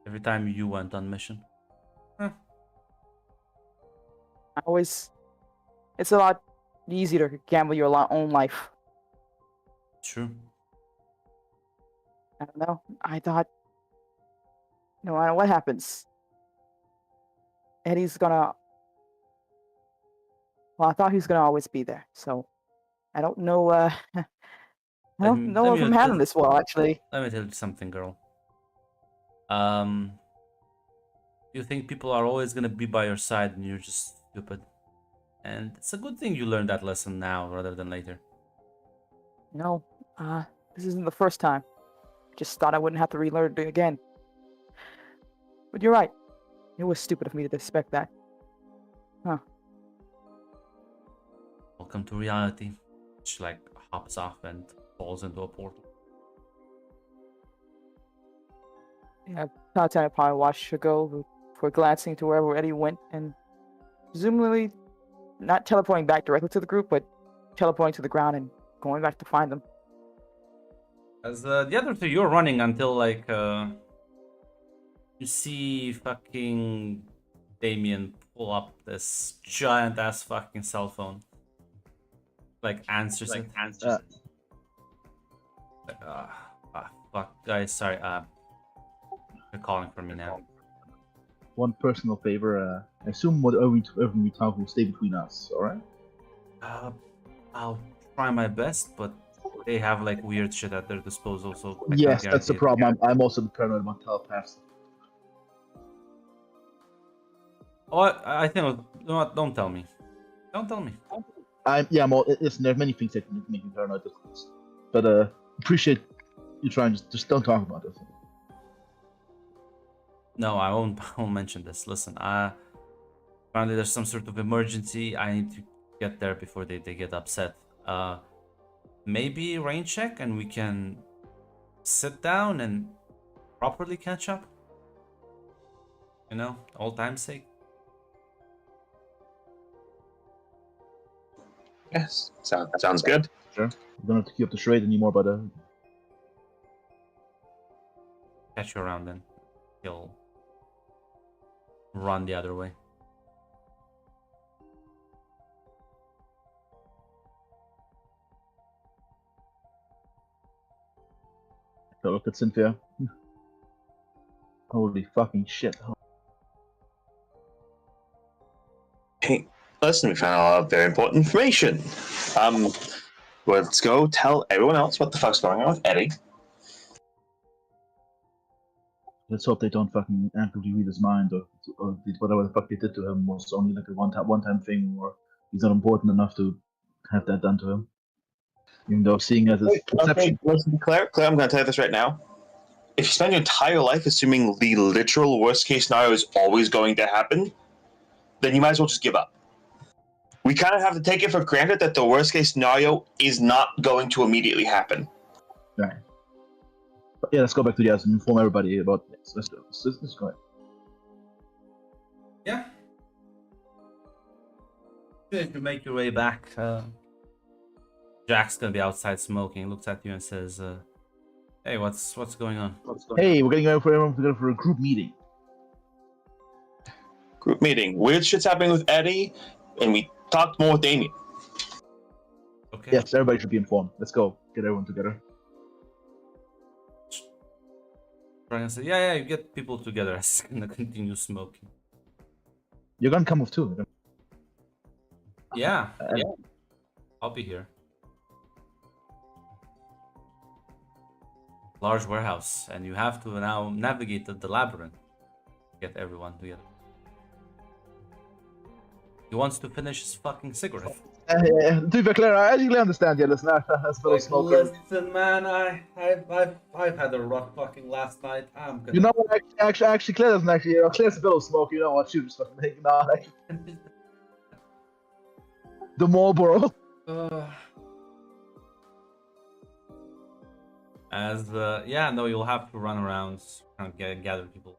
every time you went on mission. Huh. It's a lot easier to gamble your own life. True. I don't know. I thought, no matter what happens, Eddie's gonna. Well, I thought he was gonna always be there. So I don't know. I don't know if I'm handling this well, actually. Let me tell you something, girl. You think people are always gonna be by your side and you're just stupid. And it's a good thing you learned that lesson now rather than later. No, this isn't the first time. Just thought I wouldn't have to relearn it again. But you're right. It was stupid of me to expect that. Huh. Welcome to reality. She like hops off and falls into a portal. Yeah, Tatiana probably watched her go before glancing to wherever Eddie went and presumably not teleporting back directly to the group, but teleporting to the ground and going back to find them. As the other two, you're running until like you see fucking Damien pull up this giant ass fucking cell phone. Like answers it. Fuck guys, sorry. They're calling for me now. One personal favor. I assume whatever we talk will stay between us. All right. I'll try my best, but they have like weird shit at their disposal, so I Yes, can't that's the guarantee it. problem. I'm also paranoid about telepaths. Oh, I think. You know what? Don't tell me. Don't tell me. Listen, there's many things that can make me paranoid, but appreciate you trying. Just don't talk about this. No, I won't. I won't mention this. Listen, apparently there's some sort of emergency. I need to get there before they get upset. Maybe rain check and we can sit down and properly catch up. You know, old time's sake. Yes, sounds good. Sure. We don't have to keep up the charade anymore, but Catch you around then. He'll run the other way. go look at Cynthia. Holy fucking shit. Hey, listen, we found a lot of very important information. Let's go tell everyone else what the fuck's going on with Eddie. Let's hope they don't fucking actively read his mind, or whatever the fuck they did to him was only like a one-time thing, or he's not important enough to have that done to him. Even though seeing as his perception. Okay, listen, Claire, I'm going to tell you this right now. If you spend your entire life assuming the literal worst-case scenario is always going to happen, then you might as well just give up. We kind of have to take it for granted that the worst-case scenario is not going to immediately happen. Right. But yeah, let's go back to the house and inform everybody about this. Let's go. Let's go ahead. Yeah. If you make your way back, Jack's gonna be outside smoking. He looks at you and says, "Hey, what's going on?" Hey, we're getting ready for a group meeting. group meeting. Weird shit's happening with Eddie, and we talked more with Damien. Okay. Yes, everybody should be informed. Let's go. Get everyone together. Trying to say, yeah, you get people together. I'm just gonna continue smoking. You're gonna come with too. Yeah. I'll be here. Large warehouse, and you have to now navigate the labyrinth. Get everyone together. He wants to finish his fucking cigarette. To be clear, I actually understand you, listener, as fellow smoker. Listen, man, I've had a rough fucking last night. I'm gonna. You know what? Actually, Claire doesn't actually. Claire's a fellow smoker. You know what? She was fucking making on. The Marlboro. You'll have to run around, kind of gather people.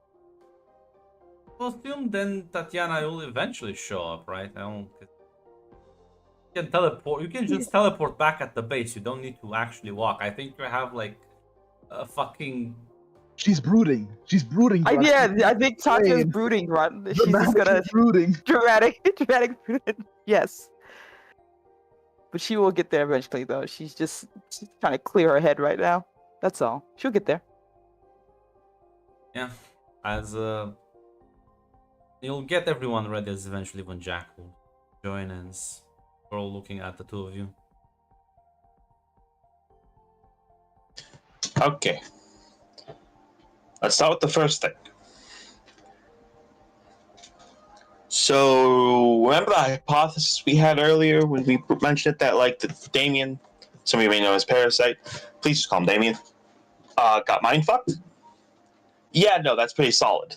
Well, assume then Tatiana will eventually show up, right? You can teleport. You can just teleport back at the base. You don't need to actually walk. I think you have like a fucking. She's brooding. She's brooding. I think Tatiana's brooding, right? She's just gonna brooding. dramatic brooding. Yes. But she will get there eventually, though. She's trying to clear her head right now. That's all. She'll get there. Yeah, you'll get everyone ready as eventually when Jack will join, and we're all looking at the two of you. Okay. Let's start with the first thing. So, remember the hypothesis we had earlier when we mentioned it, that, like, the Damien, some of you may know as Parasite, please just call him Damien, got mind fucked? Yeah, no, that's pretty solid.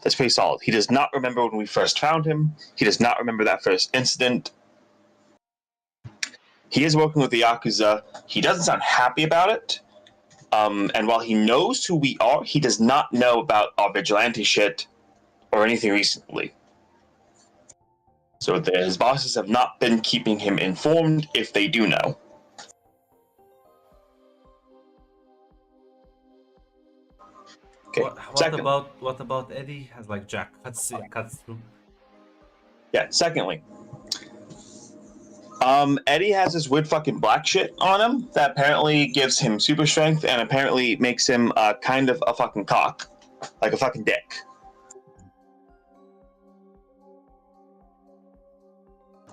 He does not remember when we first found him. He does not remember that first incident. He is working with the Yakuza. He doesn't sound happy about it. And while he knows who we are, he does not know about our vigilante shit or anything recently. So his bosses have not been keeping him informed if they do know. Okay. What about Eddie? Has like Jack cuts through. Yeah. Secondly, Eddie has this weird fucking black shit on him that apparently gives him super strength and apparently makes him kind of a fucking cock, like a fucking dick.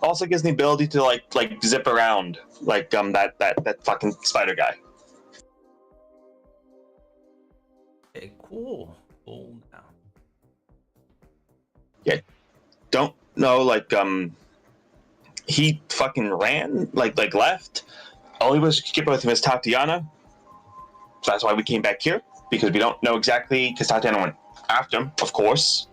Also gives the ability to like zip around like that fucking spider guy. Okay, cool now. Yeah, don't know he fucking ran like left. All he was keeping with him is Tatiana. So that's why we came back here, because we don't know exactly, because Tatiana went after him, of course.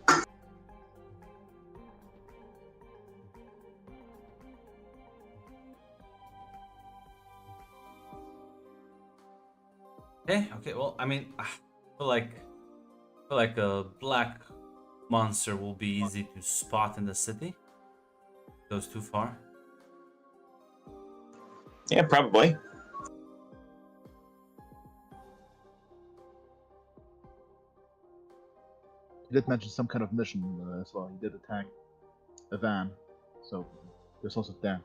Okay. Well, I mean, I feel like a black monster will be easy to spot in the city. Goes too far. Yeah, probably. He did mention some kind of mission as well. He did attack a van, so there's also that.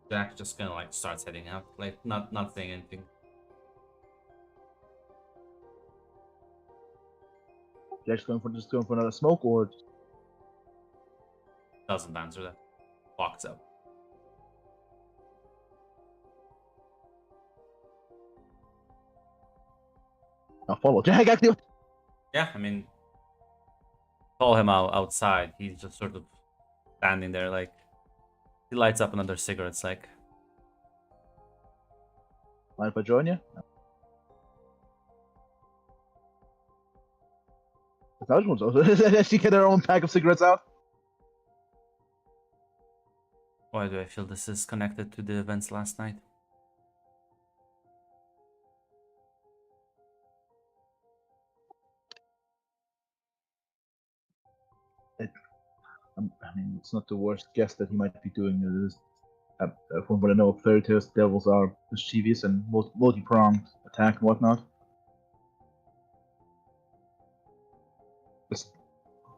Jack just kind of like starts heading out, like not saying anything. Jack's going for another smoke, or Doesn't answer that. Walks out. I'll follow Jack. Actually, Yeah, I mean, call him out outside. He's just sort of standing there, like he lights up another cigarette. It's like, mind if I join you? Those ones also. She get her own pack of cigarettes out. why do I feel this is connected to the events last night? I mean, it's not the worst guess that he might be doing. It is, from what I know of fairy tales, devils are mischievous and multi-pronged attack and whatnot.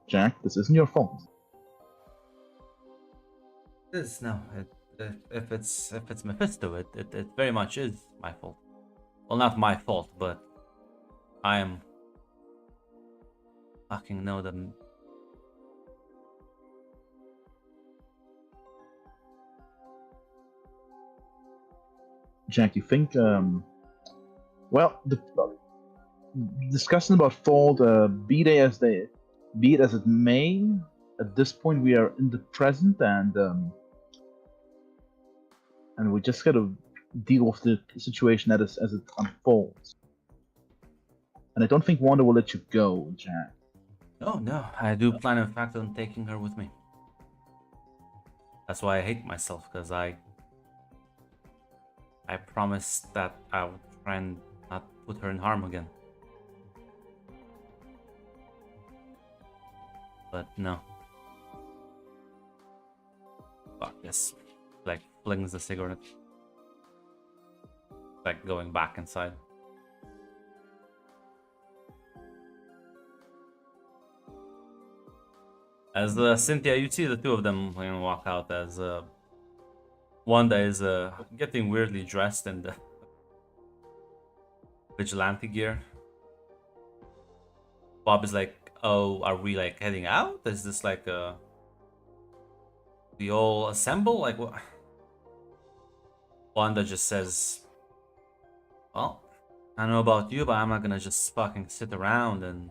Jack, this isn't your fault. It is no. If it's Mephisto, it very much is my fault. Well, not my fault, but I am fucking know them. Jack, you think, well, the discussion about fault, be it as it may, at this point we are in the present, and we just gotta deal with the situation as it unfolds. And I don't think Wanda will let you go, Jack. No, I do plan in fact on taking her with me. That's why I hate myself, because I promised that I would try and not put her in harm again. But no. Fuck this. Like flings the cigarette. Like going back inside. As Cynthia, you see the two of them walk out as Wanda is getting weirdly dressed in the vigilante gear. Bob is like, oh, are we like heading out? Is this like we all assemble? Like what? Wanda just says, well, I don't know about you, but I'm not gonna just fucking sit around and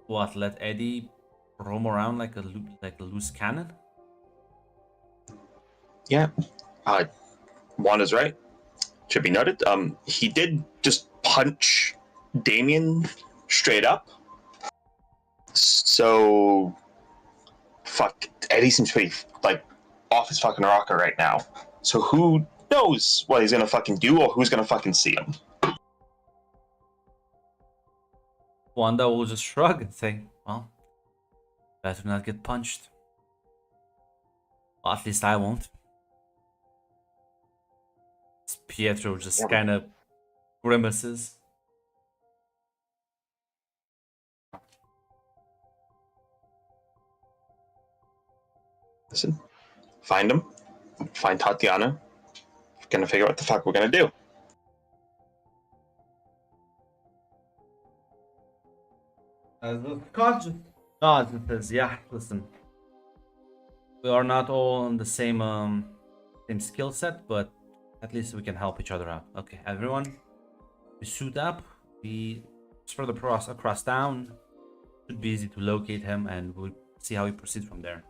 what, let Eddie roam around like a loose cannon? Yeah. Wanda's right. Should be noted. He did just punch Damien straight up. So, fuck. Eddie seems pretty like off his fucking rocker right now. So who knows what he's gonna fucking do or who's gonna fucking see him? Wanda will just shrug and say, well, better not get punched. Well, at least I won't. Pietro just kind of grimaces. Listen, find him. Find Tatiana. We're gonna figure out what the fuck we're gonna do. As the conscious nods and says, yeah, listen. We are not all on the same skill set, but at least we can help each other out. Okay, everyone, we suit up. We spread across town. Should be easy to locate him, and we'll see how we proceed from there.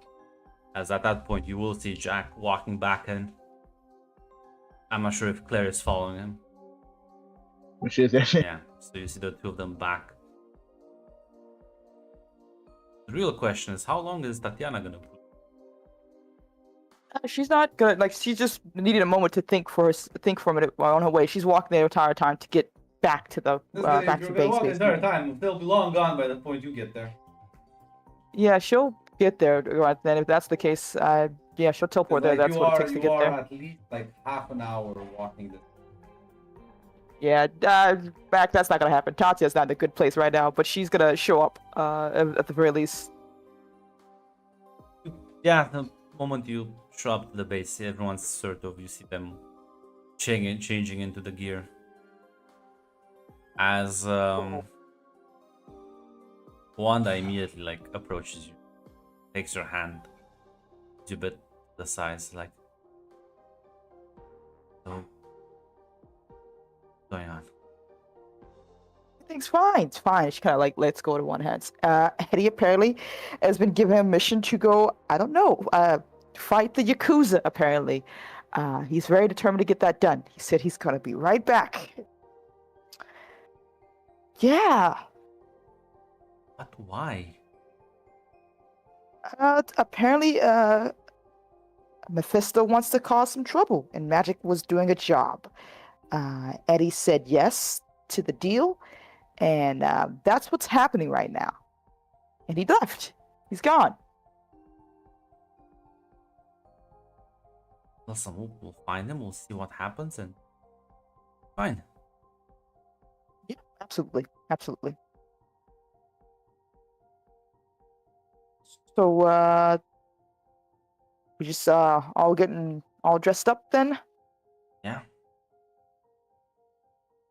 As at that point, you will see Jack walking back in. I'm not sure if Claire is following him. Which is actually. Yeah, so you see the two of them back. The real question is, how long is Tatiana gonna be? She's not gonna like. She just needed a moment to think for it on her way. She's walking the entire time to get back to the back to base. The entire time, they'll be long gone by the point you get there. Yeah, she'll get there. Right then, if that's the case, yeah, she'll teleport there. That's what it takes to get there. At least like half an hour walking this. Yeah, back. That's not gonna happen. Tatia's not in a good place right now, but she's gonna show up at the very least. Yeah, the moment you show up to the base, everyone's sort of, you see them changing into the gear. As Wanda immediately like approaches you, takes your hand, gives you a bit the size, like, so what's going on? Everything's fine. It's fine. She kind of like lets go to one hand. Eddie apparently has been given a mission to go, I don't know, fight the Yakuza, apparently. He's very determined to get that done. He said he's going to be right back. Yeah. But why? Apparently, Mephisto wants to cause some trouble, and Magic was doing a job. Eddie said yes to the deal, and that's what's happening right now. And he left. He's gone. Listen, we'll find him, we'll see what happens, and fine. Yeah, absolutely. Absolutely. So, we just all getting all dressed up then? Yeah,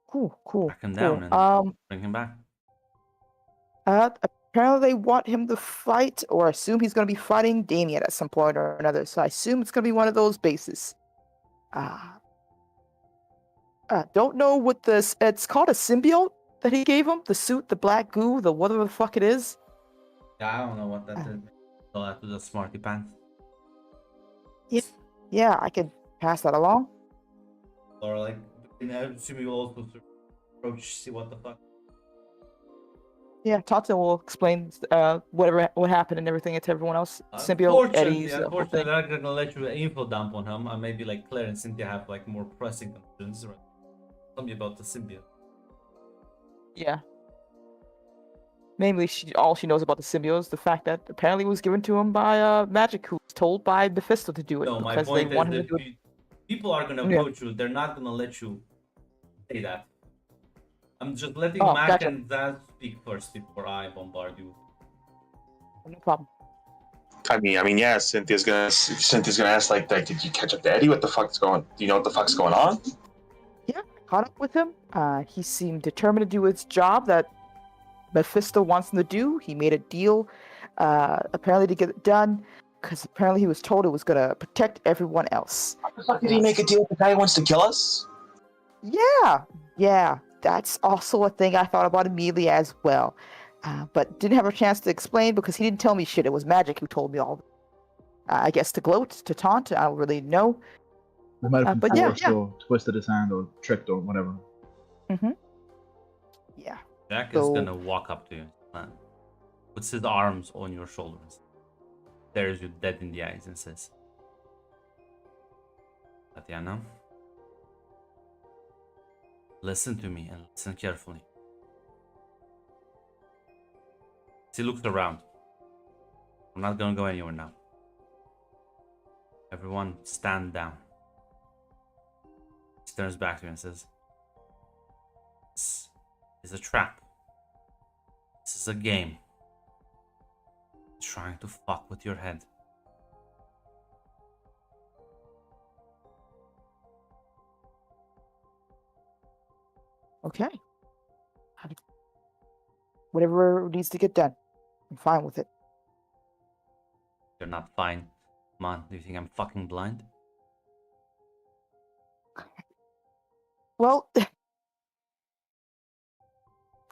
Cool. track him down and bring him back. Apparently they want him to fight, or assume he's going to be fighting Damien at some point or another. So I assume it's going to be one of those bases. Don't know what this. It's called a symbiote that he gave him. The suit, the black goo, the whatever the fuck it is. Yeah, I don't know what that is. Tell that to the smarty pants. Yeah, I could pass that along. Or like, I assume you will also approach, see what the fuck. Yeah, Tata will explain what happened and everything to everyone else. Symbiote, Eddie's whole Unfortunately, thing. they're not gonna let you info dump on him. And maybe like Claire and Cynthia have like more pressing concerns. Right? Tell me about the symbiote. Yeah. Mainly, all she knows about the symbiote is the fact that apparently it was given to him by Magic, who was told by Mephisto to do it No, my because they point is wanted him to that do it. people are gonna Yeah. approach you. They're not gonna let you say that. I'm just letting Oh, Mac gotcha. and Zaz speak first before I bombard you. No problem. I mean, yeah. Cynthia's gonna ask like, did you catch up to Eddie? What the fuck's going? Do you know what the fuck's going on? Yeah, I caught up with him. He seemed determined to do his job that Mephisto wants him to do. He made a deal, apparently to get it done, because apparently he was told it was gonna protect everyone else. What the fuck did he make a deal with the guy who wants to kill us? Yeah, that's also a thing I thought about immediately as well. But didn't have a chance to explain because he didn't tell me shit. It was Magic who told me all. I guess to gloat, to taunt, I don't really know. They might have but been yeah, forced or twisted his hand or tricked or whatever. Yeah. Jack is So- gonna walk up to you, puts his arms on your shoulders, stares you dead in the eyes, and says, Tatiana, listen to me and listen carefully. He looks around. We're not gonna go anywhere now. Everyone stand down. He turns back to you and says, this is a trap. This is a game. It's trying to fuck with your head. Okay. Whatever needs to get done, I'm fine with it. You're not fine. Come on, do you think I'm fucking blind? Well, I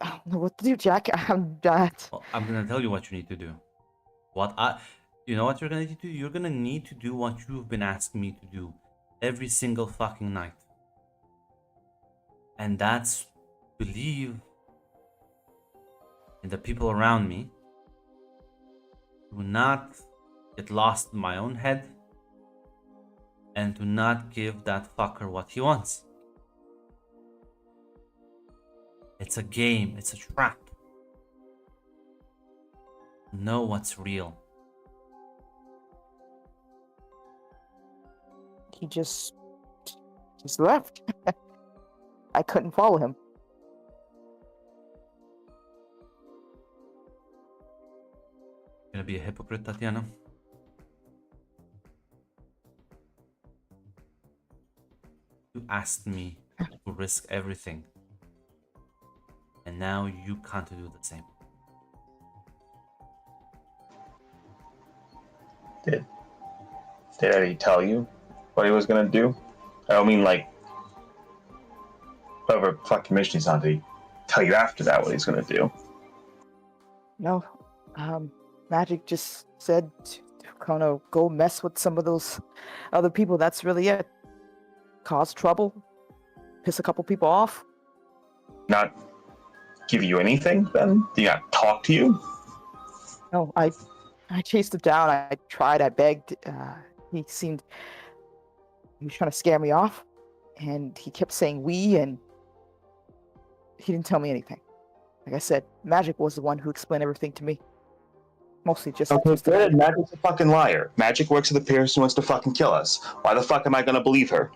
don't know what to do, Jack. I'm not. Well, I'm gonna tell you what you need to do. You know what you're gonna need to do? You're gonna need to do what you've been asking me to do every single fucking night. And that's believe in the people around me. Do not get lost in my own head. And do not give that fucker what he wants. It's a game, it's a trap. Know what's real. He just left. I couldn't follow him. Gonna be a hypocrite, Tatiana? You asked me to risk everything. And now you can't do the same. Did Eddie tell you what he was gonna do? I don't mean like whatever fucking mission he's on. Did he tell you after that what he's gonna do? No, Magic just said to kind of go mess with some of those other people. That's really it. Cause trouble, piss a couple people off. Not give you anything then? Did he not talk to you? No, I chased him down. I tried. I begged. He was trying to scare me off, and he kept saying "we," and he didn't tell me anything. Like I said, Magic was the one who explained everything to me. Mostly just. Okay, good. Magic's a fucking liar. Magic works with the Pierce who wants to fucking kill us. Why the fuck am I gonna believe her?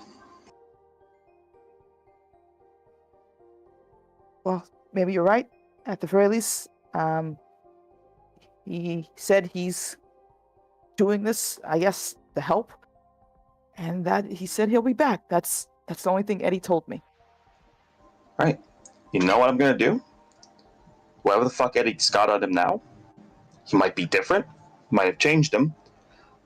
Well, maybe you're right. At the very least, he said he's doing this, I guess, to help. And that he said he'll be back. That's the only thing Eddie told me. Right. You know what I'm gonna do? Whatever the fuck Eddie's got on him now, he might be different, might have changed him.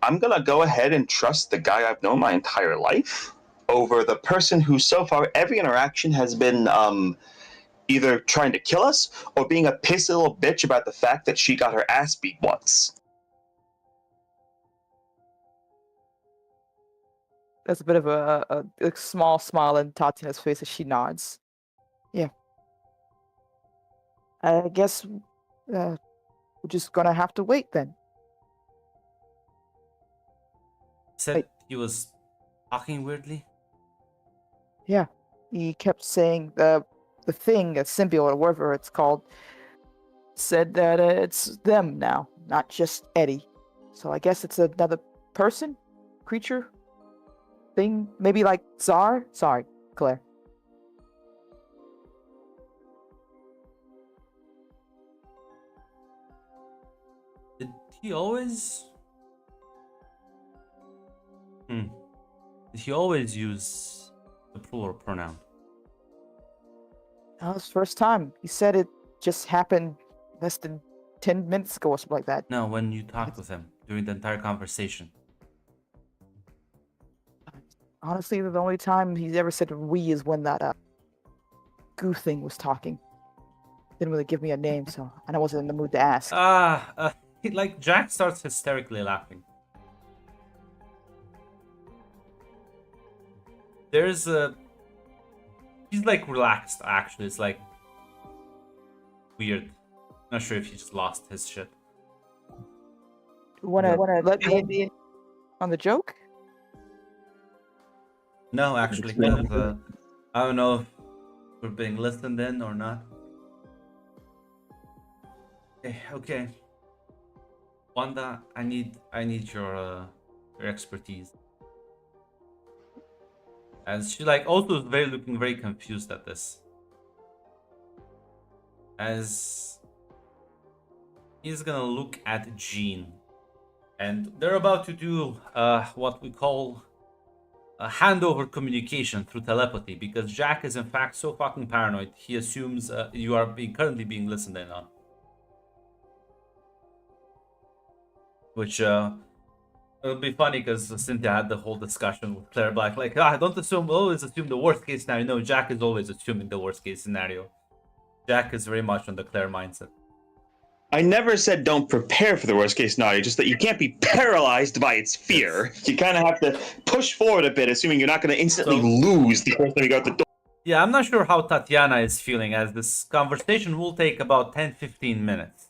I'm gonna go ahead and trust the guy I've known my entire life over the person who so far every interaction has been either trying to kill us or being a pissy little bitch about the fact that she got her ass beat once. There's a bit of a small smile in Tatiana's face as she nods. Yeah. I guess we're just gonna have to wait then. Said Wait. he was talking weirdly. Yeah. He kept saying the thing, a symbiote or whatever it's called, said that it's them now, not just Eddie. So I guess it's another person, creature, thing, maybe like Czar. Sorry, Claire. Did he always? Did he always use the plural pronoun? That was his first time. He said it just happened less than 10 minutes ago or something like that. No, when you talked with him during the entire conversation. Honestly, the only time he's ever said we is when that goo thing was talking. Didn't really give me a name, so I wasn't in the mood to ask. Like Jack starts hysterically laughing. There's a... He's like relaxed, actually. It's like weird. Not sure if he just lost his shit. Wanna let me in on the joke? No, actually. I don't know if we're being listened in or not. Okay. Wanda, I need your expertise. And she like also is looking very confused at this. As he's gonna look at Jean. And they're about to do what we call a handover communication through telepathy, because Jack is in fact so fucking paranoid he assumes you are currently being listened in on. Which it'll be funny because Cynthia had the whole discussion with Claire Black, like, don't always assume the worst case scenario. No, Jack is always assuming the worst case scenario. Jack is very much on the Claire mindset. I never said don't prepare for the worst case scenario, just that you can't be paralyzed by its fear. You kind of have to push forward a bit, assuming you're not going to instantly lose the first time you go out the door. Yeah, I'm not sure how Tatiana is feeling, as this conversation will take about 10-15 minutes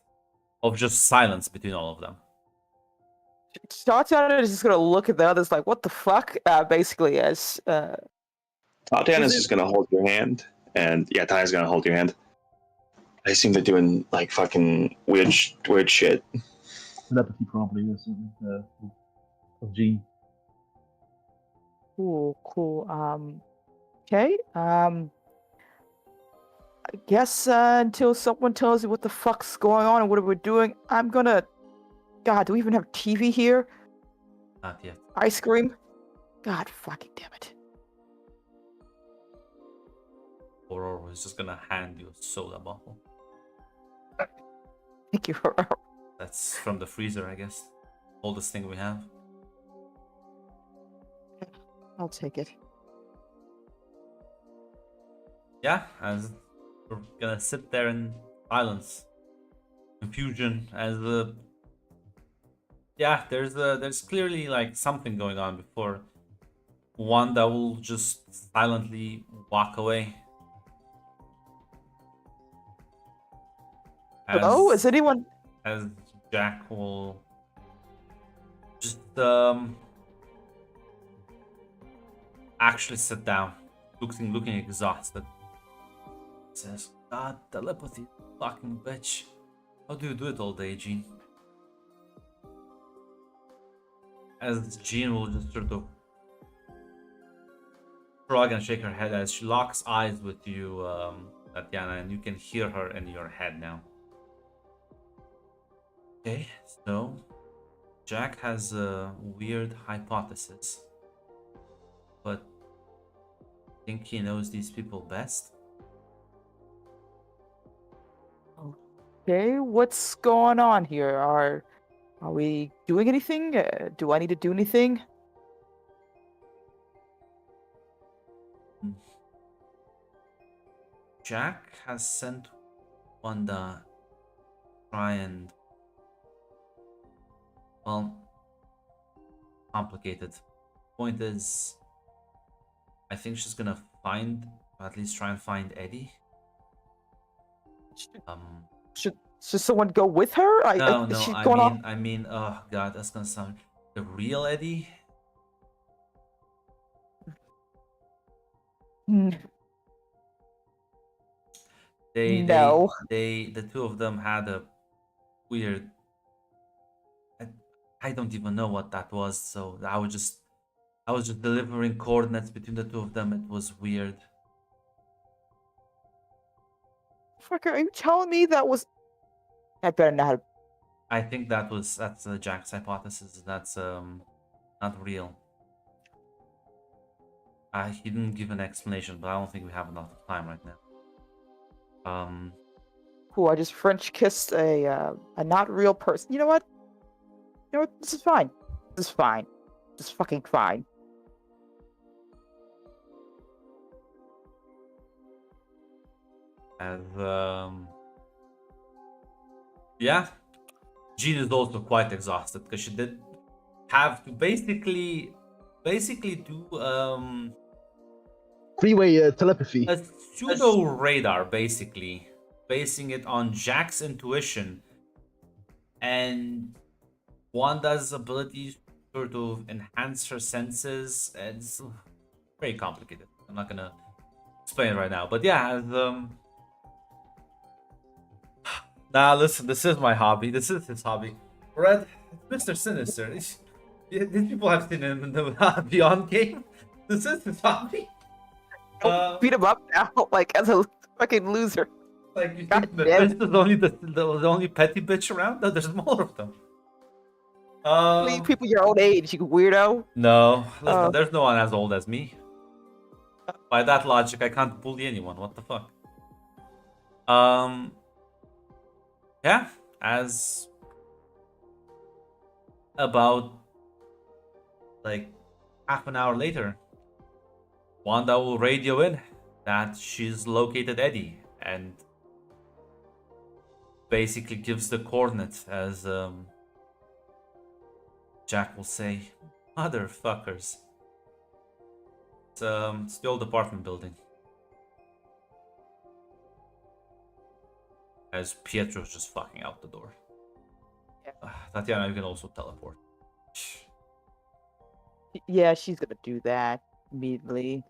of just silence between all of them. Tatiana is just gonna look at the others like, what the fuck? Basically, as Tatiana's just going to hold your hand, and yeah, Tatiana's going to hold your hand. I assume they're doing like fucking weird shit. Telepathy, probably, yes, of Jean. Cool. Okay. I guess until someone tells you what the fuck's going on and what we're doing, I'm gonna. God, do we even have TV here? Not yet. Ice cream? God fucking damn it. Aurora was just gonna hand you a soda bottle. Thank you for. That's from the freezer, I guess. Oldest thing we have. I'll take it. Yeah, as we're gonna sit there in silence, confusion, as the there's clearly like something going on before Wanda will just silently walk away. Hello, is anyone? As Jack will just actually sit down, looking exhausted. Says, God, telepathy, fucking bitch. How do you do it all day, Jean? As Jean will just sort of shrug and shake her head as she locks eyes with you, Tatiana, and you can hear her in your head now. Okay, so Jack has a weird hypothesis, but I think he knows these people best. Okay, what's going on here? Are we doing anything? Do I need to do anything? Jack has sent Wanda try and, well, complicated. Point is, I think she's gonna find, or at least try and find Eddie. Should someone go with her? No, Is no, she going off? I mean, oh god, that's gonna sound the real Eddie. Hmm, They, No. the two of them had a weird. I, I don't even know what that was. So I was just delivering coordinates between the two of them. It was weird. Fricker, are you telling me that was? I better not. I think that's Jack's hypothesis. That's not real. He didn't give an explanation, but I don't think we have enough time right now. Who I just French kissed a not real person. You know what? You know what? This is fine. This is fine. This is fucking fine. And yeah, Jean is also quite exhausted because she did have to basically do Freeway telepathy. a pseudo radar, basically basing it on Jack's intuition and Wanda's ability to sort of enhance her senses. It's very complicated. I'm not gonna explain it right now, but yeah, nah, listen, this is my hobby. This is his hobby. Red, Mr. Sinister. These people have seen him in the Beyond game. This is his hobby. Beat him up now, like as a fucking loser. Like, you God think damn. Mephisto's only the only petty bitch around? No, there's more of them. Leave people your own age, you weirdo. No, listen, there's no one as old as me. By that logic, I can't bully anyone. What the fuck? Yeah, as about like half an hour later, Wanda will radio in that she's located Eddie and basically gives the coordinates as Jack will say, motherfuckers. It's the old apartment building. As Pietro's just fucking out the door. Yeah. Tatiana, you can also teleport. Yeah, she's gonna do that immediately.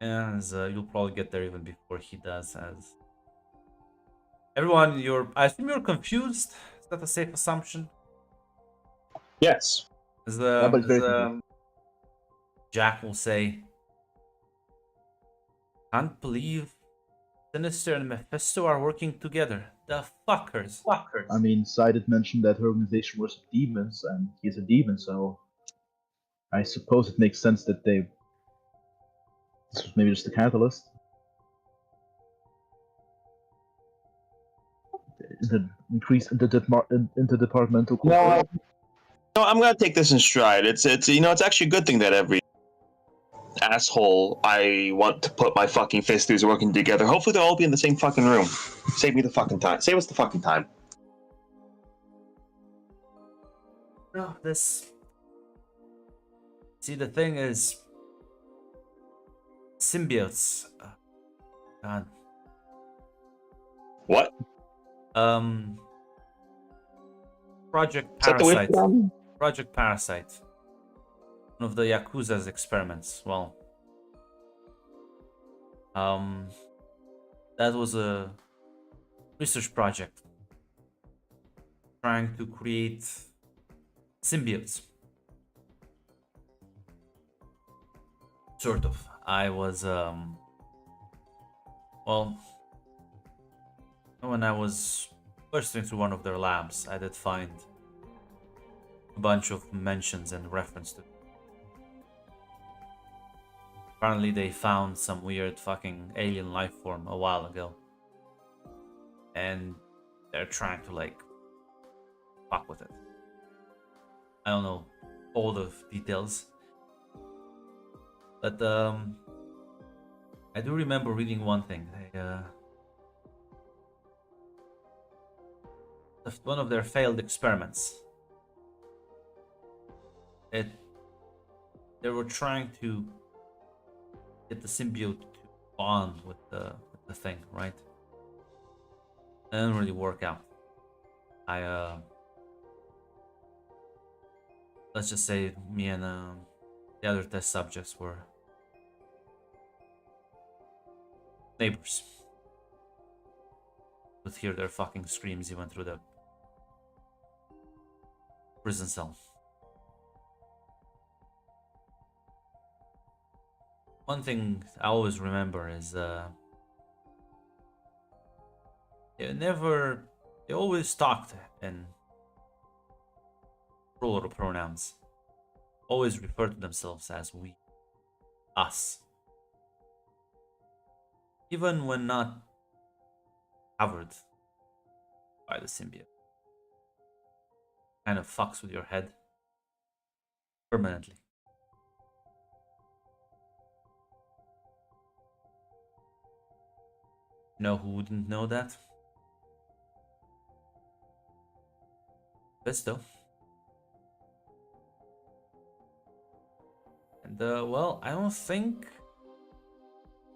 As you'll probably get there even before he does. As everyone, I assume you're confused. Is that a safe assumption? Yes. As Nobody's very confused. Jack will say, "Can't believe Sinister and Mephisto are working together. The fuckers." I mean, Sided mentioned that her organization was demons, and he's a demon, so I suppose it makes sense that this was maybe just a catalyst. The increase in interdepartmental cooperation. No, I'm gonna take this in stride. It's actually a good thing that every asshole I want to put my fucking fist through is working together. Hopefully they'll all be in the same fucking room. Save me the fucking time. Save us the fucking time. No, this. See, the thing is, symbiotes. God. What? Project Is that the Parasite. way? Project Parasite. One of the Yakuza's experiments. Well, that was a research project trying to create symbiotes. Sort of. I was, well, when I was bursting through one of their labs, I did find a bunch of mentions and reference to it. Apparently they found some weird fucking alien life form a while ago. And they're trying to like fuck with it. I don't know all the details. But I do remember reading one thing. One of their failed experiments. They were trying to get the symbiote to bond with the thing, right? It didn't really work out. Let's just say me and the other test subjects were neighbors. Could hear their fucking screams even through the prison cell. One thing I always remember is they always talked in plural pronouns. Always refer to themselves as we, us. Even when not covered by the symbiote. Kind of fucks with your head permanently. You know who wouldn't know that? Visto. And well, I don't think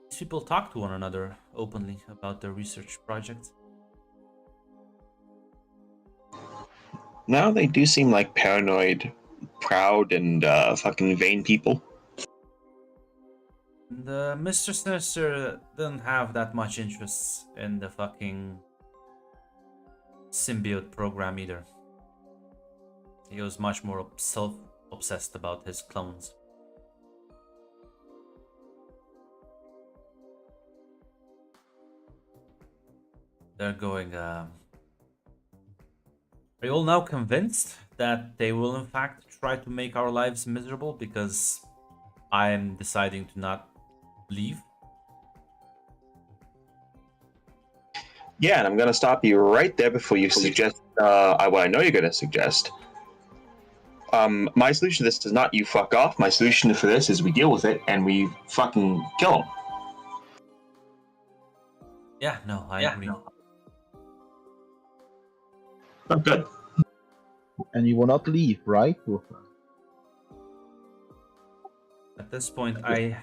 these people talk to one another openly about their research projects. Now they do seem like paranoid, proud, and fucking vain people. And Mr. Sinister didn't have that much interest in the fucking symbiote program either. He was much more self-obsessed about his clones. They're going, Are you all now convinced that they will in fact try to make our lives miserable because I'm deciding to not leave? Yeah, and I'm gonna stop you right there before you suggest what I know you're gonna suggest. My solution to this is not you fuck off. My solution for this is we deal with it and we fucking kill him. Yeah, no, I agree. No. Oh, good. And you will not leave, right? At this point, I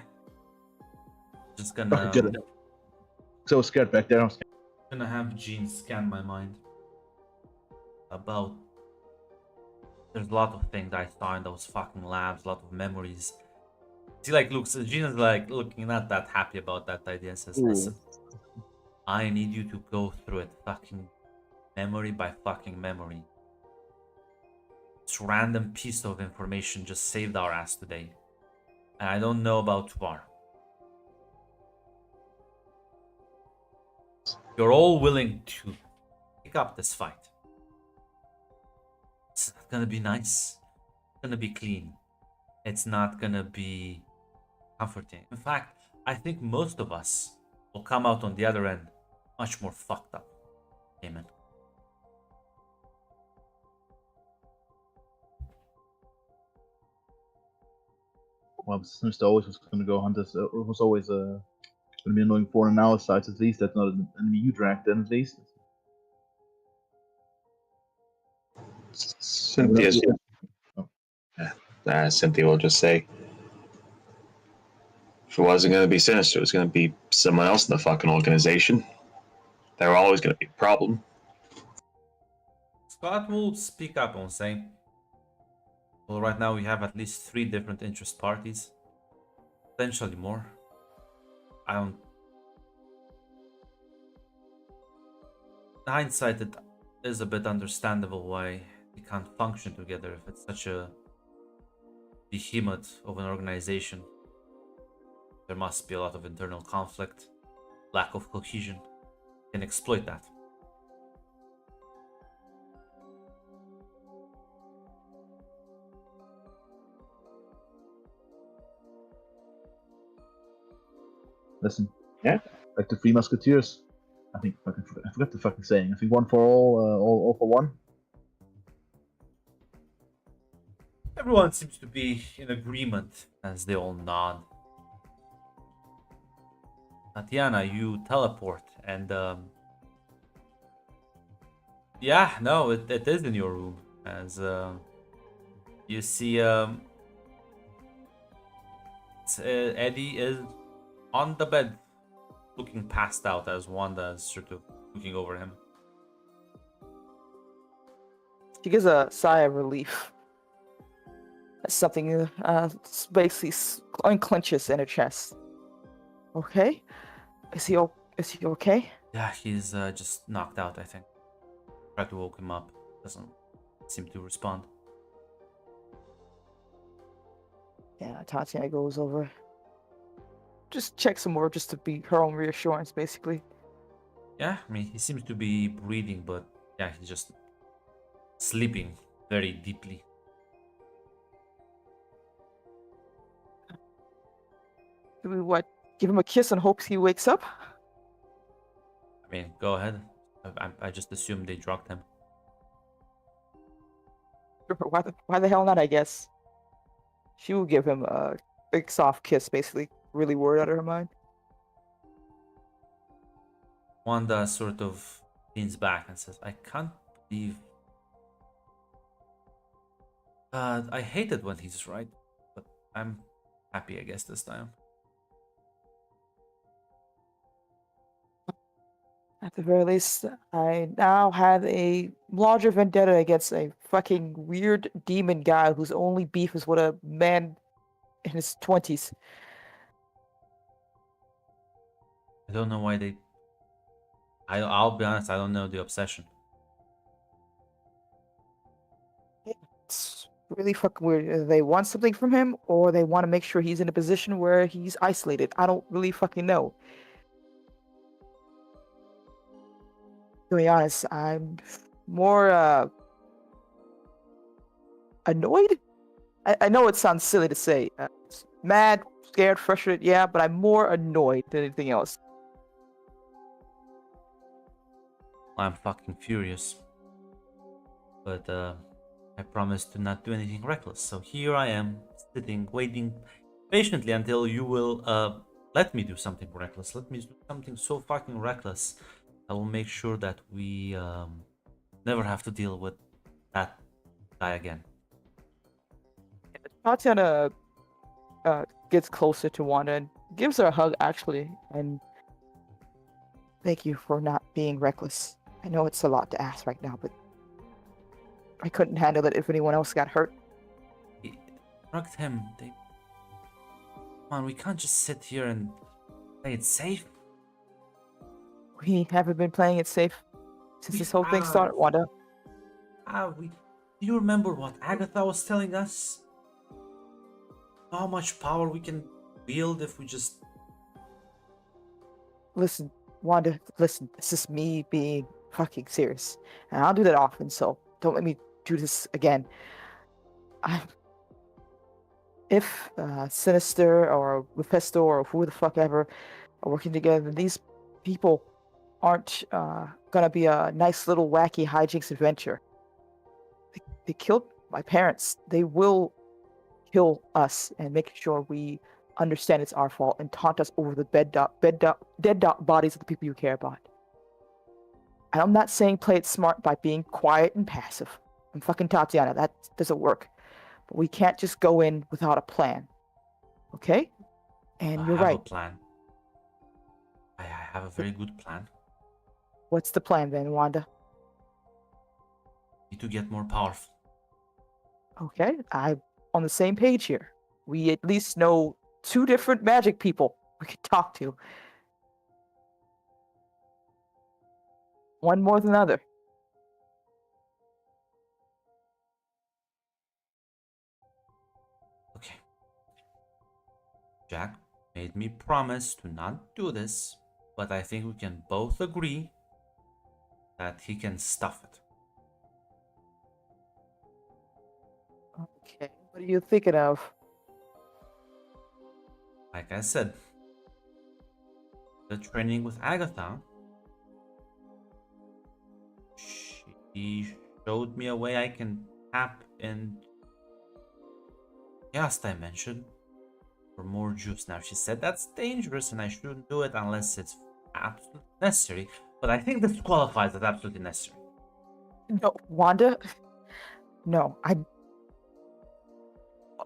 just gonna So scared back there. gonna have Gene scan my mind about. There's a lot of things I saw in those fucking labs, a lot of memories. See, like, Gene is like looking not that happy about that idea. Says, "Listen, I need you to go through it, fucking memory by fucking memory. This random piece of information just saved our ass today, and I don't know about tomorrow. You're all willing to pick up this fight. It's not gonna be nice. It's gonna be clean. It's not gonna be comforting. In fact, I think most of us will come out on the other end much more fucked up. Amen." Well, Sinister always was going to go hunt us. It was always going to be annoying for on our side. At least that's not an enemy you dragged in. At least. Cynthia's. Cynthia will just say, if it wasn't going to be Sinister, it was going to be someone else in the fucking organization. They were always going to be a problem. Scott will speak up on saying, well, right now we have at least 3 different interest parties. Potentially more. I don't... In hindsight, it is a bit understandable why we can't function together if it's such a behemoth of an organization. There must be a lot of internal conflict, lack of cohesion. Can exploit that. Listen. Yeah. Like the Three Musketeers. I forgot the fucking saying. I think one for all for one. Everyone seems to be in agreement as they all nod. Tatiana, you teleport, and yeah, no, it is in your room. As you see, Eddie is on the bed, looking passed out as Wanda is sort of looking over him. She gives a sigh of relief. Something basically unclenches in her chest. Okay, is he okay? Yeah, he's just knocked out, I think. Try to woke him up. Doesn't seem to respond. Yeah, Tatiana goes over. Just check some more, just to be her own reassurance, basically. Yeah, I mean, he seems to be breathing, but yeah, he's just sleeping very deeply. Do we what? Give him a kiss and hopes he wakes up? I mean, go ahead. I just assumed they drugged him. Why the hell not? I guess she will give him a big soft kiss, basically, really worried out of her mind. Wanda sort of leans back and says, I can't believe. I hate it when he's right, but I'm happy, I guess, this time. At the very least, I now have a larger vendetta against a fucking weird demon guy whose only beef is with a man in his 20s. I don't know why they. I'll be honest, I don't know the obsession. It's really fucking weird. Either they want something from him, or they want to make sure he's in a position where he's isolated. I don't really fucking know. To be honest, I'm more annoyed. I know it sounds silly to say. Mad, scared, frustrated, yeah, but I'm more annoyed than anything else. I'm fucking furious. But I promised to not do anything reckless. So here I am, sitting, waiting patiently until you will let me do something reckless. Let me do something so fucking reckless. I will make sure that we never have to deal with that guy again. Tatiana gets closer to Wanda and gives her a hug, actually, and thank you for not being reckless. I know it's a lot to ask right now, but I couldn't handle it if anyone else got hurt. They drugged him. Come on, we can't just sit here and play it safe. We haven't been playing it safe since We this whole thing have. started, Wanda. Do you remember what Agatha was telling us? How much power we can wield if we just. Listen, Wanda, listen, this is me being fucking serious. And I don't do that often, so don't let me do this again. If Sinister or Mephisto or who the fuck ever are working together, these people aren't gonna be a nice little wacky hijinks adventure. They killed my parents. They will kill us and make sure we understand it's our fault and taunt us over the dead bodies of the people you care about. And I'm not saying play it smart by being quiet and passive. I'm fucking Tatiana. That doesn't work. But we can't just go in without a plan. Okay? And you're I have right. a plan. I have a very good plan. What's the plan then, Wanda? Need to get more powerful. Okay, I'm on the same page here. We at least know 2 different magic people we could talk to. One more than the other. Okay. Jack made me promise to not do this, but I think we can both agree that he can stuff it. Okay, what are you thinking of? Like I said, the training with Agatha, she showed me a way I can tap in Chaos Dimension for more juice. Now, she said that's dangerous and I shouldn't do it unless it's absolutely necessary, but I think this qualifies as absolutely necessary. No, Wanda. No,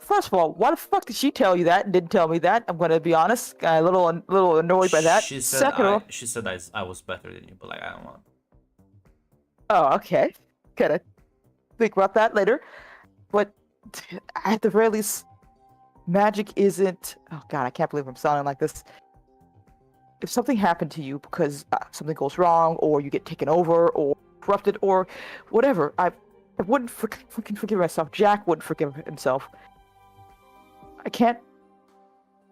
First of all, why the fuck did she tell you that and didn't tell me that? I'm gonna be honest, a little annoyed by that. She said Second of all, she said I was better than you, but like I don't want. oh, okay, gotta think about that later. But at the very least, magic isn't. Oh God, I can't believe I'm sounding like this. If something happened to you because something goes wrong, or you get taken over, or corrupted, or whatever, I wouldn't fucking forgive myself. Jack wouldn't forgive himself. I can't.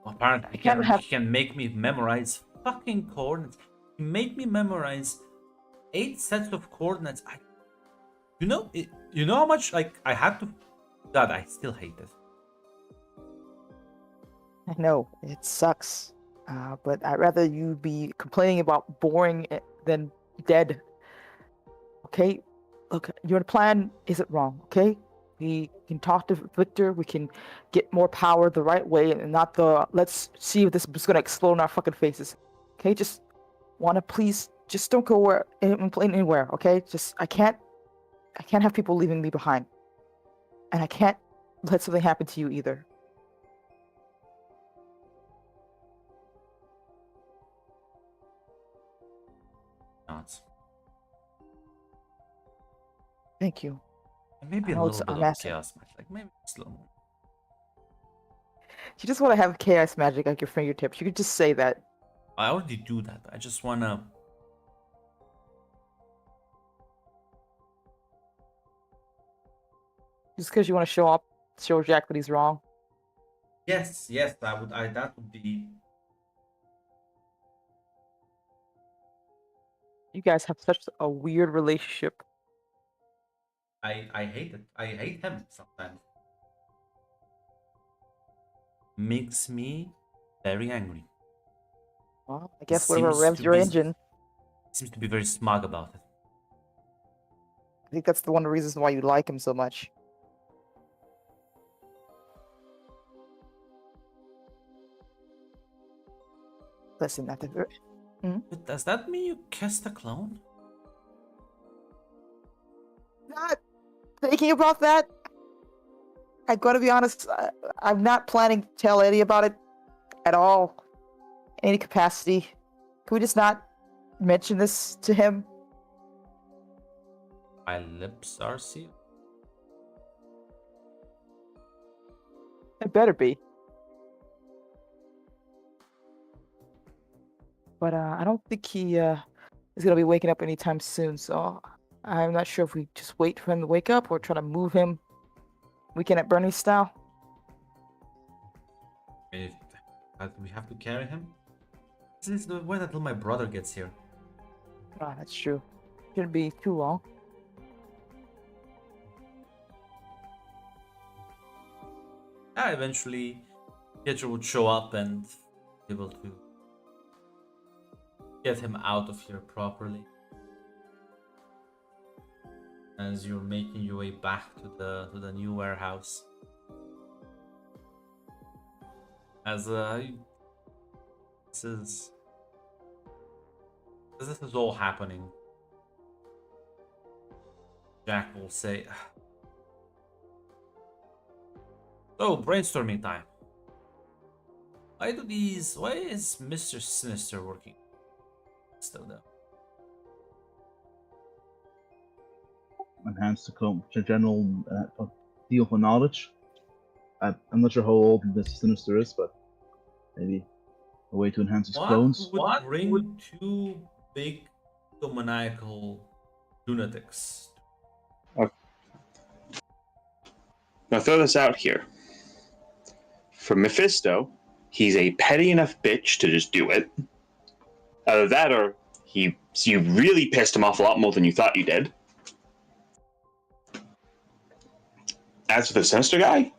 Apparently, he can make me memorize fucking coordinates. He made me memorize 8 sets of coordinates. You know how much like I had to. God, I still hate this. I know it sucks, but I'd rather you be complaining about boring than dead. Okay, look, your plan isn't wrong. Okay, we can talk to Victor. We can get more power the right way, and not the let's see if this is gonna explode in our fucking faces. Okay, just wanna please, just don't go anywhere. Okay, just I can't have people leaving me behind, and I can't let something happen to you either. Nuts. Thank you. And maybe I a know little it's bit of massive. chaos magic, like maybe slow mo. You just want to have chaos magic at your fingertips. You could just say that. I already do that. I just wanna. Just because you want to show Jack that he's wrong. Yes, that would be. You guys have such a weird relationship. I hate it. I hate him sometimes. Makes me very angry. Well, I guess whatever revs your engine. Seems to be very smug about it. I think that's the one of the reasons why you like him so much. Listen, at the But does that mean you kissed a clone? not thinking about that. I gotta be honest. I'm not planning to tell Eddie about it at all. Any capacity. Can we just not mention this to him? My lips are sealed. It better be. But I don't think he is gonna be waking up anytime soon. So I'm not sure if we just wait for him to wake up or try to move him weekend at Bernie's style. We have to carry him. This is wait until my brother gets here. Ah, that's true. Shouldn't be too long. Eventually, Pietro would show up and be able to get him out of here properly. As you're making your way back to the new warehouse. As this is all happening, Jack will say, "So brainstorming time. Why is Mr. Sinister working still though?" Enhance the general deal for knowledge. I'm not sure how old Mr. Sinister is, but maybe a way to enhance his clones. What would bring two big demoniacal lunatics? Now throw this out here. For Mephisto, he's a petty enough bitch to just do it. Either that or you really pissed him off a lot more than you thought you did. As for the Sinister guy,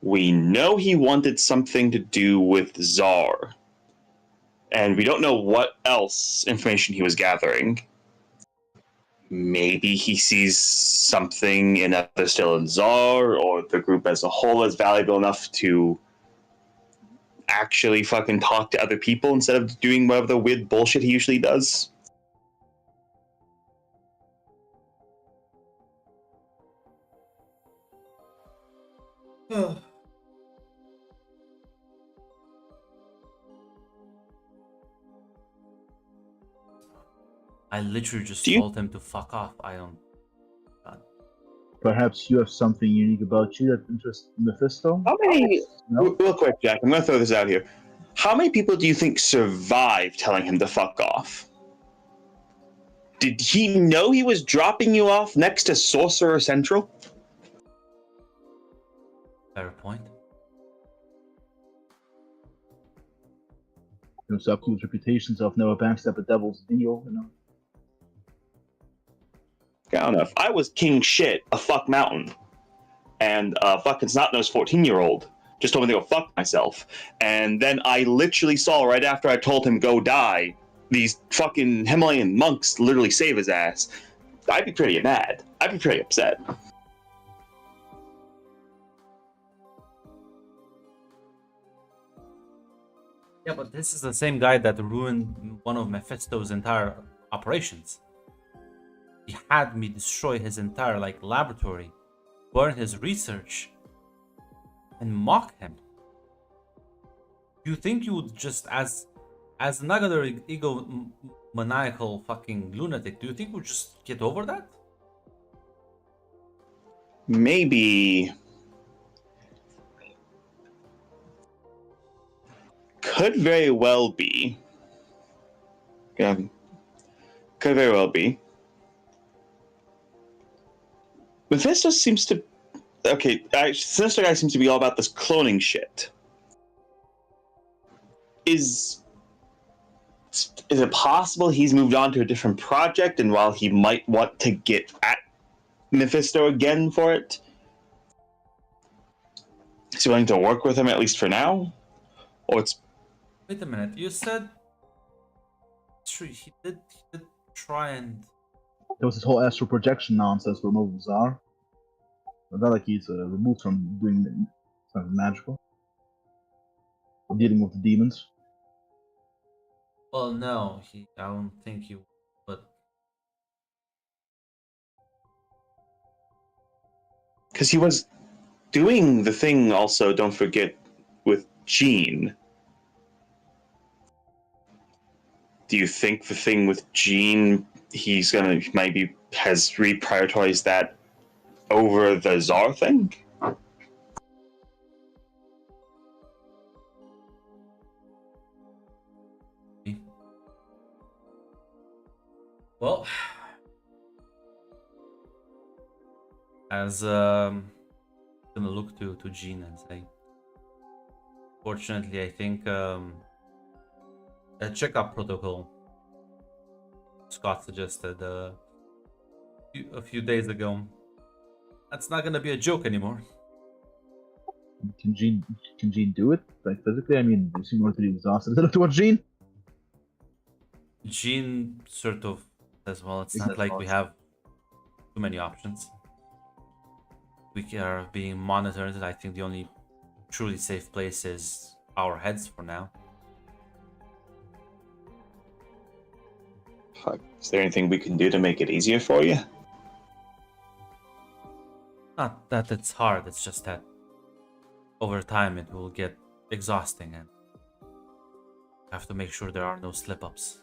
we know he wanted something to do with Czar. and we don't know what else information he was gathering. Maybe he sees something in either Stellan Czar or the group as a whole as valuable enough to actually fucking talk to other people instead of doing whatever the weird bullshit he usually does. I literally just Do you- told him to fuck off. I don't. Perhaps you have something unique about you that interests Mephisto? How many? No? Real quick, Jack, I'm going to throw this out here. How many people do you think survived telling him to fuck off? Did he know he was dropping you off next to Sorcerer Central? Fair point. Subcu's reputations of never backstab a devil's deal, you know. I don't know. If I was king shit, a fuck mountain, and a fucking snot-nosed 14-year-old just told me to go fuck myself, and then I literally saw right after I told him go die, these fucking Himalayan monks literally save his ass, I'd be pretty mad. I'd be pretty upset. Yeah, but this is the same guy that ruined one of Mephisto's entire operations. He had me destroy his entire laboratory, burn his research, and mock him. You think you would just, as another egomaniacal fucking lunatic, do you think we'd just get over that? Maybe. Could very well be. Yeah. Could very well be. Mephisto seems to. Okay, Sinister Guy seems to be all about this cloning shit. Is it possible he's moved on to a different project, and while he might want to get at Mephisto again for it, is he willing to work with him at least for now? Or it's. Wait a minute, you said he did try and. There was this whole astral projection nonsense for Nova Czar. But not like he's removed from doing something magical. Or dealing with the demons. Well, no, I don't think he. But Because he was doing the thing also, don't forget, with Jean. Do you think the thing with Jean, he's gonna maybe has reprioritized that over the Tsar thing? well, as gonna look to Jean and say, fortunately, I think a checkup protocol Scott suggested a few days ago. That's not gonna be a joke anymore. Can Jean do it? Like physically? I mean, they seem to be exhausted. Is it up to what Jean? Jean sort of says, well, it's not like we have too many options. We are being monitored. I think the only truly safe place is our heads for now. Fuck. Is there anything we can do to make it easier for you? Not that it's hard, it's just that over time it will get exhausting and I have to make sure there are no slip-ups.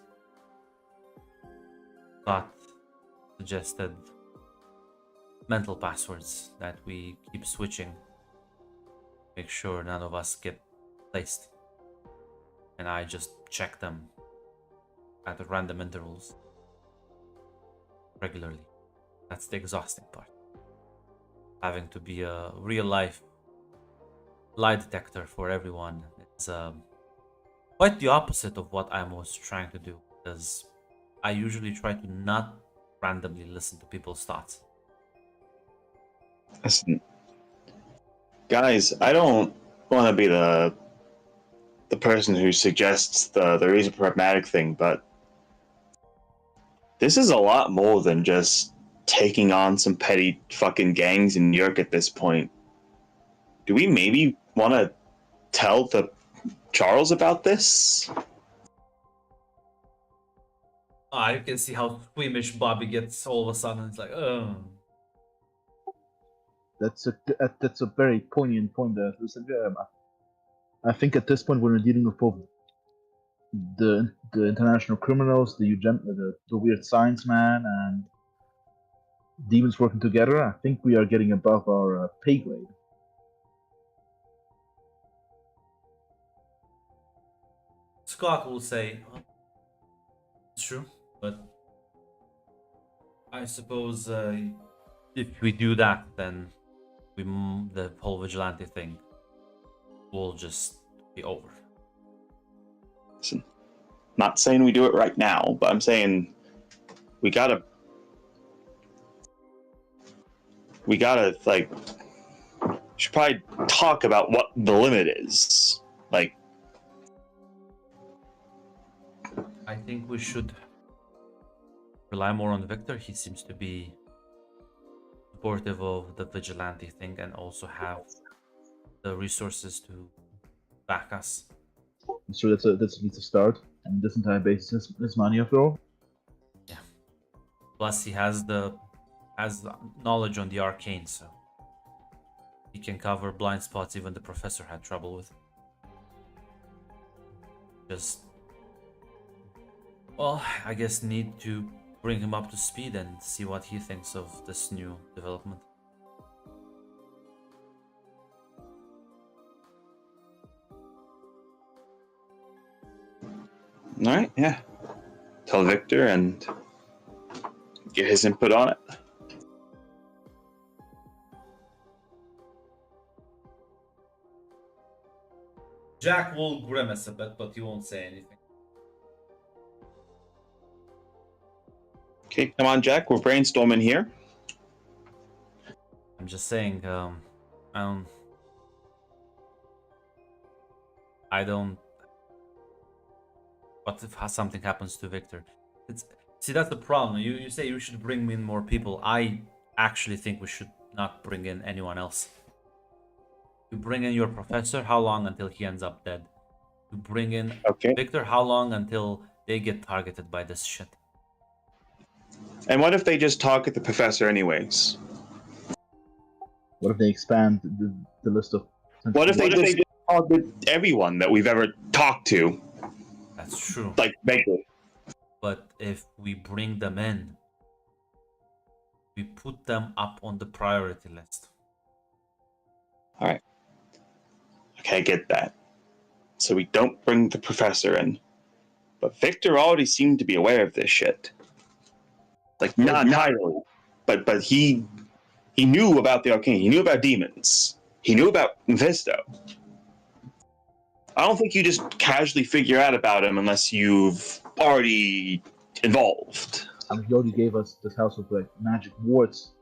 Scott suggested mental passwords that we keep switching. Make sure none of us get placed. And I just check them at random intervals regularly. That's the exhausting part. Having to be a real-life lie detector for everyone. It's quite the opposite of what I was trying to do, because I usually try to not randomly listen to people's thoughts. Listen, guys, I don't want to be the the person who suggests the reason pragmatic thing, but this is a lot more than just taking on some petty fucking gangs in New York at this point. Do we maybe want to tell the Charles about this? I can see how squeamish Bobby gets all of a sudden. It's like, oh. That's a very poignant point there. Listen, I think at this point when we're dealing with both the international criminals, the weird science man, and demons working together, I think we are getting above our pay grade. Scott will say, it's true, but I suppose if we do that, then the whole vigilante thing will just be over. Listen, not saying we do it right now, but I'm saying we gotta like, should probably talk about what the limit is. Like, I think we should rely more on Victor. He seems to be supportive of the vigilante thing and also have the resources to back us. So that's at least a start. And this entire base is money after all. Yeah. Plus, he has knowledge on the arcane, so he can cover blind spots even the professor had trouble with. Just, well, I guess need to bring him up to speed and see what he thinks of this new development. all right, yeah. Tell Victor and get his input on it. Jack will grimace a bit, but he won't say anything. Okay, come on, Jack. We're brainstorming here. I'm just saying, I don't. What if something happens to Victor? See, that's the problem. You say you should bring in more people. I actually think we should not bring in anyone else. You bring in your professor, how long until he ends up dead? You bring in Victor, how long until they get targeted by this shit? And what if they just talk at the professor anyways? What if they expand the list of... What if they just talk with everyone that we've ever talked to? That's true. Like, Baker. But if we bring them in, we put them up on the priority list. All right. Okay, I get that. So we don't bring the professor in. But Victor already seemed to be aware of this shit. Like, not entirely. But he knew about the arcane. He knew about demons. He knew about Mephisto. I don't think you just casually figure out about him unless you've already involved. I mean, he already gave us this house with like magic wards,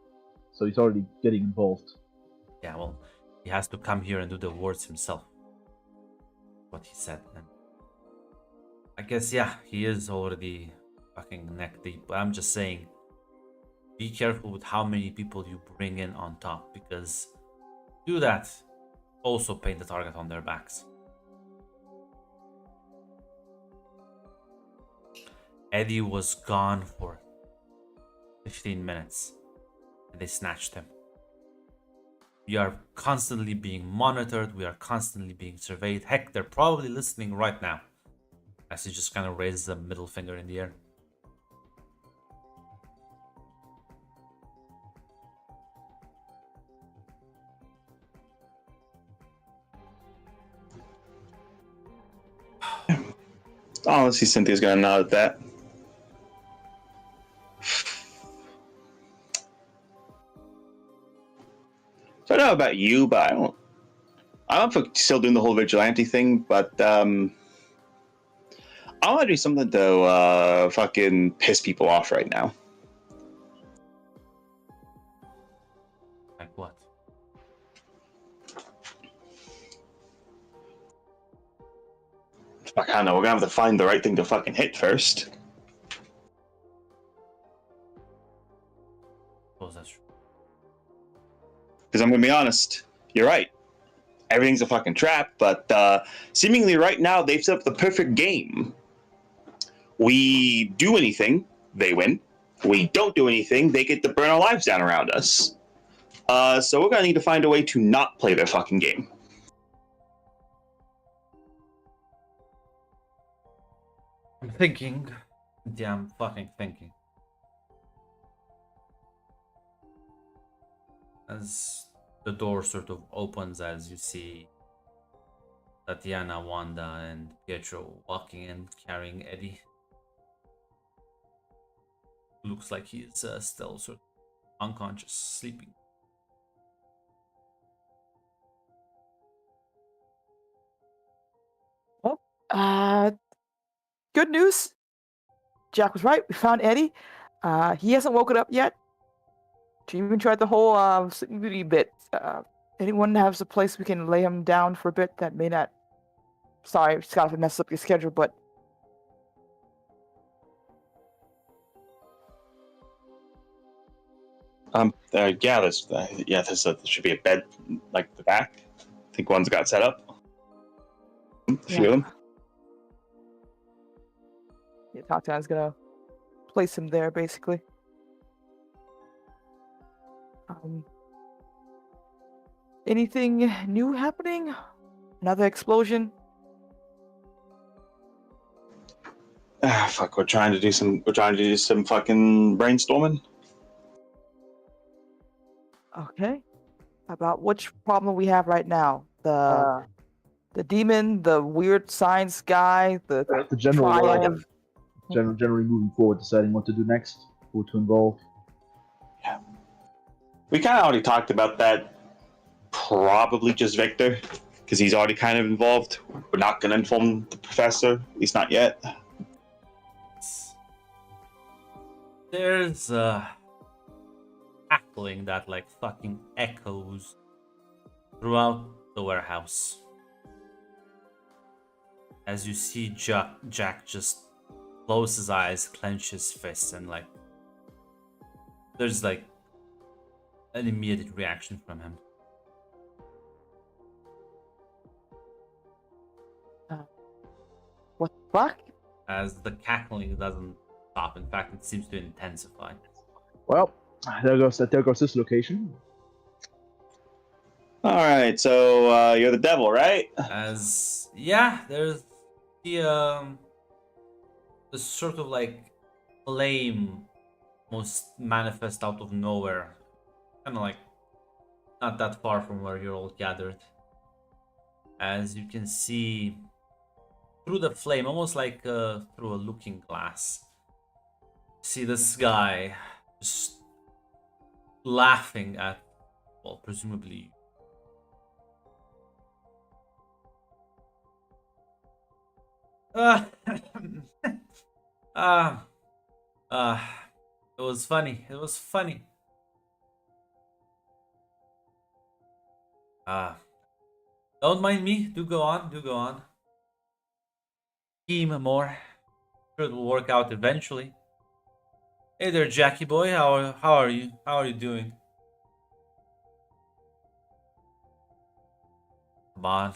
so he's already getting involved. Yeah, well, he has to come here and do the wards himself. What he said. And I guess, yeah, he is already fucking neck deep. But I'm just saying, be careful with how many people you bring in on top, because do that, also paint the target on their backs. Eddie was gone for 15 minutes and they snatched him. We are constantly being monitored. We are constantly being surveyed. Heck, they're probably listening right now. As he just kind of raises a middle finger in the air. Honestly, Cynthia's gonna nod at that. So I don't know about you, but I'm for still doing the whole vigilante thing, but I want to do something to fucking piss people off right now. Like what? Fuck, I don't know. We're gonna have to find the right thing to fucking hit first. Suppose that's true. Because I'm gonna be honest, you're right. Everything's a fucking trap, but seemingly right now they've set up the perfect game. We do anything, they win. We don't do anything, they get to burn our lives down around us. So we're gonna need to find a way to not play their fucking game. I'm thinking. Yeah, I'm fucking thinking. As the door sort of opens, as you see Tatiana, Wanda, and Pietro walking in carrying Eddie. Looks like he's still sort of unconscious, sleeping. Well, good news. Jack was right. We found Eddie. He hasn't woken up yet. She even tried the whole sleeping beauty bit. Anyone has a place we can lay him down for a bit that may not... Sorry, Scott, if I messed up your schedule, but... Yeah, there should be a bed like the back. I think one's got set up. A few of them. Yeah, Tatiana's gonna place him there, basically. Anything new happening? Another explosion? Fuck, we're trying to do some fucking brainstorming. Okay. About which problem we have right now? The demon, the weird science guy, the general triad of... generally moving forward, deciding what to do next, who to involve. Yeah. We kind of already talked about that. Probably just Victor, because he's already kind of involved. We're not going to inform the professor, at least not yet. There's cackling that like fucking echoes throughout the warehouse. As you see Jack just close his eyes, clench his fists, and like there's like an immediate reaction from him. What the fuck? As the cackling doesn't stop. In fact, it seems to intensify. Well, there goes this location. All right, so you're the devil, right? As yeah, there's the sort of like flame most manifest out of nowhere, kind of like not that far from where you're all gathered. As you can see through the flame, almost like through a looking glass, see this guy just laughing at, well, presumably it was funny. It was funny. Don't mind me. Do go on. Do go on. Scheme more. Sure, it will work out eventually. Hey there, Jackie boy. How are you? How are you doing? Come on.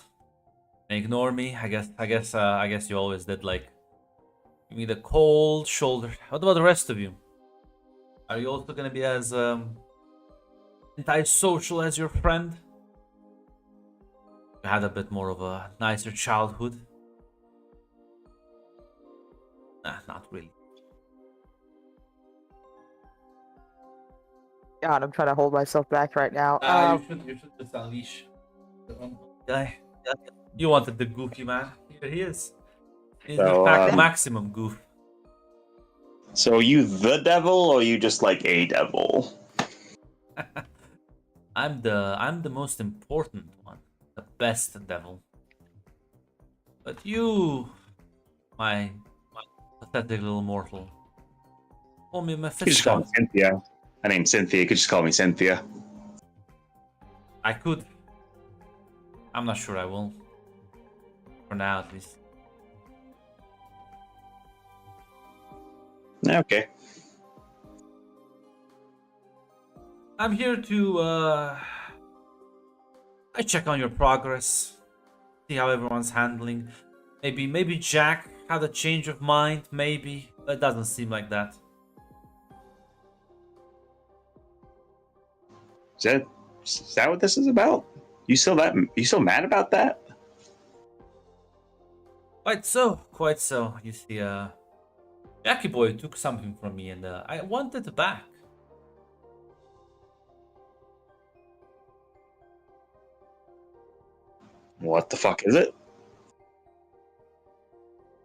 Ignore me. I guess you always did. Like, give me the cold shoulder. What about the rest of you? Are you also gonna be as antisocial as your friend? You had a bit more of a nicer childhood. Nah, not really. God, I'm trying to hold myself back right now. You should just unleash the guy. You wanted the goofy man. Here he is. He's So, the pack maximum goof. So are you the devil, or are you just like a devil? I'm the most important one, the best devil. But you, my pathetic little mortal, call me You just call me Mephisto. Cynthia. My name's Cynthia. You could just call me Cynthia. I could. I'm not sure I will. For now, at least. Okay. I'm here to I check on your progress, see how everyone's handling. Maybe Jack had a change of mind. Maybe it doesn't seem like that. Is that what this is about? You still mad about that? Quite so, quite so. You see, Jackie Boy took something from me, and I wanted it back. What the fuck is it?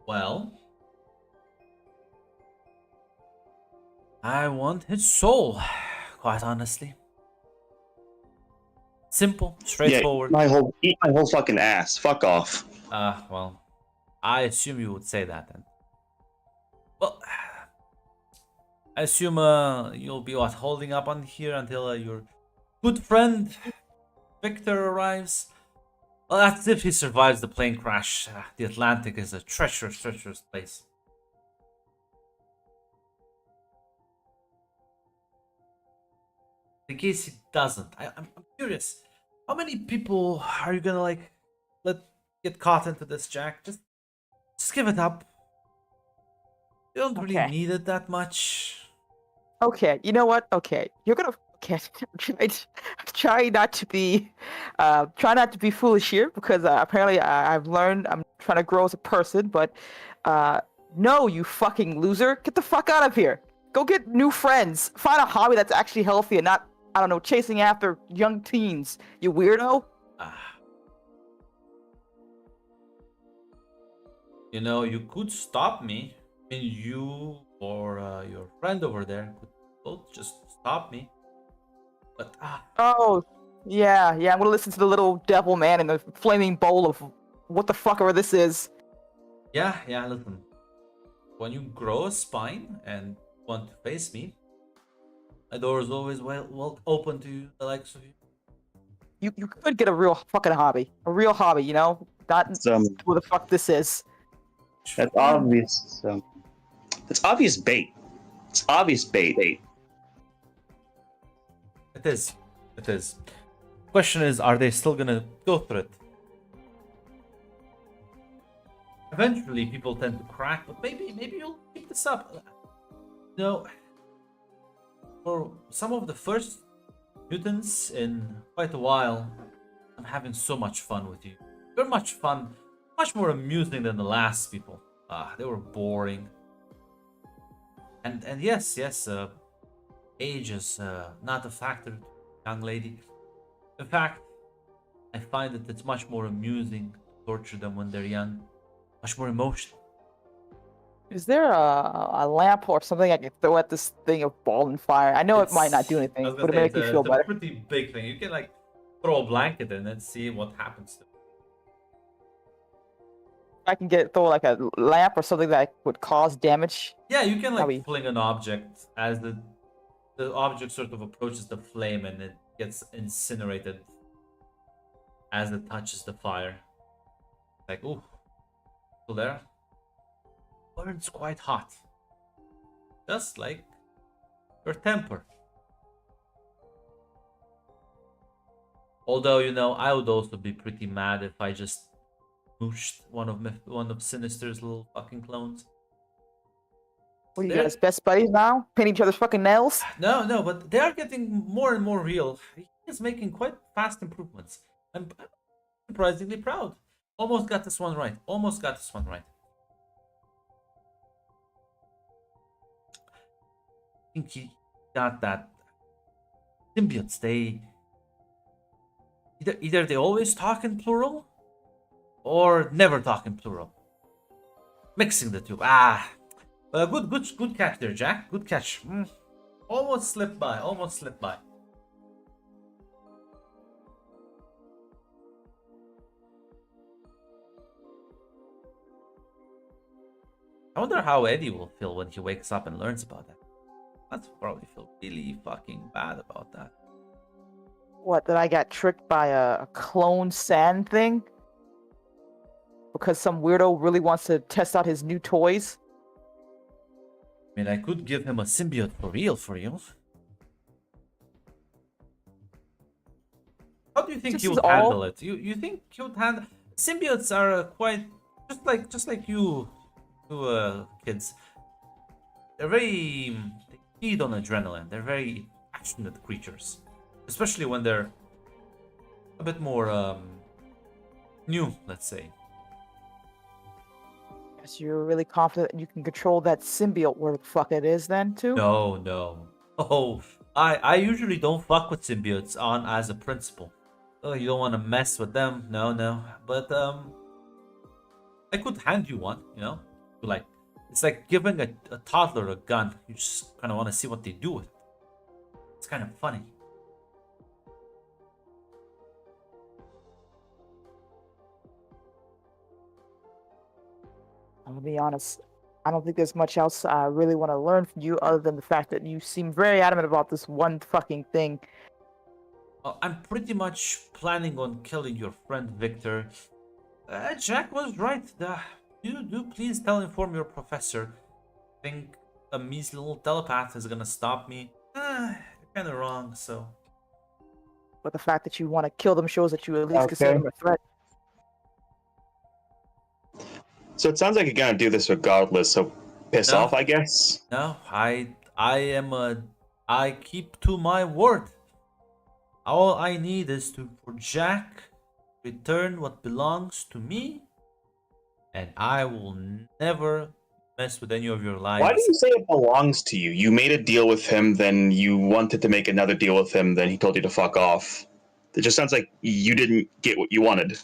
Well, I want his soul. Quite honestly, simple, straightforward. Eat my whole fucking ass. Fuck off. Well, I assume you would say that then. Well, I assume you'll be holding up on here until your good friend Victor arrives. Well, that's if he survives the plane crash. The Atlantic is a treacherous, treacherous place. In case he doesn't, I'm curious. How many people are you gonna let get caught into this, Jack? Just give it up. You don't really Okay. need it that much. Okay, you know what? Okay, you're gonna. Okay, try not to be, try not to be foolish here because apparently I've learned I'm trying to grow as a person. But, no, you fucking loser, get the fuck out of here. Go get new friends. Find a hobby that's actually healthy and not, I don't know, chasing after young teens. You weirdo. You know, you could stop me. I mean, you or your friend over there could both just stop me. But Oh, yeah. I'm gonna listen to the little devil man in the flaming bowl of what the fuck ever this is. yeah, listen. When you grow a spine and want to face me, my door is always well open to you, the likes of you. You could get a real fucking hobby. A real hobby, you know? Not what the fuck this is. That's obvious. That's obvious bait. It's obvious bait. It is. It is. Question is, are they still gonna go through it? Eventually, people tend to crack, but maybe you'll keep this up. You know, for some of the first mutants in quite a while, I'm having so much fun with you. You're much fun, much more amusing than the last people. They were boring. And yes, age is not a factor, young lady. In fact, I find that it's much more amusing to torture them when they're young, much more emotional. Is there a lamp or something I can throw at this thing of ball and fire? I know it might not do anything, I was but gonna it say, make me feel it's a better. pretty big thing. You can like throw a blanket in and see what happens to it. I can throw like a lamp or something that would cause damage. Yeah, you can like Probably. fling an object as the object sort of approaches the flame and it gets incinerated as it touches the fire. Like, ooh, still there? Burns quite hot. Just like your temper. Although, you know, I would also be pretty mad if I just mooched one of Sinister's little fucking clones. What are you guys, best buddies now? Paint each other's fucking nails? No, but they are getting more and more real. He is making quite fast improvements. I'm surprisingly proud. Almost got this one right. I think he got that. Symbiotes, they either they always talk in plural or never talk in plural. Mixing the two. Good catch there, Jack. Good catch. Almost slipped by. I wonder how Eddie will feel when he wakes up and learns about that. I'd probably feel really fucking bad about that. What, that I got tricked by a clone sand thing? Because some weirdo really wants to test out his new toys? I mean, I could give him a symbiote for real. How do you think This he is would all. handle it? You think he would handle? Symbiotes are quite just like you kids. They feed on adrenaline. They're very passionate creatures, especially when they're a bit more new, let's say. Yes, you're really confident you can control that symbiote, where the fuck it is, then too. No. Oh, I usually don't fuck with symbiotes on as a principle. Oh, you don't want to mess with them. No. But I could hand you one. Like it's like giving a toddler a gun. You just kind of want to see what they do with it. It's kind of funny. I'm gonna be honest. I don't think there's much else I really want to learn from you, other than the fact that you seem very adamant about this one fucking thing. I'm pretty much planning on killing your friend Victor. Jack was right. Do please inform your professor. Think a measly little telepath is gonna stop me? You're kind of wrong. So But the fact that you want to kill them shows that you at least consider them a threat. So it sounds like you're gonna do this regardless. So piss No. off, I guess. no, I keep to my word. All I need is for Jack return what belongs to me, and I will never mess with any of your lives. Why do you say it belongs to you? You made a deal with him, then you wanted to make another deal with him, then he told you to fuck off. It just sounds like you didn't get what you wanted.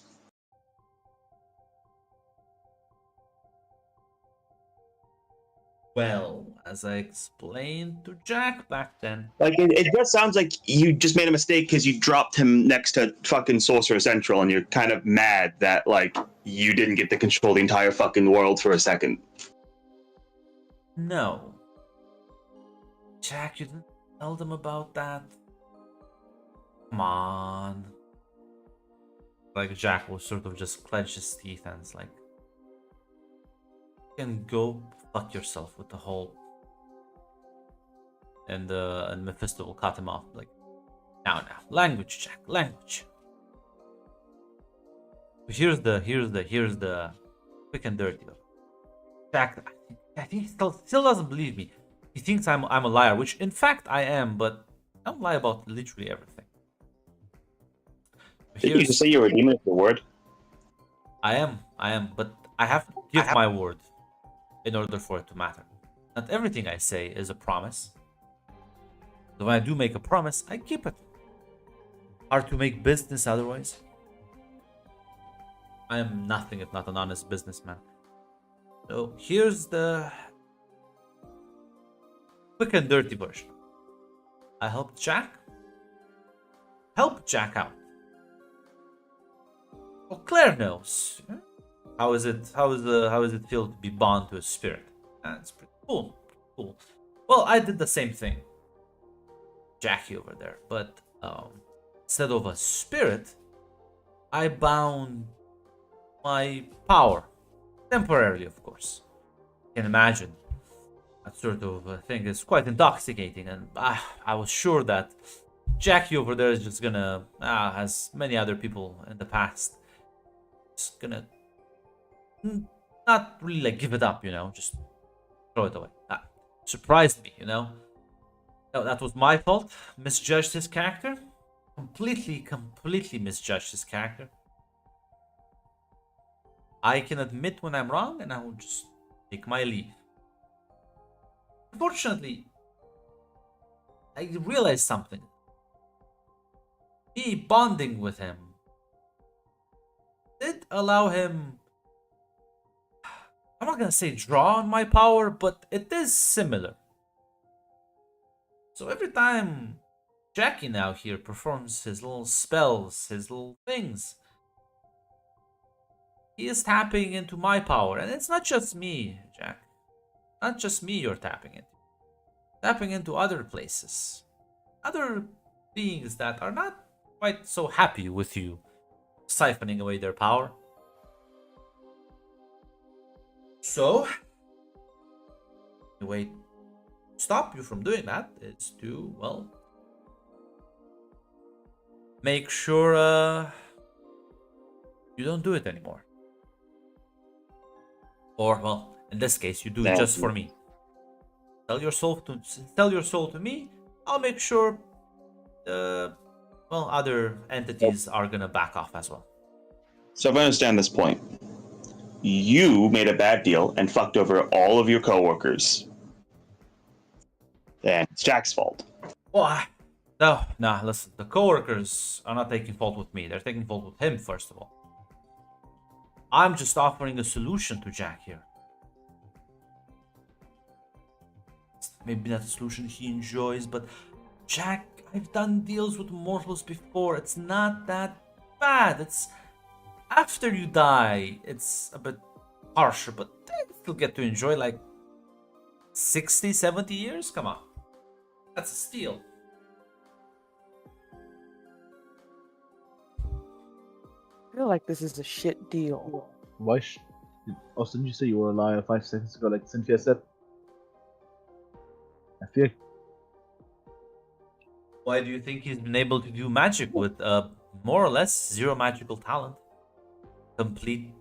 Well, as I explained to Jack back then. Like, it just sounds like you just made a mistake because you dropped him next to fucking Sorcerer Central, and you're kind of mad that, like, you didn't get to control the entire fucking world for a second. No. Jack, you didn't tell them about that? Come on. Like, Jack will sort of just clench his teeth and it's like, you can go fuck yourself with the whole. And Mephisto will cut him off. Like, now, language, Jack, language. Here's the quick and dirty. Jack, I think he still doesn't believe me. He thinks I'm a liar, which in fact I am, but I don't lie about literally everything. Did you just say you were a demon of the word? I am, but I have to give my word in order for it to matter. Not everything I say is a promise. So when I do make a promise, I keep it. Hard to make business otherwise. I am nothing if not an honest businessman. So here's the quick and dirty version. I helped Jack. Help Jack out. Well, Claire knows. How is it feel to be bound to a spirit? That's pretty cool. Well, I did the same thing. Jackie over there, but instead of a spirit, I bound my power. Temporarily, of course. You can imagine. That sort of thing is quite intoxicating, and I was sure that Jackie over there is just gonna, as many other people in the past, just gonna not really like give it up, just throw it away. That surprised me, No, that was my fault. Misjudged his character. Completely misjudged his character. I can admit when I'm wrong, and I will just take my leave. Unfortunately, I realized something. Me bonding with him did allow him, I'm not gonna say draw on my power, but it is similar. So every time Jackie now here performs his little spells, his little things, he is tapping into my power. And it's not just me, Jack. Not just me you're tapping into. Tapping into other places. Other beings that are not quite so happy with you siphoning away their power. So, you wait stop you from doing that is to, well, make sure you don't do it anymore. Or, well, in this case, you do it just for me. Sell your soul to me. I'll make sure, well, other entities are gonna back off as well. So if I understand this point, you made a bad deal and fucked over all of your coworkers. And it's Jack's fault. Well, no, listen. The coworkers are not taking fault with me. They're taking fault with him, first of all. I'm just offering a solution to Jack here. Maybe not a solution he enjoys, but Jack, I've done deals with mortals before. It's not that bad. It's after you die, it's a bit harsher, but they still get to enjoy like 60, 70 years? Come on. That's a steal. I feel like this is a shit deal. Why? Didn't you say you were a liar 5 seconds ago, like Cynthia said? I feel. Why do you think he's been able to do magic with more or less zero magical talent? Complete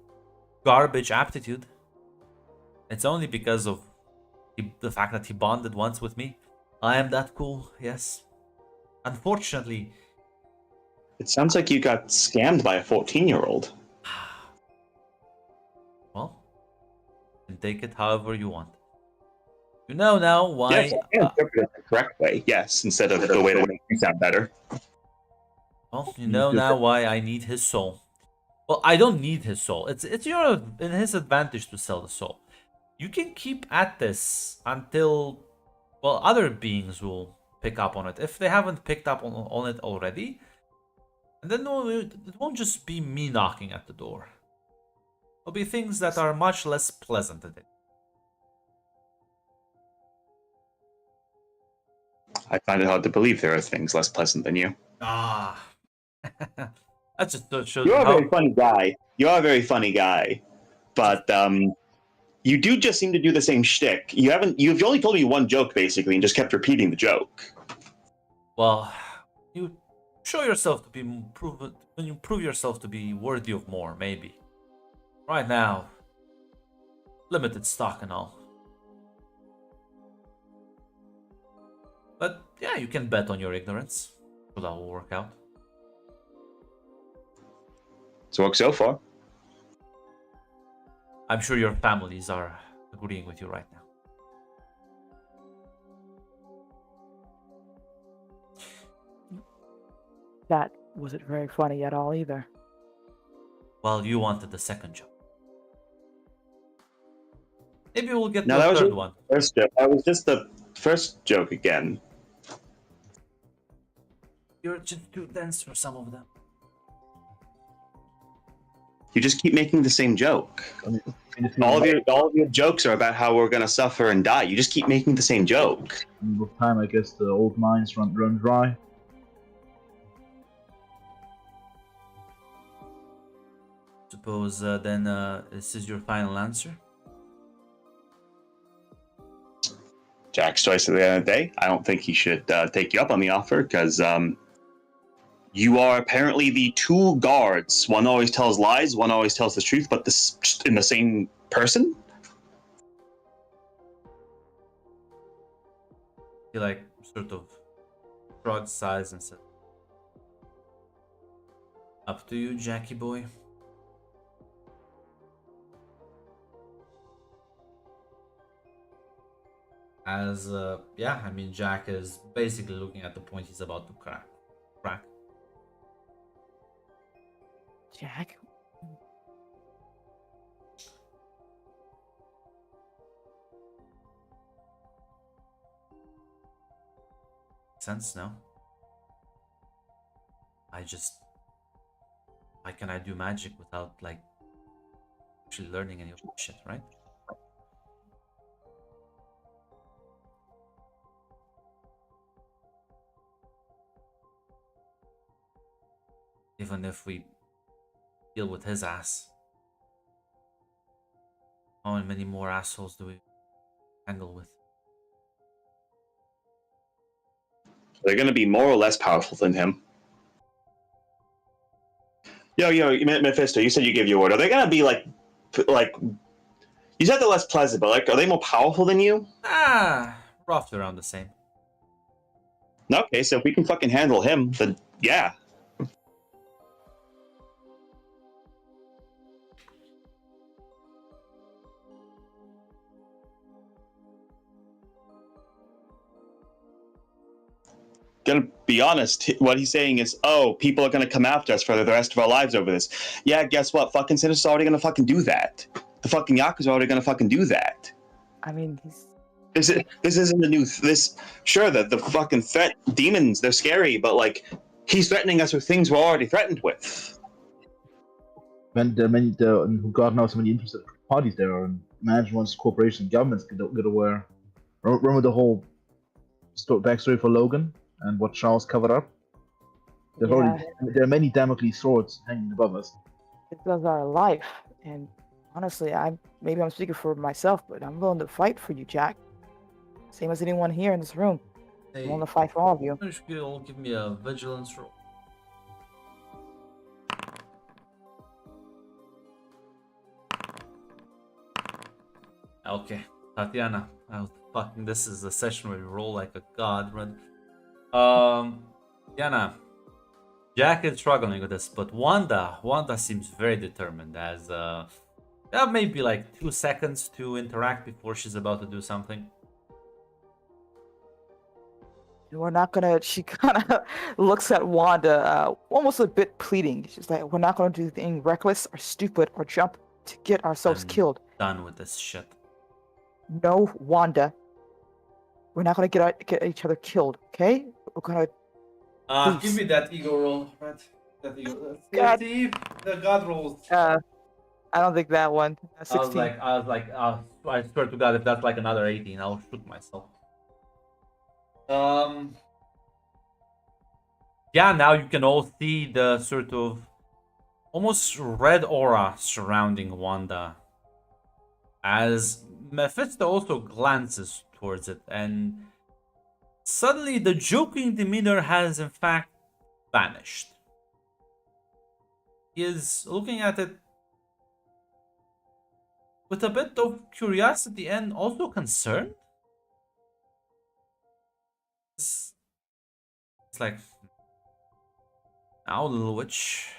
garbage aptitude. It's only because of the fact that he bonded once with me. I am that cool, yes. Unfortunately, It sounds like you got scammed by a 14-year-old. well, you can take it however you want. You know now why. Yes, I can interpret it the correct way. Yes, instead of the way that makes you sound better. Well, you know now why I need his soul. Well, I don't need his soul. It's in his advantage to sell the soul. You can keep at this until, well, other beings will pick up on it. If they haven't picked up on it already, and then it won't just be me knocking at the door. It'll be things that are much less pleasant than it. I find it hard to believe there are things less pleasant than you. Ah. That just shows You're a how... very funny guy. You are a very funny guy. But you do just seem to do the same shtick. You've only told me one joke basically and just kept repeating the joke. Well, you show yourself to be proven when you prove yourself to be worthy of more, maybe. Right now, limited stock and all. But yeah, you can bet on your ignorance. So that will work out. It's worked so far. I'm sure your families are agreeing with you right now. That wasn't very funny at all either. Well, you wanted the second joke. Maybe we'll get No, to that the was third just one. first joke. That was just the first joke again. You're just too dense for some of them. You just keep making the same joke. I mean, if you All of your jokes are about how we're gonna suffer and die. You just keep making the same joke. with time, I guess the old mines run dry. Suppose then this is your final answer? Jack's choice at the end of the day. I don't think he should take you up on the offer because you are apparently the two guards. One always tells lies, one always tells the truth, but this in the same person? He like sort of shrugged sighs and said, "Up to you, Jackie boy." As yeah, I mean, Jack is basically looking at the point he's about to crack. Jack? Sense, no? Why can I do magic without like actually learning any of this shit, right? Even if we deal with his ass, how many more assholes do we handle with? They're gonna be more or less powerful than him. Yo, Mephisto, you said you gave your word. Are they gonna be like, you said they're less pleasant, but like, are they more powerful than you? Roughly around the same. Okay, so if we can fucking handle him, then yeah. Gonna be honest, what he's saying is, oh, people are gonna come after us for the rest of our lives over this. Yeah, guess what? Fucking Sinister's already gonna fucking do that. The fucking Yakuza are already gonna fucking do that. I mean, he's This isn't a new sure that the fucking threat demons, they're scary, but like he's threatening us with things we're already threatened with. When God knows how many interested parties there are, and imagine once corporations and governments get aware. Remember the whole backstory for Logan and what Charles covered up? There are many Damocles swords hanging above us. It does our life, and honestly, maybe I'm speaking for myself, but I'm willing to fight for you, Jack. Same as anyone here in this room. Hey, I'm willing to fight for all of you. you should all give me a vigilance roll. Okay, Tatiana. This is a session where you roll like a god, right? Diana. Jack is struggling with this, but Wanda seems very determined. As maybe like 2 seconds to interact before she's about to do something. We're not gonna. She kind of looks at Wanda, almost a bit pleading. She's like, "We're not gonna do anything reckless or stupid or jump to get ourselves killed." Done with this shit. No, Wanda. We're not gonna get each other killed. Okay? We're gonna. Give me that ego roll, right? That ego. God. See the god rolls. I don't think that one. 16. I swear to God, if that's like another 18, I'll shoot myself. Yeah, now you can all see the sort of almost red aura surrounding Wanda. As Mephisto also glances towards it, and suddenly the joking demeanor has in fact vanished. He is looking at it with a bit of curiosity and also concern. It's like, now, little witch,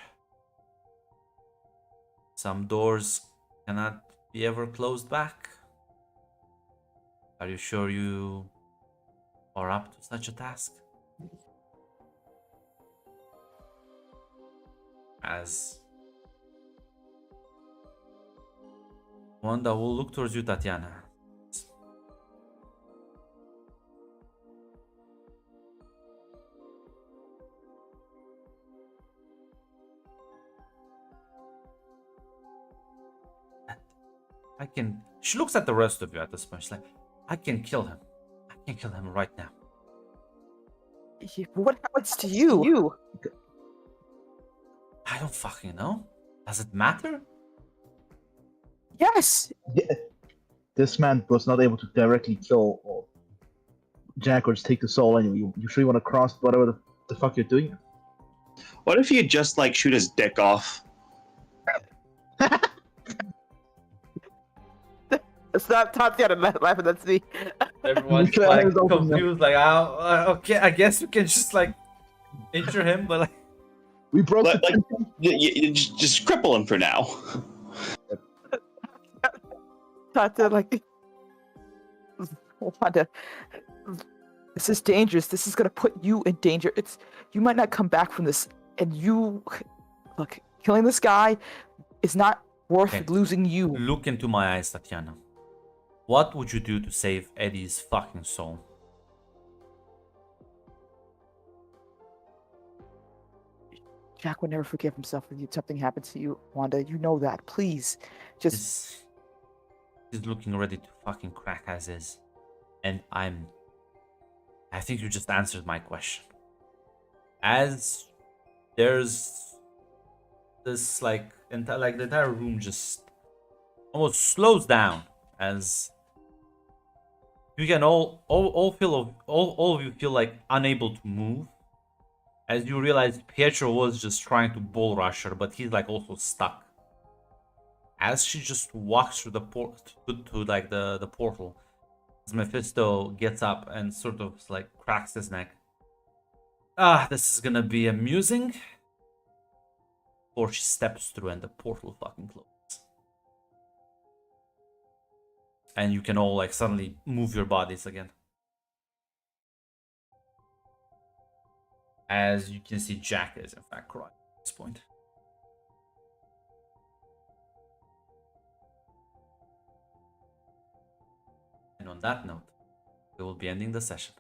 some doors cannot be ever closed back. Are you sure you are up to such a task? As Wanda will look towards you, Tatiana. She looks at the rest of you at this point. She's like, I can kill him. I can kill him right now. What happens to you? I don't fucking know. Does it matter? Yes. Yeah. This man was not able to directly kill Jack or just take the soul anyway. You sure you want to cross whatever the fuck you're doing? What if you just like shoot his dick off? It's not Tatiana laughing, that's me. Everyone's like confused, like, okay, I guess we can just like injure him, but like we broke you just cripple him for now. Tatiana, like, Wanda, this is dangerous. This is gonna put you in danger. You might not come back from this, and look, killing this guy is not worth losing you. Look into my eyes, Tatiana. What would you do to save Eddie's fucking soul? Jack would never forgive himself if something happened to you, Wanda. You know that. Please, just... He's looking ready to fucking crack as is. And I think you just answered my question. As there's this like the entire room just almost slows down as You can all of you feel like unable to move, as you realize Pietro was just trying to bull rush her, but he's like also stuck. As she just walks through the to like the portal, Mephisto gets up and sort of like cracks his neck. Ah, this is gonna be amusing. Or she steps through and the portal fucking closes. And you can all like suddenly move your bodies again. As you can see, Jack is in fact crying at this point. And on that note, we will be ending the session.